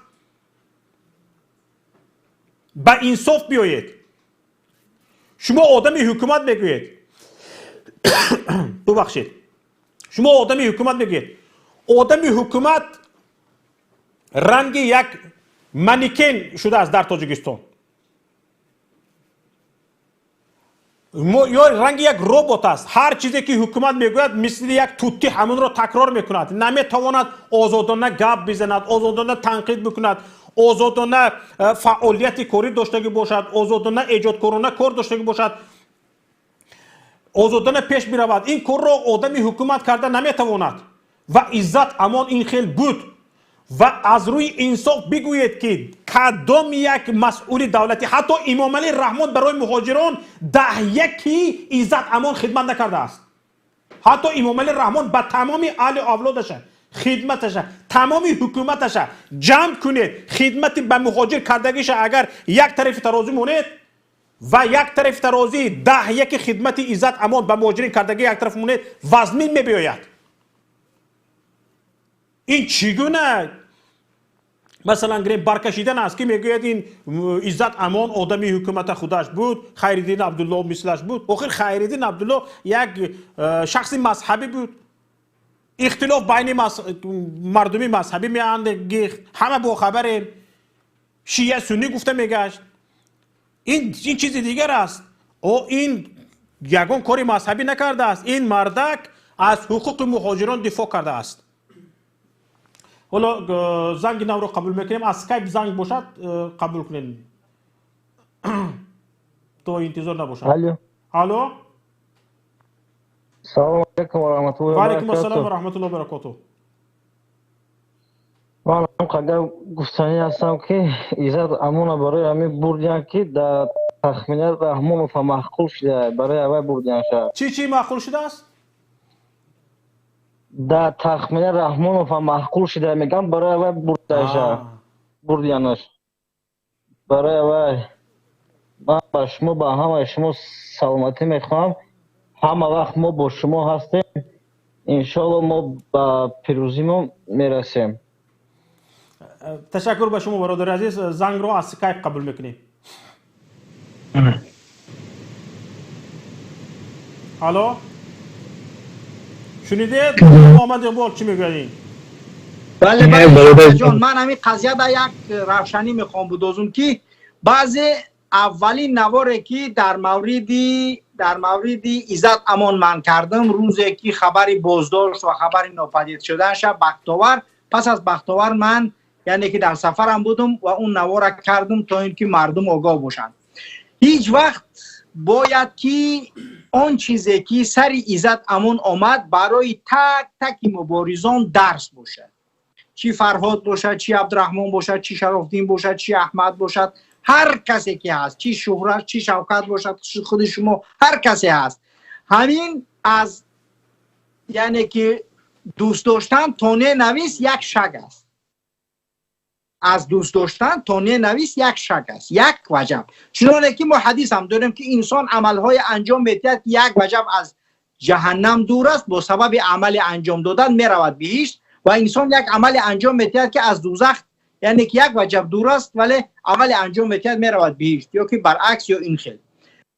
با انصاف بیایید. شما آدمی حکومت میگوید ببخشید، شما آدمی حکومت میگوید، آدمی حکومت رنگ یک منیکن شده است در تاجیکستان یا رنگ یک ربات است. هر چیزی که حکومت میگوید مثل یک توتی همون را تکرار میکند، نمیتواند آزادانه گپ بزند، آزادانه تنقید بکند، آزادانه فعالیت کاری داشته باشد، آزادانه ایجادکارانه کار داشته باشد، آزادانه پیش برود. این کار را آدمی حکومت کرده نمیتواند و عزت امان این خیل بود و از روی انصاف بگوید که کدام یک مسئول دولتی، حتی امام علی رحمت برای مهاجران 10 عزت امان خدمت نکرده است. حتی امام علی رحمت به تمام اهل اولادش خدمتش، تمام حکومتش جمع کنید، خدمت به مهاجر کردگیش اگر یک طرف ترازو مونید و یک طرف ترازی 10 خدمت عزت امان به مهاجرین کردگی یک طرف مونه وزنین میبیاید. این چگونه مثلا گریم برکشیدن است که میگوید این عزت امان آدمی حکومت خودش بود، خیرالدین عبدالله مثلش بود. آخر خیرالدین عبدالله یک شخص مذهبی بود. اختلاف بین مردمی مذهبی میاندگیخت، همه با خبر شیعه سنی گفته میگشت. این چیز دیگر است. او این یگان کاری مذهبی نکرده است. این مردک از حقوق مهاجران دفاع کرده است. حالا زنگ نو رو قبول میکنیم. از اسکایپ زنگ باشد قبول کنیم تو انتظار نباشد. الو سلام علیکم و رحمت الله و برکاته. و علیکم السلام و رحمت الله و برکاته. من قدر گفتنی هستم که ایزد امون برای همین بردیان که در تخمینه رحمان و محقول شده برای اوی بردیان شد. چی محقول شده است؟ در تخمینه رحمان و محقول شده میگم برای اوی بردیانش. برای اوی من با شما با همه شما سلامتی میخوام. همه وقت ما با شما هستیم. انشالله ما با پیروزیمون میرسیم. تشکر به شما برادر عزیز. زنگ رو از اسکایپ قبول میکنیم. الو شنیدید محمد اقبال چی میگویین؟ بله جان، من همین قضیه در یک روشنی میخوام بدوزم که بعضی اولین نواری که در مورد عزت امان من کردم روزی که خبری بازداشت و خبری ناپدید شدنش بختاور، پس از بختاور من یعنی که در سفرم بودم و اون نوار کردم تا اینکه مردم آگاه باشند. هیچ وقت باید که آن چیزی که سر عزت امان آمد برای تک تک مبارزان درس باشد. چی فرهاد باشد، چی عبدالرحمن باشد، چی شراف‌الدین باشد، چی احمد باشد، هر کسی که هست، چی شهرت، چی شوکت باشد، خود شما، هر کسی هست. همین از یعنی که دوست داشتن تانه نویس یک شک است. از دوست داشتن تانه نویس یک شک است، یک وجب. چنانه که ما حدیث هم داریم که انسان عملهای انجام میدهد که یک وجب از جهنم دور است، با سبب عمل انجام دادن میرود بهشت، و انسان یک عمل انجام میدهد که از دوزخ یعنی که یک وجب دور است ولی عمل انجام میدهد میرود بهشت، یا که برعکس یا این خیل.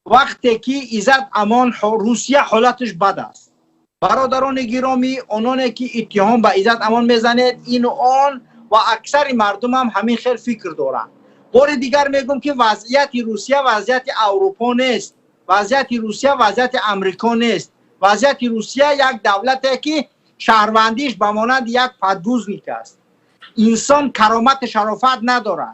وقتی که عزت امان روسیه حالتش بد است، برادران گرامی، آنانی که اتهام به عزت امان میزنید این و آن و اکثر مردم هم همین خیل فکر دارن. بار دیگر میگم که وضعیت روسیه وضعیت اروپا نیست، وضعیت روسیه وضعیت امریکا نیست. وضعیت روسیه یک دولتی که شهروندیش به مانند یک پدگوزنیک است. انسان کرامت شرافت نداره،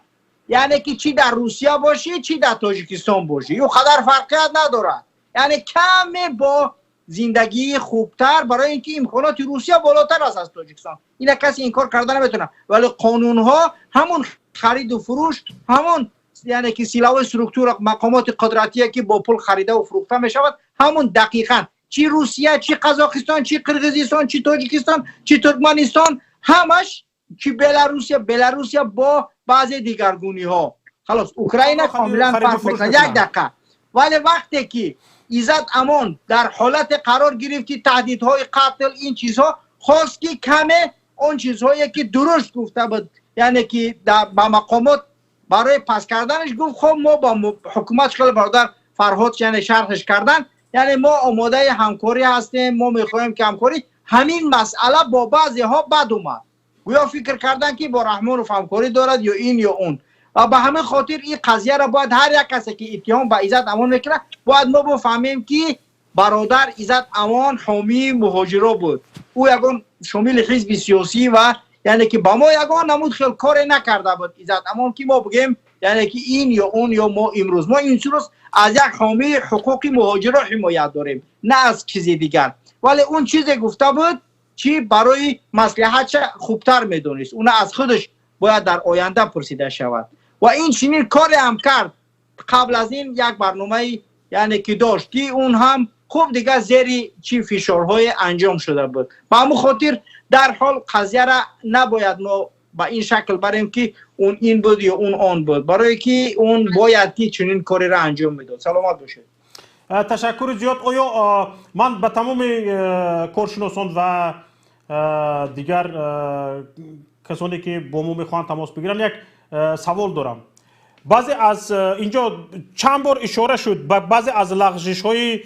یعنی که چی در روسیه باشی چی در تاجیکستان باشی یه قدر فرقیت نداره. یعنی کم با زندگی خوبتر برای اینکه امکانات روسیه بالاتر است از تاجیکستان. اینا کسی انکار کردن نمیتونه، ولی قانون ها همون خرید و فروش، همون یعنی که سلاح و استراکچور مقامات قدرتی که با پول خریده و فروخته می شود، همون دقیقاً چی روسیه، چی قزاقستان، چی قرقیزستان، چی تاجیکستان، چی ترکمنستان، همش چی بلاروسیا با بعضی دیگرگونی ها. خلاص اوکراین کاملا فرق میکنه. یک دقیقه. ولی وقتی که عزت امان در حالت قرار گرفت که تهدیدهای قتل این چیزها، خواست که کمه اون چیزهایی که درست گفته بود یعنی که با مقامات برای پس کردنش گفت خب ما با حکومت خیلی برادر فرهاد یعنی شرحش کردن، یعنی ما آماده همکاری هستیم، ما میخوایم که همکاری. همین مسئله با بعضی ها بد اومد، گویا فکر کردن که با رحمان همکاری دارد یا این یا اون، و به همین خاطر این قضیه را باید هر یک کسی که اتهام به عزت امان میکنه باید ما بفهمیم که برادر عزت امان حامی مهاجرا بود. او یگان شامل حزب سیاسی و یعنی که با ما یگان نمود خیلی کار نکرده بود عزت امان که ما بگیم یعنی که این یا اون یا ما امروز از یک حامی حقوق مهاجرا حمایت داریم، نه از چیزی دیگر. ولی اون چیزی گفته بود چی برای مصلحت خوبتر میدونست، اون از خودش باید در آینده پرسیده شود. و این چنین کار هم کرد. قبل از این یک برنامه یعنی که داشت که اون هم خوب دیگه زیر چی فشارهای انجام شده بود. به همون خاطر در حال قضیه را نباید ما به این شکل بریم که اون این بود یا اون آن بود، برای که اون باید که چنین کاری را انجام میداد. سلامت باشید. تشکر زیاد. آیا من به تمام کارشناسان و دیگر کسانی که با ما میخوان تماس بگیرن یک سوال دارم. بعضی از اینجا چند بار اشاره شد به بعضی از لغزش های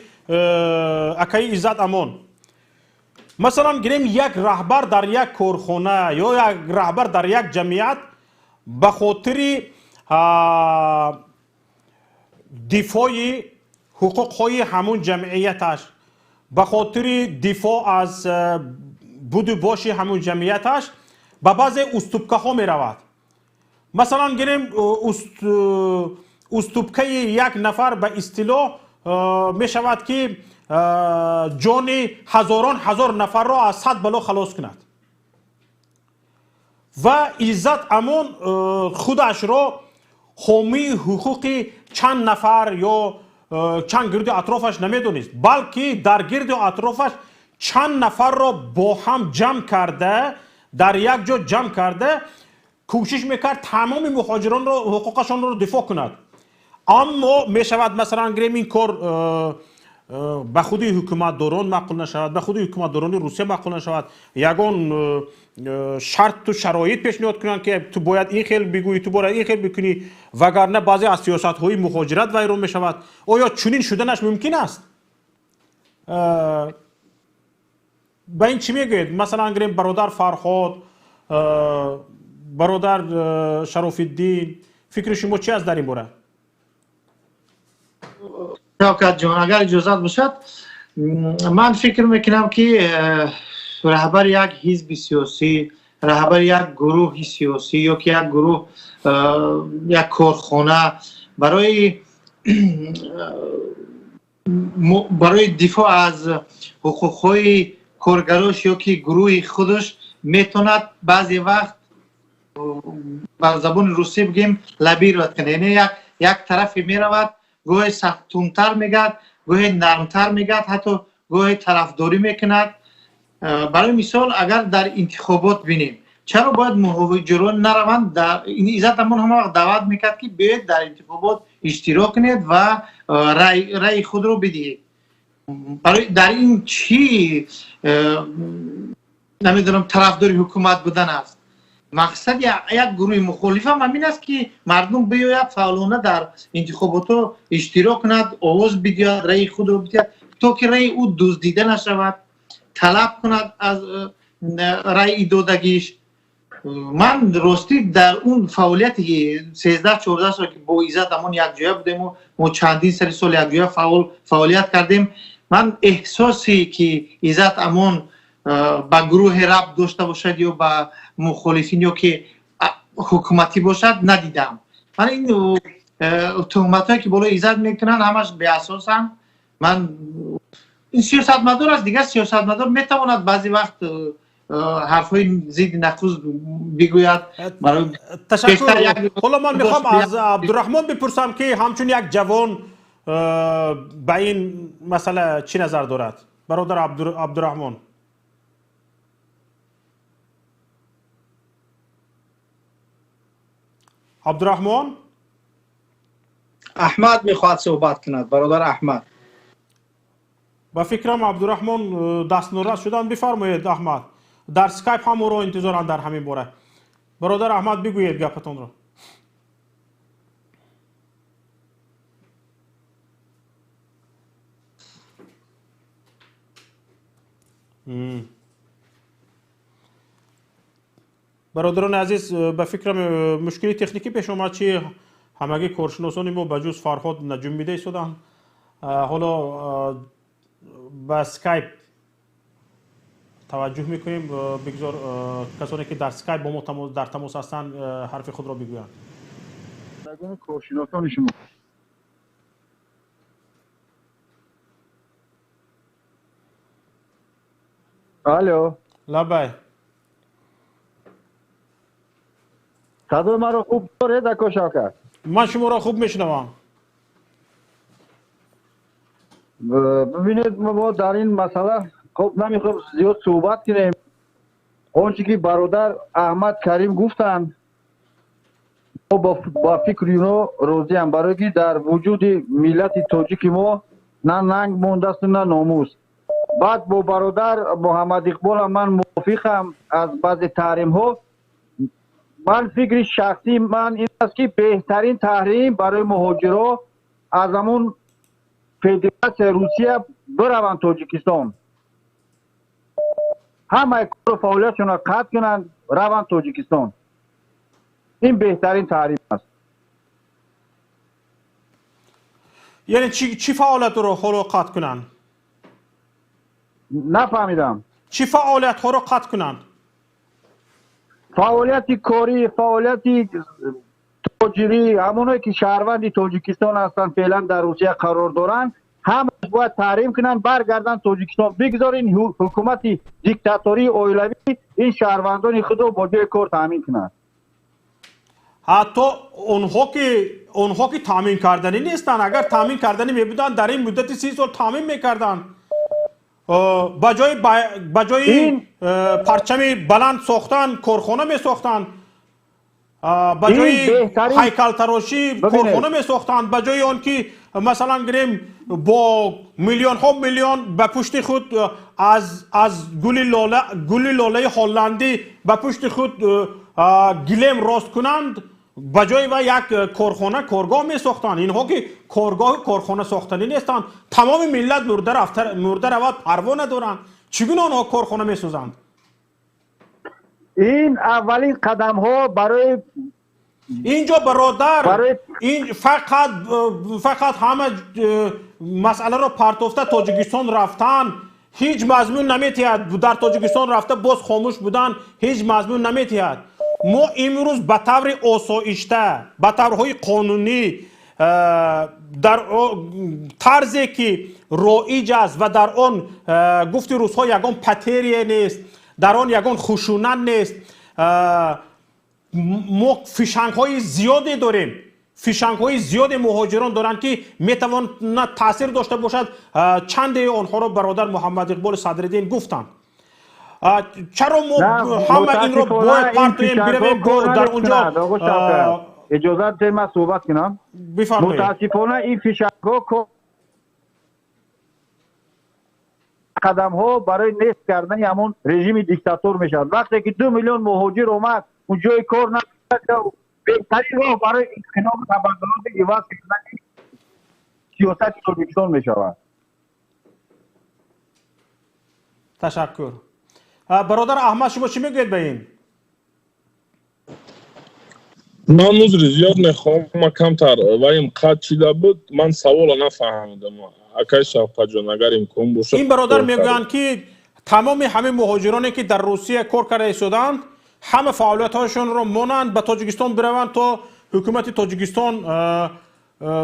اکای عزت امان. مثلا گیریم یک رهبر در یک کارخانه یا یک رهبر در یک جمعیت به خاطر دفاع حقوق های همون جمعیتش، به خاطر دفاع از بود و باش همون جمعیتش به بعضی استوبکه ها می رود. مثلا گیریم استوبکه یک نفر به اصطلاح می شود که جان هزاران هزار نفر را از صد بلا خلاص کند و عزت امان خودش را حامی حقوق چند نفر یا چند گرد اطرافش نمیدونست، بلکه در گرد اطرافش چند نفر را با هم جمع کرده، در یک جا جمع کرده کوشش میکرد تمام مهاجران را حقوقشان را دفاع کند. اما میشود مثلا گریم این کار به خودی حکومت داران معقول نشود، به خودی حکومت داران روسیه معقول نشود، یگان شرط و شرایط پیشنهاد کنند که تو باید این خیل بگویی، تو باید این خیل بکنی، وگرنه بعضی از سیاست های مهاجرت ویران می شود. آیا چنین شدنش ممکن است؟ به این چی میگید؟ مثلا گریم برادر فرهاد، برادر شرف الدین، فکر شما چی است در این باره؟ شوکت جان اگر اجازت باشد من فکر میکنم که رهبر یک حزب سیاسی، رهبر یک گروه سیاسی یا که یک گروه یک کارخانه برای دفاع از حقوقهای کارگراش یا که گروه خودش میتوند بعضی وقت بر زبان روسی بگیم لبی رد کنه، یعنی یک طرفی میرود گاهی سخت‌تر میگد، گاهی نرمتر میگد، حتی گاهی طرفداری میکند. برای مثال اگر در انتخابات بینیم چرا باید مهاجران نروند؟ در این عزت امان هم دعوت میکرد که بیاید در انتخابات اشتراک کنید و رأی خود رو بدهید. برای در این چی نمیدونم طرفداری حکومت بودن است؟ مقصد یک گروه مخالف هم همین است که مردم بیاید فعالانه در انتخابات اشتراک کند، آواز بدهد، رأی خود رو بدهد تا که رأی او دزدیده نشود، طلب کند از رأی دادگیش. من راستی در اون فعالیتی 13-14 سال که با عزت امان یک جای بودیم و ما چندین سال یک جای فعالیت کردیم، من احساسی که عزت امان با گروه ربط داشته باشد یا با مخالفین یا که حکومتی باشد ندیدم. من این تهمت هایی که بالای عزت میکنن همش بی اساس هم. من این سیاستمدار است دیگه، سیاستمدار میتواند بعضی وقت حرفای زید نقوز بگوید. تشکر. حالا من میخوام از عبدالرحمن بپرسم که همچون یک جوان به این مسئله چی نظر دارد؟ برادر عبدالرحمن. عبدالرحمن احمد میخواد صحبت کند. برادر احمد. با فکرم عبدالرحمن دست نورست شدن. بفرمایید احمد. در سکایپ هم رو انتظارم در همین باره. برادر احمد بگویید گپتون رو. برادران عزیز به فکرم مشکلی تکنیکی پیش آمد چی همگی کارشناسان ما بجز فرهاد نجوم میده شدن. حالا با سکایپ توجه میکنیم. بگذار کسانی که در سکایپ با ما در تماس هستند حرف خود را بگویند. کارشناسان شما الو لبای صدای من رو خوب داره دکو شاکر؟ من شما را خوب میشنوم. ببینید ما در این مسئله خب نمیخوام زیاد صحبت کنیم. آنچه که برادر احمد کریم گفتند ما با فکر اینا راضی هم، برای که در وجود ملت تاجیک ما نه ننگ مونده است نه ناموس. بعد با برادر محمد اقبال من موافقم از بعض تحریم ها. من فکر شخصی من این است که بهترین تحریم برای مهاجران از همون فدراسیون روسیه بروند تاجیکستان، همه کار فعالیتشون را قطع کنند روند تاجیکستان. این بهترین تحریم است. یعنی چی فعالیت رو قطع کنند؟ نفهمیدم. چی فعالیت ها رو قطع کنند؟ فعالیت کاری، فعالیت تاجری، همونایی که شهروند تاجیکستان هستن فعلا در روسیه قرار دارن همه باید تحریم کنن برگردن تاجیکستان. بگذارین حکومت دیکتاتوری اویلوی این شهروندان خود رو با جای کار تامین کنن. حتی اونها که تامین کردنی نیستن، اگر تامین کردنی می بودن در این مدت 30 سال تامین میکردن. بجای پرچم بلند ساختن کارخانه می ساختن، بجای هیکل تراشی کارخانه می ساختن، بجای آن که مثلا گریم با میلیون ها میلیون به پشت خود از گل لاله هلندی به پشت خود گلیم راست کنند، بجای و یک کارخانه کارگاه می ساختن. اینها که کارخانه ساختنی نیستند، تمام ملت مرده رود پروا ندارند، چگونه آنها کارخانه می سازند؟ این اولین قدم ها برای اینجا برادر این فقط همه مسئله رو پرتافته تاجیکستان رفتن، هیچ مضمون نمیتید. در تاجیکستان رفته باز خاموش بودن، هیچ مضمون نمیتید. ما امروز به طور آسایشته، به طورهای قانونی، در طرزی که رایج است و در آن گفتی روزها یگان پتریه نیست، در آن یگان خشونت نیست، ما فیشنگ های زیادی داریم، فیشنگ های زیاد مهاجران دارند که میتواند تاثیر داشته باشد. چند آنها را برادر محمد اقبال صدرالدین گفتند. چرا ما همه این رو باید پرتویم برویم در اونجا؟ اجازه ده من صحبت کنم. بفرمایید. متاسفانه این فیشنگ ها قدم ها برای نیست کردن همون رژیم دیکتاتور میشن. وقتی که 2 میلیون مهاجر اومد اونجای کار نکرد، بهترین راه برای انقلاب تبادلات عوض کردن سیاست تاجیکستان میشود. تشکر. برادر احمد شما چی میگوید به این؟ من نظر زیاد میخوام، ما کمتر و این قد چیده بود من سوال نفهمیدم. اکای شفقت جان اگر امکان باشه. این برادر میگویند که تمام همه مهاجرانی که در روسیه کار کرده شدند همه فعالیت هاشون رو مانند به تاجیکستان بروند تا حکومت تاجیکستان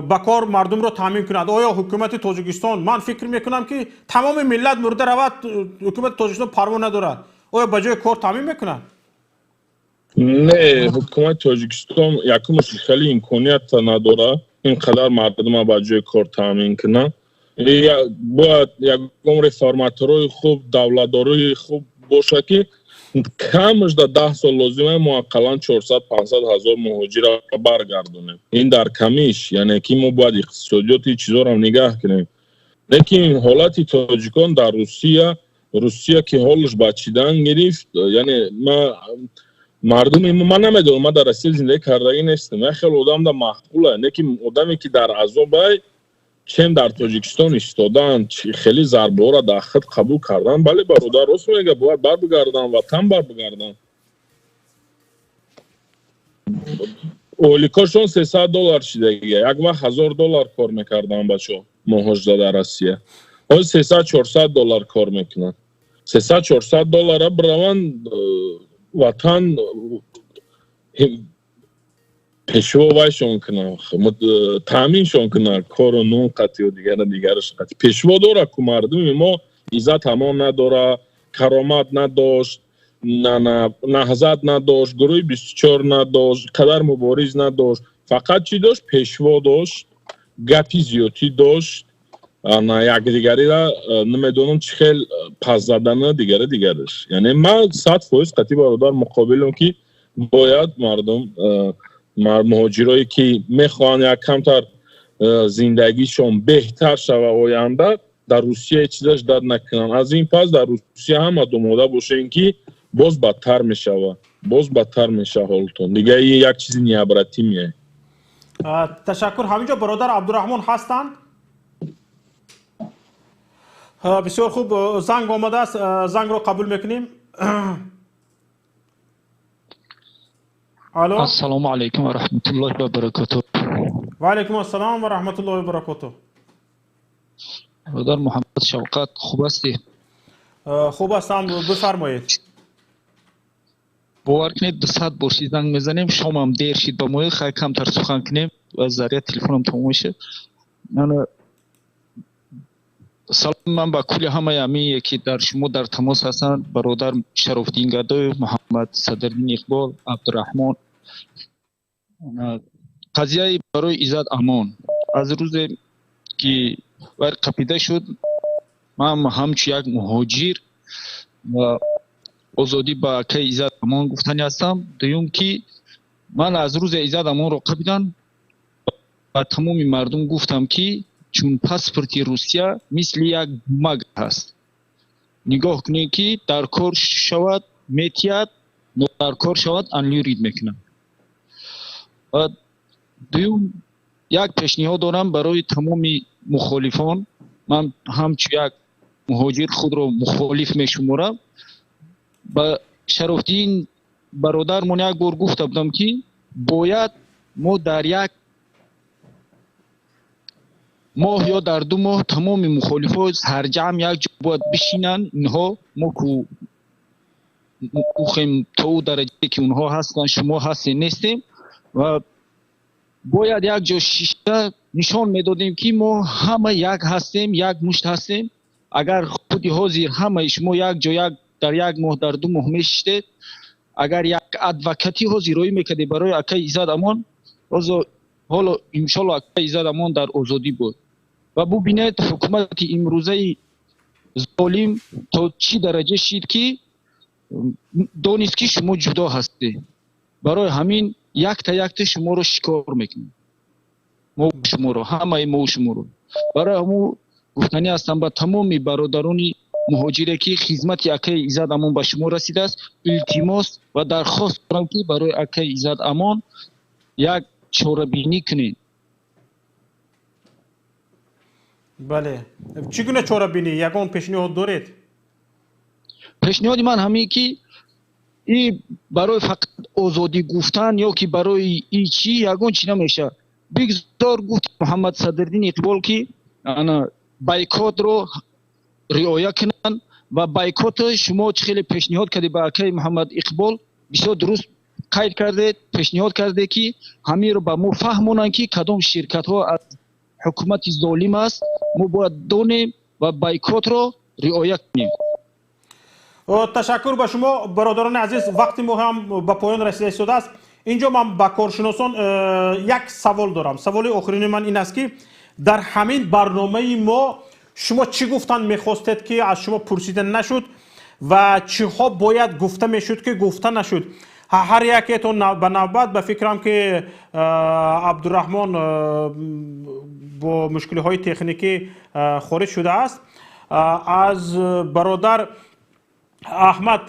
به کار مردم رو تامین کند. آیا حکومت تاجیکستان، من فکر میکنم که تمام ملت مرده رود، حکومت تاجیکستان پروا ندارد، آیا به جای کار تامین میکند؟ نه، حکومت تاجیکستان یکمش خیلی امکانیت نداره اینقدر مردم به جای کار تامین کنه. باید یک رفرماتورای خوب، دولتدارای خوب باشه که کمش در 10 سال لازمه ما اقلا 400-500 هزار مهاجر را برگردونیم. این در کمیش، یعنی که ما باید اقتصادیات چیزا را نگاه کنیم. لیکن حالت تاجیکان در روسیه که حالش بچیدن گرفت، یعنی مردم من نمیدونم، من در روسیه زندگی کردگی نیستم، من خیلی آدم در محقوله، لیکن آدمی که در عذابه چند در تاجیکستان ایستادن خیلی ضربه ها را در خود قبول کردن. بله برادر راست میگه، باید بر بگردن وطن بر بگردن. اولیکاشون $300 شده دیگه، یک وقت $1000 کار میکردن بچه مهاجر در روسیه، آن $300-400 کار میکنن. $300-400 را بروند وطن پیشوایشون کنن، تامینشون کنن، کار و نون قطعی و دیگرش قطعی. پیشوا داره که مردم ما عزت امان نداره، کرامت نداشت، نهضت نداشت، گروه 24 نداشت، قدر مبارز نداشت، فقط چی داشت؟ پیشوا داشت، گپی زیادی داشت، якдигариро намедонам чӣ хел пас задана дигараш. Яъне ман 100% қатъи бародар муқобилам ки бояд мардум муҳоҷирое ки мехоҳанд як камтар зиндагишон беҳтар шава оянда дар Русия ҳеҷ чизаш дард накунанд. Аз ин пас дар Русия ҳама домода бошем ки боз бадтар мешавад. Боз бадтар мешава ҳолтон. Дигар ин як чизи необратимие. Ташаккур. Ҳаминҷо бародар Абдурахмон ҳастанд? بسیار خوب. زنگ آمده است. زنگ رو قبول میکنیم. الو. السلام علیکم و رحمت الله و برکاته. و علیکم السلام و رحمت الله و برکاته. برادر محمد شوقت خوب هستی؟ خوب هستم. بفرمایید. باور کنید 200 بار زنگ میزنیم، شام هم دیر شد با ما خیلی کمتر سخن کنیم و ذریعه تلفنم تموم میشه. سلام من با کل همه امی که در شما در تماس هستند، برادر شرفدین گدای، محمد صدرالدین اقبال، عبدالرحمن. قضیه برای ایزات امان از روز که قپیده شد، من همچون یک مهاجر و آزادی با که ایزات امان گفتنی هستم. دوم که من از روز ایزات امان رو قپیدن و تمام مردم گفتم که چون پاسپورت روسیه مثل یک مگ هست، نگاه کنید که در کار شود میتیاد، نه در کار شود انلیورید میکنن. و دوم یک پیشنهاد دارم برای تمام مخالفان. من همچون یک مهاجر خود را مخالف میشمارم. با شرفدین برادرمون یک بار گفته بودم که باید ما در یک ماه یا در 2 ماه تمام مخالفان هر جمع یک جا باید بشینن. اینها ما کو خیم تا درجه که اونها هستن شما هستین نیستیم و باید یک جا شیشه نشان میدادیم که ما همه یک هستیم، یک مشت هستیم. اگر خودی حاضر همه شما یک جا در 1 ماه در 2 ماه میشتید، اگر یک ادوکاتی حاضرایی میکردی برای اکای ایزات امان، حالا انشالله اکای ایزات امان در آزادی بود. و ببینید حکومت امروزه ظالم تا چی درجه شد که دانست که شما جدا هستی. برای همین یک تا شما رو شکار میکنیم. ما شما رو، همه ما شما رو. برای همون گفتنی هستم با تمام برادران مهاجره که خدمت اکای ایزات امان به شما رسیده است، التماس و درخواست دارم که برای اکای ایزات امان یک چاره‌بینی کنید. بله. چگونه چاره‌بینی؟ یگان پیشنهاد دارید؟ پیشنهاد من همین که این برای فقط آزادی گفتن یا که برای این چی یگان چی نمیشه. بگذار گفت محمد صدرالدین اقبال که بایکات رو رعایت کنن و بایکات شما خیلی پیشنهاد کرده با اکای محمد اقبال بسیار درست قید کرده، پیشنهاد کرده که همین رو به ما فهمونن که کدام شرکت ها از حکومت ظالم است، ما باید دانیم و بایکات رو رعایت کنیم. تشکر به شما برادران عزیز. وقتی ما هم به پایان رسیده شده است. اینجا من با کارشناسان یک سوال دارم. سوال آخرین من این است که در همین برنامه ما شما چی گفتن میخواستید که از شما پرسیده نشد و چی ها باید گفته میشد که گفته نشد؟ هر یکیتون به نوبت. به فکرم که عبدالرحمن با مشکل های تکنیکی خارج شده است. از برادر احمد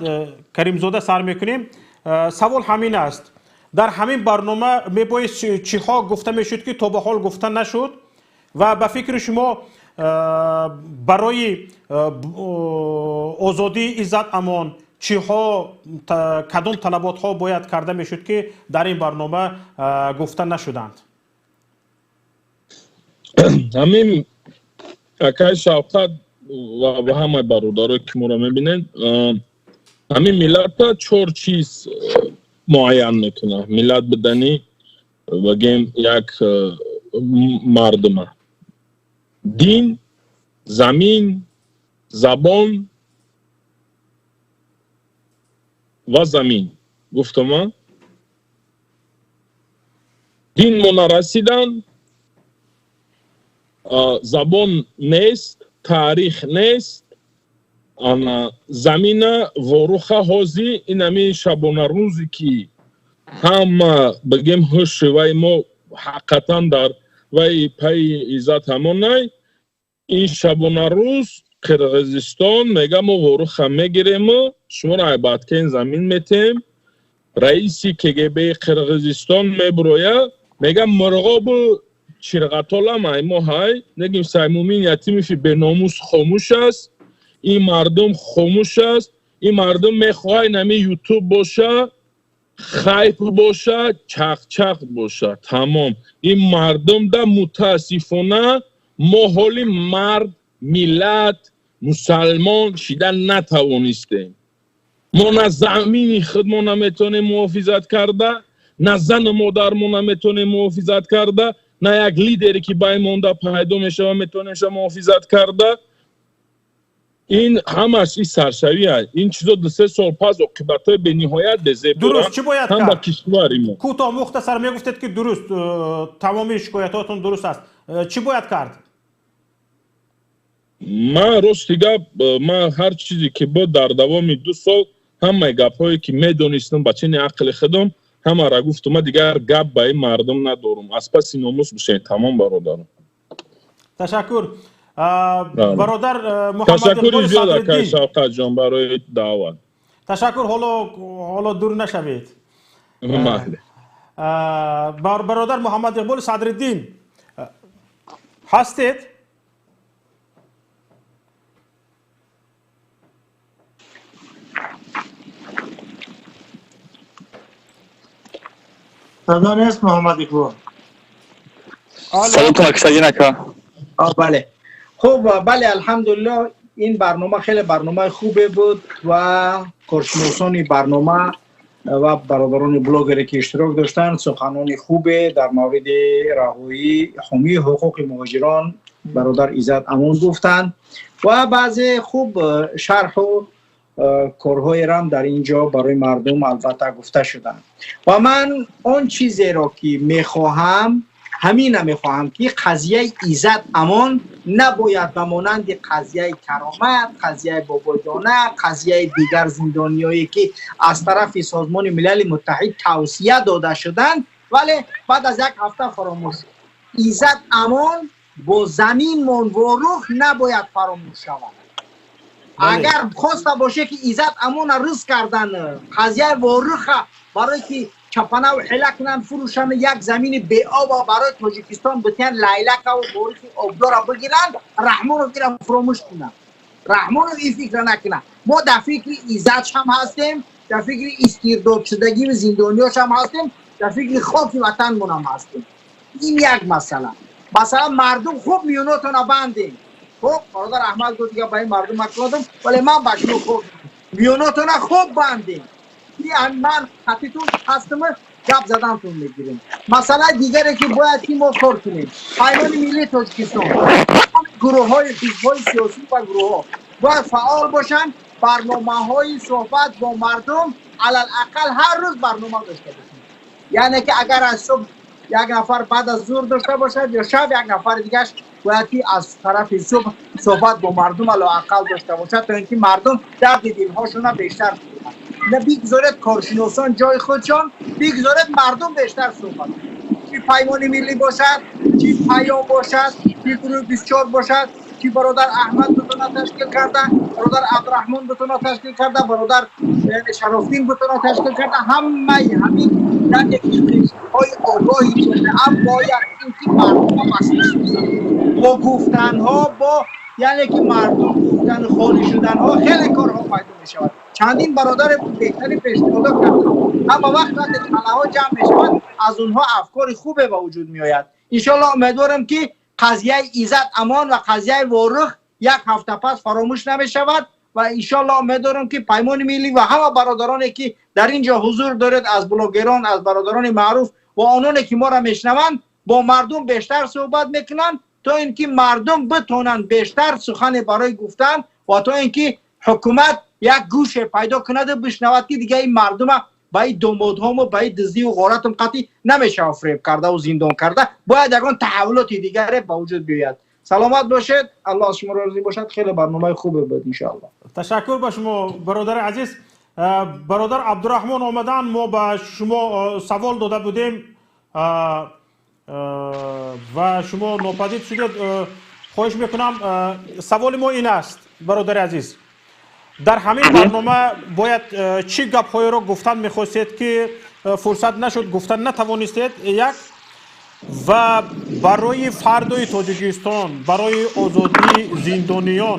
کریمزاده سر میکنیم. سوال همین است. در همین برنامه میباید چی ها گفته میشد که تا به حال گفته نشد و به فکر شما برای آزادی ایزات امان چی ها کدام طلبات ها باید کرده میشد که در این برنامه گفته نشدند؟ همین اکای شوقت و همه برادرایی که ما را میبینید، همین ملت 4 چیز معین میکنه. ملت بدنی بگیم یک مردمه: دین، زمین، زبان و زمین. گفتم دین ما نرسیدن، забон нест, таърих нест, замина воруха ҳози инами шабонарӯзе ки ҳама бигем ҳуши вай мо ҳақиқатан дар вай паи Иззат Амонай ин шабонарӯз Қирғизистон мега мо воруха мегирему шуморо айбаткаин замин метем раиси КГБ Қирғизистон мебуроя мега мурғобу чирғатоламай мо ҳай нагим Саймумин Ятимови беномус хомӯш аст ин мардум хомӯш аст ин мардум мехоҳад нами ютуб боша хайп боша чақчақ боша тамом ин мардум да мутаассифона мо ҳоли мард миллат мусалмон шида натавонистем мо на замини худмо наметавонем муҳофизат карда на зану модармо наметавонем муҳофизат карда на як лидере ки байн монда пайдо мешава метавонем муҳофизат карда ин ҳамаш ин саршавӣ аст ин чизо 2-3 сол пас оқибатҳои бениҳоят безеб дуруст чӣ бояд ҳам ба кишвари мо кӯтоҳ мухтасар мегуфтед ки дуруст тамоми шикоятотон дуруст аст чӣ бояд кард ман рости гап ман ҳар чизе ки буд дар давоми 2 сол ҳамаи гапҳое ки медонистам ба чини ақли худам ҳамаро гуфтум ман дигар гап ба ин мардум надорум аз паси номус бошед тамом бародарам ташаккур бародар ташаккури зиёд акай Шавқат ҷон барои даъват ташаккур ҳоло дур нашавед майли бародар Муҳаммад Иқбол Садриддин ҳастед صدا نیست محمد اقبال صداتون اکساجی نکن بله خب بله الحمدلله این برنامه خیلی برنامه خوبه بود و کارشناسان برنامه و برادران بلاگری که اشتراک داشتن سخنان خوبه در مورد رهایی حامی حقوق مهاجران برادر ایزات امون گفتن و بعضی خوب شرح و کارهای رم در اینجا برای مردم البته گفته شدن و من اون چیزی را که میخواهم همین میخواهم که قضیه ایزات امون نباید بمانند قضیه کرامت، قضیه بابایانه، قضیه دیگر زندانیایی که از طرف سازمان ملل متحد توصیه داده شدند ولی بعد از یک هفته فراموش شد. ایزات امون با زمین من و روح نباید فراموش شود. اگر خواسته باشه که ایزات امون رز کردن قضیه واروخه برای که چپنه و حیله کنن فروشن یک زمین بی آب و برای تاجیکستان بتین لیلک و باریخ آبدار را بگیرن رحمان رو گیرن فراموش کنن رحمان رو این فکر نکنن ما در فکر ایزات هم هستیم در فکر استیرداد شدگی و زندانیاش هم هستیم در فکر خاک وطن من هم هستیم این یک مسئله مثلا مردم خوب میوناتون بندیم خب برادر احمد گفت دیگه برای مردم مکلادم ولی من باشم خوب میوناتون خوب بندیم من خطیتون هستم گپ زدنتون میگیریم مسئله دیگری که باید که ما کار کنیم پیمان ملی تاجیکستان گروه های حزب‌های سیاسی و گروه ها باید فعال باشن برنامه های صحبت با مردم علالاقل هر روز برنامه داشته باشیم یعنی که اگر از صبح یک نفر بعد از ظهر داشته باشد یا شب یک نفر دیگه باید از طرف صبح صحبت با مردم علالاقل داشته باشد تا اینکه مردم درد دلهاشون بیشتر کنند نه بگذارد کارشناسان جای خودشان بگذارد مردم بیشتر صحبت چی پیمان ملی باشد چی پیام باشد چی گروه 24 باشد چی برادر احمد بتونه تشکیل کرده برادر عبدالرحمن بتونه تشکیل کرده برادر شرافدین بتونه تشکیل کرده همین در یک های آگاهی شده هم باید اینکه مردم مسئول با گفتن ها با یعنی که مردم گفتن خالی شدن ها خیلی کارها پیدا می شود چندین برادر بهتری پیشنهاد کردن اما وقتی خلاها ها جمع می شود از اونها افکار خوبه به وجود می آید انشالله امیدوارم که قضیه ایزات امان و قضیه واروخ یک هفته پس فراموش نمی شود و انشالله امیدوارم که پیمان ملی و همه برادرانی که در اینجا حضور دارد از بلاگران از برادران معروف و آنانی که ما را میشنوند با مردم بیشتر صحبت میکنن تا اینکه مردم بتونن بیشتر سخن برای گفتن و تا اینکه حکومت یک گوشه پیدا کنه بشنود که دیگه این مردم با این دامادهام و با این دزدی و غارت هم قطعی نمیشه فریب کرده و زندان کرده باید یکان تحولات دیگری با وجود بیاید سلامت باشید. الله از شما راضی باشد. خیلی برنامه خوبه بود ان شاء الله. تشکر به شما برادر عزیز. برادر عبدالرحمن آمدن، ما به شما سوال داده بودیم و شما ناپدید شدید. خواهش میکنم سوال ما این است برادر عزیز، در همین برنامه باید چی گپ‌های را گفتن میخواستید که فرصت نشد گفتن نتوانستید؟ یک، و برای فردای تاجیکستان، برای آزادی زندانیان،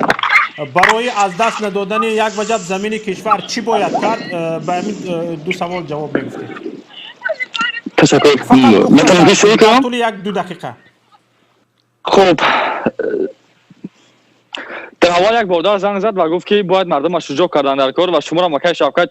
برای از دست ندادن یک وجب زمین کشور چی باید کرد؟ به همین دو سوال جواب میگفتید. تشکر. میتونم که شروع کنم؟ طول یک دو دقیقه. خب در اول یک برادر زنگ زد و گفت که باید مردم را شجاع کردن در کار و شما را مکه شفقت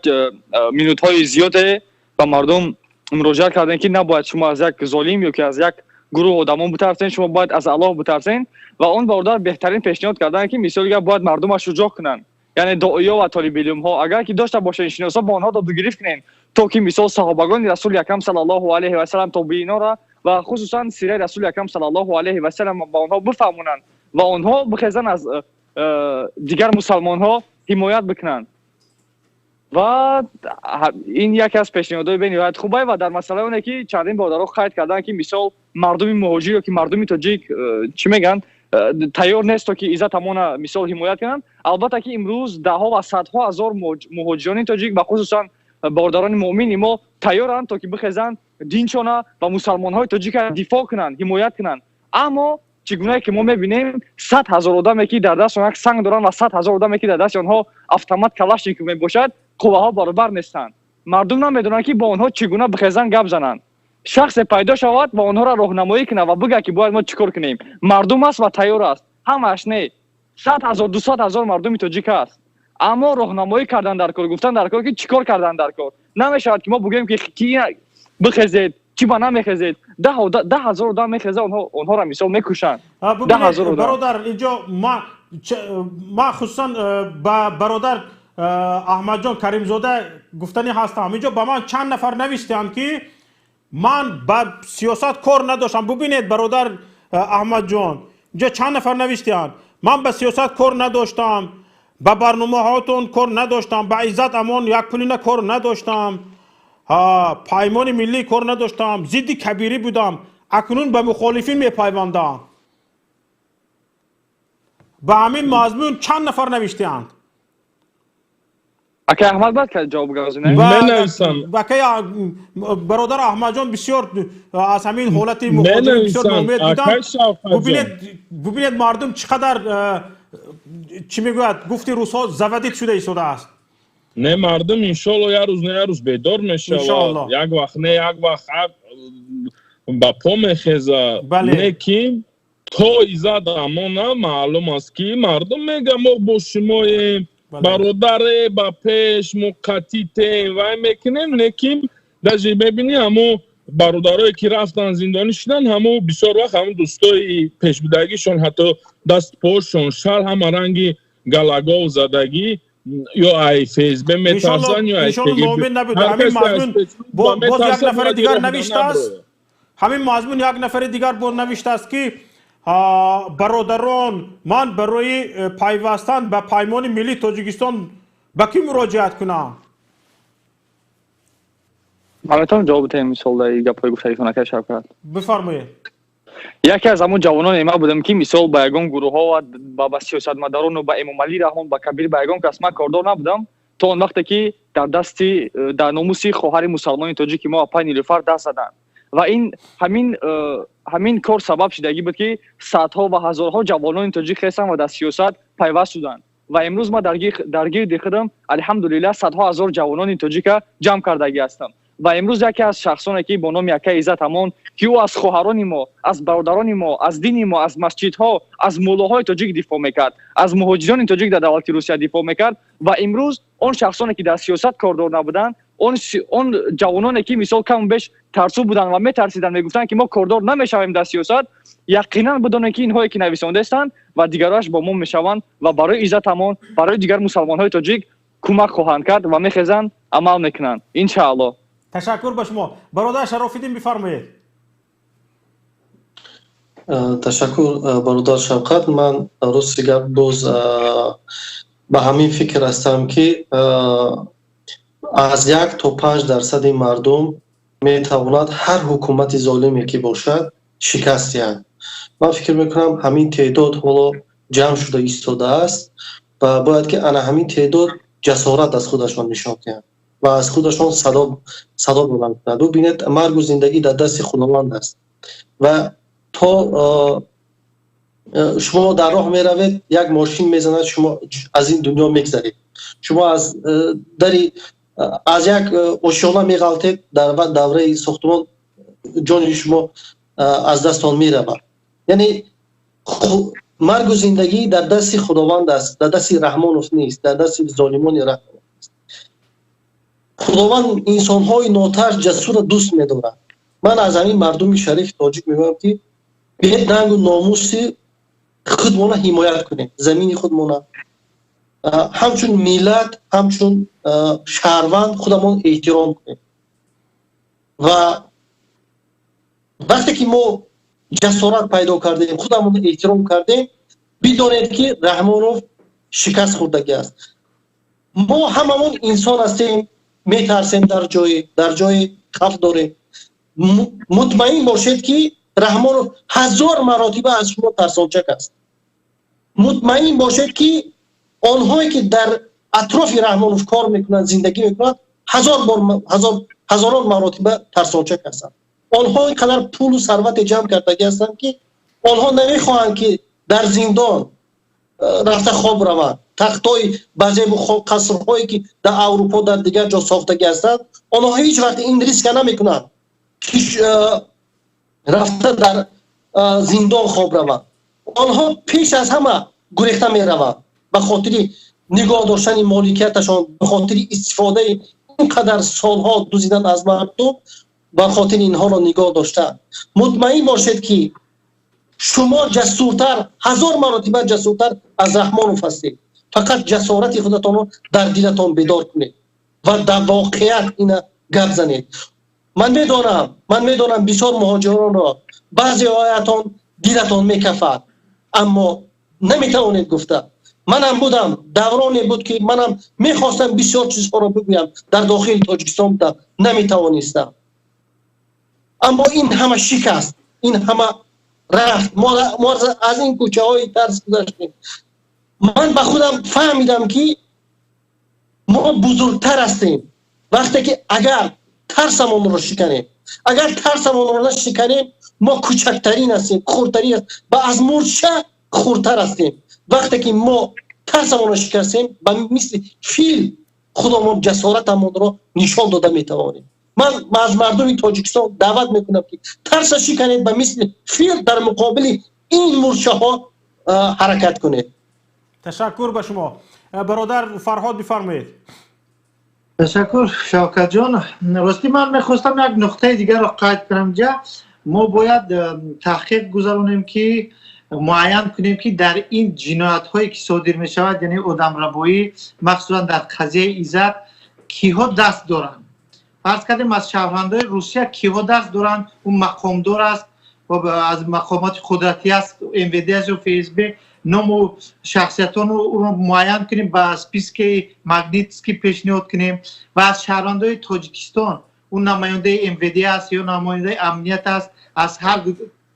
مینوت های زیاده به مردم مراجعه کردن که نباید شما از یک ظالم یا که از یک گروه آدمان بترسین، شما باید از الله بترسین. و اون برادر بهترین پیشنهاد کردن که مثلا باید مردم را شجاع کنن، یعنی داعیا و طالب علم ها اگر که داشته باشن شناسا با آنها داد و گرفت کنین تا که مثال صحابگان رسول اکرم صلی الله علیه و سلم تابعینا را و خصوصا سیره رسول اکرم صلی الله علیه و سلم با آنها بفهمونن و آنها بخیزن از دیگر مسلمان ها حمایت بکنن. و این یکی از پیشنهادهای بنیاد خوبه. و در مسئله اونه که چندین برادرها خواهد کردن که مثال مردم مهاجر یا که مردم تاجیک چی میگن تیار نیست تا که عزت امون مثال حمایت کنن. البته که امروز ده ها و صدها هزار مهاجران تاجیک و خصوصا برادران مؤمن ما تیارند تا که بخیزن دینشون و مسلمان های تاجیک دفاع کنن، حمایت کنن. اما چگونه که ما میبینیم 100,000 آدمی که در دست اونها سنگ دارن و 100,000 آدمی که در دست اونها اتومات کلاشنیکوف میباشد قوه ها برابر نیستند. مردم نمیدونن که با اونها چگونه بخیزن گپ زنن. شخص پیدا شود و اونها را راهنمایی کنه و بگه که باید ما چیکار کنیم. مردم است و تیار است. همش نه 100,000 200,000 مردم تاجیک است، اما راهنمایی کردن در کار، گفتن در کار که چیکار کردن در کار. نمیشود که ما بگیم که کی بخیزید کی با نمیخیزید. 10,000 آدم میخیزه اونها را مثال میکشن. 10,000 برادر اینجا ما خصوصا با برادر احمد جان کریم زاده گفتنی هستم. اینجا با من چند نفر نوشتند که من با سیاست کار نداشتم. ببینید برادر احمد جان اینجا چند نفر نوشتند من با سیاست کار نداشتم، با برنامه هاتون کار نداشتم، با عزت امان یک پولینه کار نداشتم، پایمان ملی کار نداشتم، ضد کبیری بودم، اکنون به مخالفین میپیوندم. با همین مضمون چند نفر نوشتند؟ اکی احمد باید که جواب گذاشته برادر احمد جان بسیار از همین حالت مخاطب بسیار ناامید بودن. ببینید مردم چقدر چی میگوید گفتی روزها زودید شده ایستاده است. نه مردم انشالله یه روز نه یه روز بیدار میشه و یک وقت نه یک وقت با پا میخیزه. لیکن تا عزت امان معلوم است که مردم میگه ما با شماییم، برادر با پیش مقتیته و میکنیم. لیکن داشتی ببینی همو برادرایی که رفتن زندانی شدن همو بسیار وقت همو دوستای پیش بودگیشون حتی دست پاشون شل همه رنگی گلگا و زدگی یا ای فیسبه میترسن یا ای تیگی همین مضمون باز یک نفر دیگر نوشته است. همین مضمون یک نفر دیگر باز نوشته است که برادران من برای پیوستن به پیمان ملی تاجیکستان به کی مراجعت کنم؟ من میتونم جواب بدم مثال در گپای گفتاریتون که شرکت بفرمایید. یکی از همون جوانان ما بودم که مثال با یگان گروه ها و با سیاستمداران و با امام علی رحمان با کبیر با یگان کس ما کاردار نبودم تا اون وقتی که در دستی در ناموسی خواهر مسلمان تاجیک ما پای نیلوفر دست دادن و این همین کار سبب شدگی بود که صدها و هزارها جوانان تاجیک هستند و در سیاست پیوست شدند و امروز ما درگیر دیدم الحمدلله صدها هزار جوانان تاجیک جمع کردگی هستم و امروز یکی از شخصانی که با نام یکی عزت امان که او از خواهران ما، از برادران ما، از دین ما، از مسجدها، از مولاهای تاجیک دفاع میکرد، از مهاجران تاجیک در دولت روسیه دفاع میکرد و امروز اون شخصانی که در سیاست کاردار نبودن، اون جوانانی که مثال کم بیش ترسو بودن و میترسیدن میگفتن که ما کاردار نمیشویم در سیاست، یقینا بدونن که اینهایی که نویسنده هستند و دیگراش با ما میشوند و برای عزت امان برای دیگر مسلمان های تاجیک کمک خواهند کرد و میخیزن عمل میکنن ان شاء الله. تشکر به شما. برادر شرافالدین بفرمایید. تشکر برادر شوقت. من روز گپ باز به همین فکر هستم که از 1 تا 5% مردم میتواند هر حکومت ظالمی که باشد شکست دهند. من فکر میکنم همین تعداد حالا جمع شده ایستاده است و باید که انا همین تعداد جسارت از خودشان نشان دهند و از خودشان صدا بلند کنند. ببینید مرگ و زندگی در دست خداوند است و تا شما در راه می روید یک ماشین میزند، شما از این دنیا میگذرید. شما از یک آشیانه میغلطید، در دوره ساختمان جان شما از دستان میرود. یعنی مرگ و زندگی در دست خداوند است، در دست رحمانوف نیست، در دست ظالمان رحمان است. خداوند انسان‌های ناترس جسور دوست می‌دارد. من از همین مردم شریف تاجیک میگم که به ننگ و ناموس خودمون حمایت کنیم، زمین خودمون همچون ملت، همچون شهروند خودمون احترام کنیم و وقتی که ما جسارت پیدا کردیم، خودمون احترام کردیم، بدونید که رحمانوف شکست خوردگی است. ما هممون انسان هستیم، میترسیم، در جای خوف داریم. مطمئن باشید که رحمانوف 1000 مراتبه از شما ترسانچک است. مطمئن باشید که آنهایی که در اطراف رحمانوف کار میکنند، زندگی میکنند، هزاران مراتبه ترسانچک هستند. آنها اینقدر پول و ثروت جمع کردگی هستند که آنها نمیخواهند که در زندان رفته خواب روند. تختای بعضی قصرهایی که در اروپا در دیگر جا ساختگی هستند، آنها هیچ وقت این ریسک نمیکنند که رفته در زندان خواب روند. آنها پیش از همه گریخته میروند به خاطر نگاه داشتن مالکیتشان، به خاطر استفاده اینقدر سالها دزدیدن از مردم، به خاطر اینها را نگاه داشتن. مطمئن باشید که شما جسورتر، 1000 مراتبه جسورتر از رحمانوف هستید. فقط جسارت خودتان را در دلتان بیدار کنید و در واقعیت اینا گپ زنید. من میدانم بسیار مهاجران را بعضی آیاتان دلتان میکفد، اما نمیتوانید گفته. منم بودم، دورانی بود که منم میخواستم بسیار چیزها را بگویم، در داخل تاجیکستان بودم، نمیتوانستم. اما این همه شکست، این همه رفت، ما از این کوچه های ترس گذاشتیم. من به خودم فهمیدم که ما بزرگتر هستیم وقتی که اگر ترسمون رو شکنیم، اگر ترسمون رو نشکنیم، ما کوچکترین هستیم، خردترین هستیم و از مرشه خردتر هستیم. وقتی که ما ترسمون رو شکستیم، به مثل فیل خودمون جسارتمون رو نشان داده میتوانیم. من از مردم تاجیکستان دعوت میکنم که ترس شکنید، به مثل فیل در مقابل این مرشه ها حرکت کنید. تشکر به شما. برادر فرهاد بفرمایید. تشکر شوکت جان. راستی من میخواستم یک نقطه دیگر را قید کنم. ما باید تحقیق گذارونیم که معین کنیم که در این جنایت هایی که صادر می شود، یعنی آدمربایی، مخصوصا در قضیه عزت، کیها دست دارند. فرض کردیم از شهروندان روسیه کیها دست دارند، اون مقامدار است و از مقامات قدرتی است، MVD و FSB، نام و شخصیتان رو معین کنیم، با سپیسک مگنیتسکی پیشنهاد کنیم و از شهروندان تاجیکستان اون نماینده MVD است یا نماینده امنیت است، از هر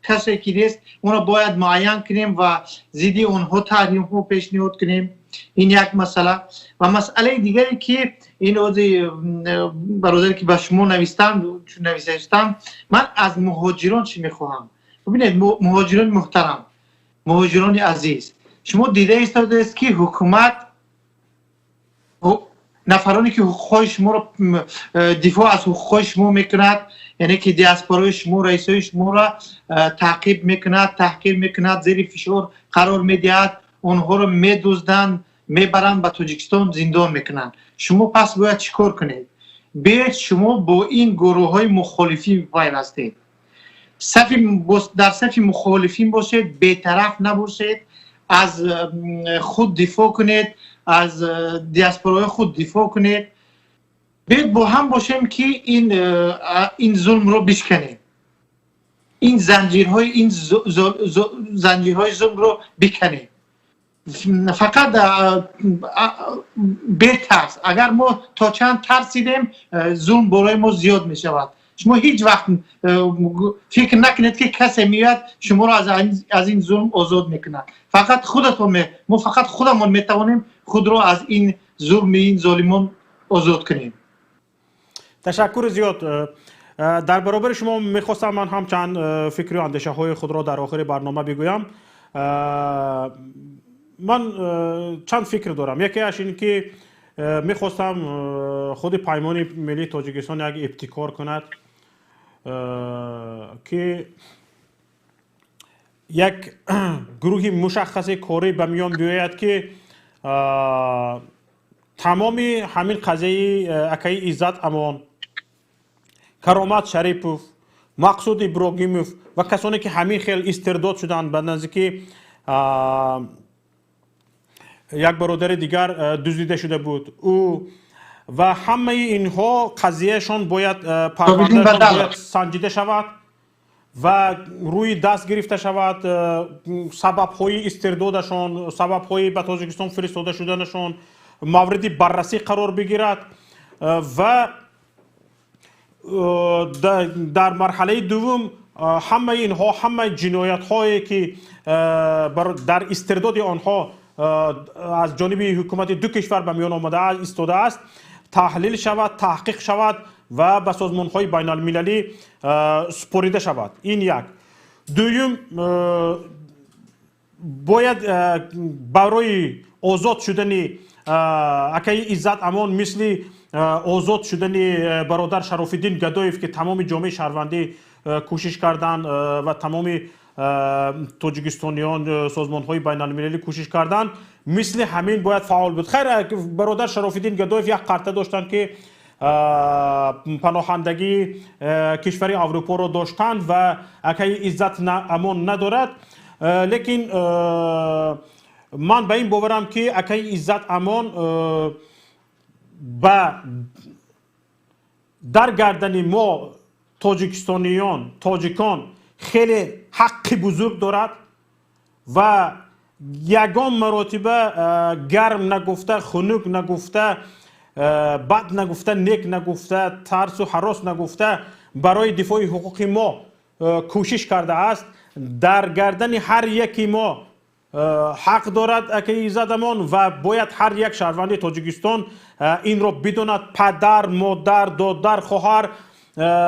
کسی که نیست اون رو باید معین کنیم و زیدی اونها تحریم ها پیشنهاد کنیم. این یک مسئله. و مسئله دیگری که این برادری که به شما نوشتم، من از مهاجران چی میخواهم؟ ببینید مهاجران محترم، مهاجران عزیز، شما دیده است که حکومت نفرانی که حقوق شما را دفاع از حقوق شما میکند، یعنی که دیاسپورای شما، رئیسای شما را تعقیب میکند، تحقیر میکند، زیر فشار قرار میدهد، اونها را میدزدند، میبرند به تاجیکستان زندان میکنند. شما پس باید چیکار کنید؟ بیاید شما با این گروه های مخالفین پیوستید، در صف مخالفین باشید، بی‌طرف نباشید، از خود دفاع کنید، از دیاسپورای خود دفاع کنید. بیاید با هم باشیم که این ظلم رو بشکنیم. این زنجیرهای ظلم رو بکنیم. فقط به ترس، اگر ما تا چند ترسیدیم ظلم برای ما زیاد می شود. شما هیچ وقت فکر نکنید که کسی میاد شما را از این ظلم آزاد میکنه. فقط ما فقط خودمون میتوانیم خود را از این ظلم این ظالمان آزاد کنیم. تشکر زیاد. در برابر شما میخواستم من هم چند فکری و اندیشه های خود را در آخر برنامه بگویم. من چند فکر دارم. یکی اش این که میخواستم خود پیمان ملی تاجیکستان یک ابتکار کند که یک گروه مشخص کاری به میان بیاید که تمام همین قضیه اکای عزت امان، کرامت شریپوف، مقصود ابراهیموف و کسانی که همین خیلی استرداد شدند به نزدیکی یک برادر دیگر دزدیده شده بود او و همه اینها قضیهشان باید پروندهشان باید سنجیده شود و روی دست گرفته شود. سبب های استردادشان، سبب های به تاجیکستان فرستاده شدنشان مورد بررسی قرار بگیرد و در مرحله دوم همه اینها، همه جنایت هایی که در استرداد آنها از جانب حکومت دو کشور به میان آمده ایستاده است تحلیل شود، تحقیق شود و به سازمان های بین المللی سپریده شود. این یک. دوم، باید برای آزاد شدن اکای عزت امان مثل آزاد شدن برادر شرافالدین گدایف که تمام جامعه شهروندی کوشش کردن و تمام تاجیکستانیان سازمان های بین المللی کوشش کردن، مثل همین باید فعال بود. خیر، برادر شرافالدین گدایف یک قرطه داشتند که پناهندگی کشور اروپا را داشتند و اکای عزت امان ندارد، لیکن من به این باورم که اکای عزت امان در گردن ما تاجیکستانیان، تاجیکان خیلی حق بزرگ دارد و یگان مراتبه گرم نگفته، خنک نگفته، بد نگفته، نیک نگفته، ترس و هراس نگفته برای دفاع حقوق ما کوشش کرده است. در گردن هر یکی ما حق دارد اکای عزت امان و باید هر یک شهروند تاجیکستان این را بداند. پدر، مادر، دادر، خواهر،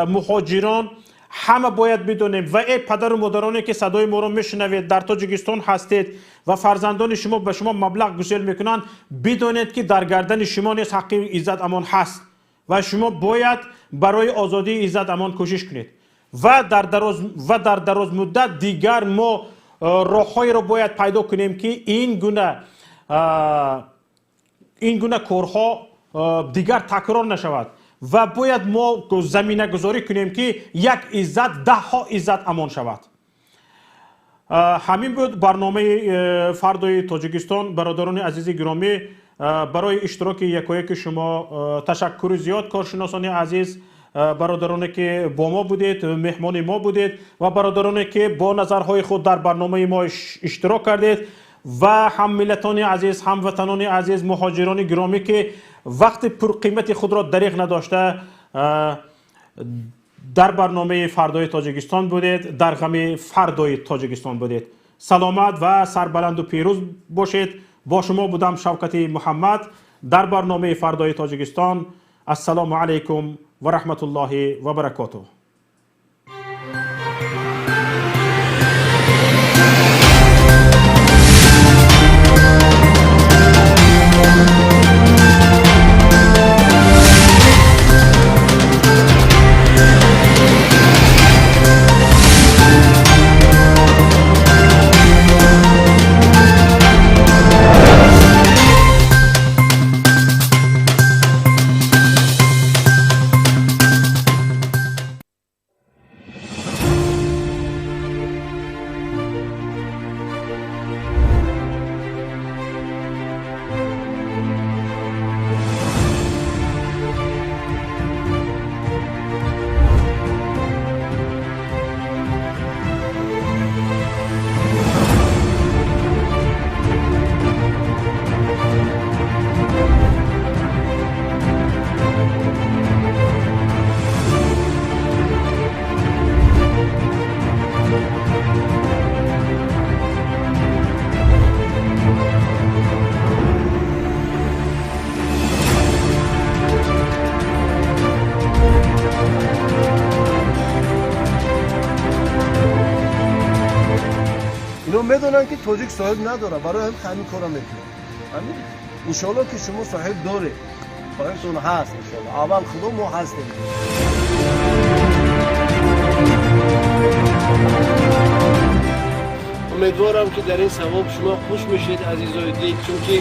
مهاجران همه باید بدونیم و ای پدر و مادرانی که صدای ما را میشنوید در تاجیکستان هستید و فرزندان شما به شما مبلغ گسیل میکنند، بدونید که در گردن شما نیز حق عزت امان هست و شما باید برای آزادی عزت امان کوشش کنید و در دراز مدت دیگر ما راههایی را باید پیدا کنیم که این گونه کارها دیگر تکرار نشود و باید ما زمینه گذاری کنیم که یک عزت 10 ها عزت امان شود. همین بود برنامه فردای تاجیکستان. برادران عزیز گرامی، برای اشتراک یکایک شما تشکر زیاد. کارشناسان عزیز، برادرانی که با ما بودید، مهمان ما بودید و برادرانی که با نظرهای خود در برنامه ما اشتراک کردید و هم ملتان عزیز، هم وطنان عزیز، مهاجران گرامی که وقت پرقیمت خود را دریغ نداشته در برنامه فردای تاجیکستان بودید، در غم فردای تاجیکستان بودید. سلامت و سربلند و پیروز باشید. با شما بودم شوکت محمد در برنامه فردای تاجیکستان. السلام علیکم و رحمت الله و برکاته. بدونن که توجیک صاحب نداره، برای همین کارا میکنه. همین انشالله که شما صاحب داره، صاحبتون هست انشالله. اول خدا ما هستیم. امیدوارم که در این ثواب شما خوش میشید عزیزای دید، چون که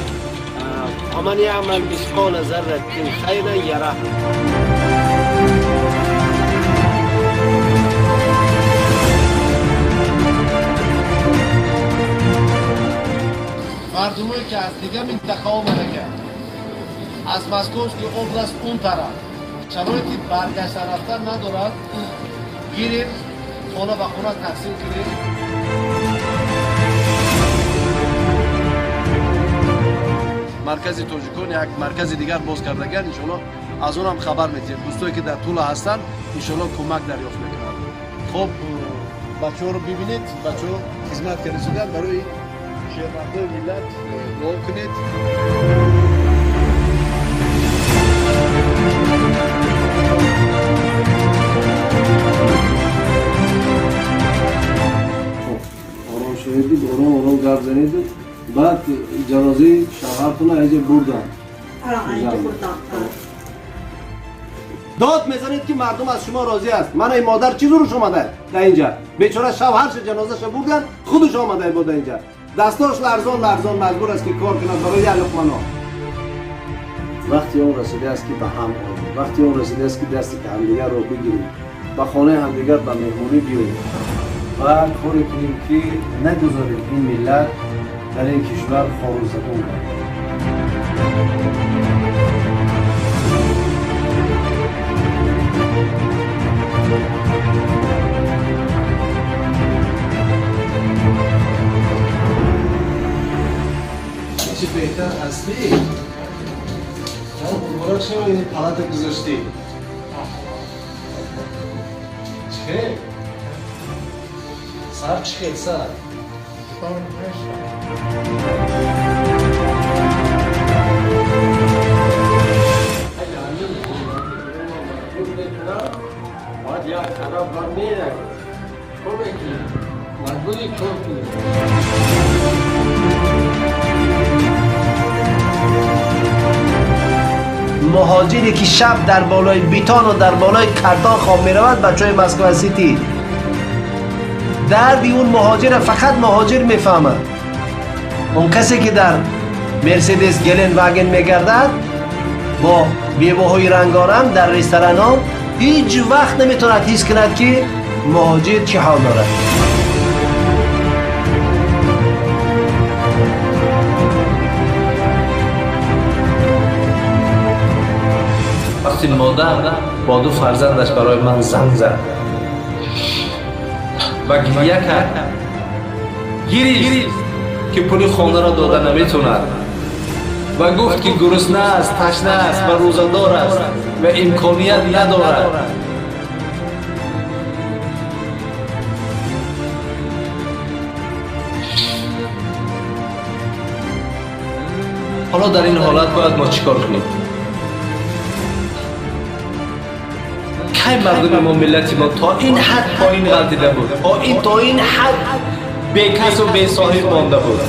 ومن یعمل مثقال ذره خیرا یره. مردمایی که از دیگه منطقه آمده کرد، از مسکووسکی اوبلاست اون طرف شرایطی برگشت رفتن ندارد، گیریم خانه به خانه تقسیم کنیم. مرکز توجیکان یک مرکز دیگر باز کردگان، انشالله از اون هم خبر میدیم. دوستایی که در طول هستن انشالله کمک دریافت میکنن. خب بچه‌ها رو ببینید، بچه‌ها خدمت کردن برای شهروندان ملت دعا کنید. آرام شدید، آرام گرد زنید. بعد جنازه شوهرتون رو اینجا بردن. داد میزنید که مردم از شما راضی است. من این مادر چی زورش اومده در اینجا؟ بیچاره شوهرش جنازه‌ش بردن، خودش اومده بود اینجا. دستاش لرزان مجبور است که کار کنه برای یک لقمه نان. وقتی اون رسیده است که به هم آییم، وقتی اون رسیده است که دستی که همدیگر رو بگیریم، به خانه همدیگر به مهمونی بیاییم و کاری کنیم که نگذاریم این ملت در این کشور خارج زبون باشد. چی بهتر هستی؟ برای شما این پلات گذاشتی؟ چه؟ سر چی خیلی سر؟ باید یک خراب برمیره کار بکنی مجبوری کار کنی. مهاجری که شب در بالای بیتان و در بالای کردان خواب میرود، بچه های مسکو سیتی دردی اون مهاجر فقط مهاجر میفهمه. اون کسی که در مرسدس گلن واگن میگردد با بیباهای رنگارنگ در رستوران ها هیچ وقت نمیتونه حس کند که مهاجر چه حال دارد. وقتی مادر با دو فرزندش برای من زنگ زد و گریه کرد، گریست که پول خانه را داده نمیتوند و گفت که گرسنه است، تشنه است و روزه‌دار است و امکانیت ندارد. حالا در این حالت باید ما چیکار کنیم؟ کی مردم ما، ملت ما تا این حد پایین غلطیده بود، تا این حد بے کس و بے صاحب مانده بود.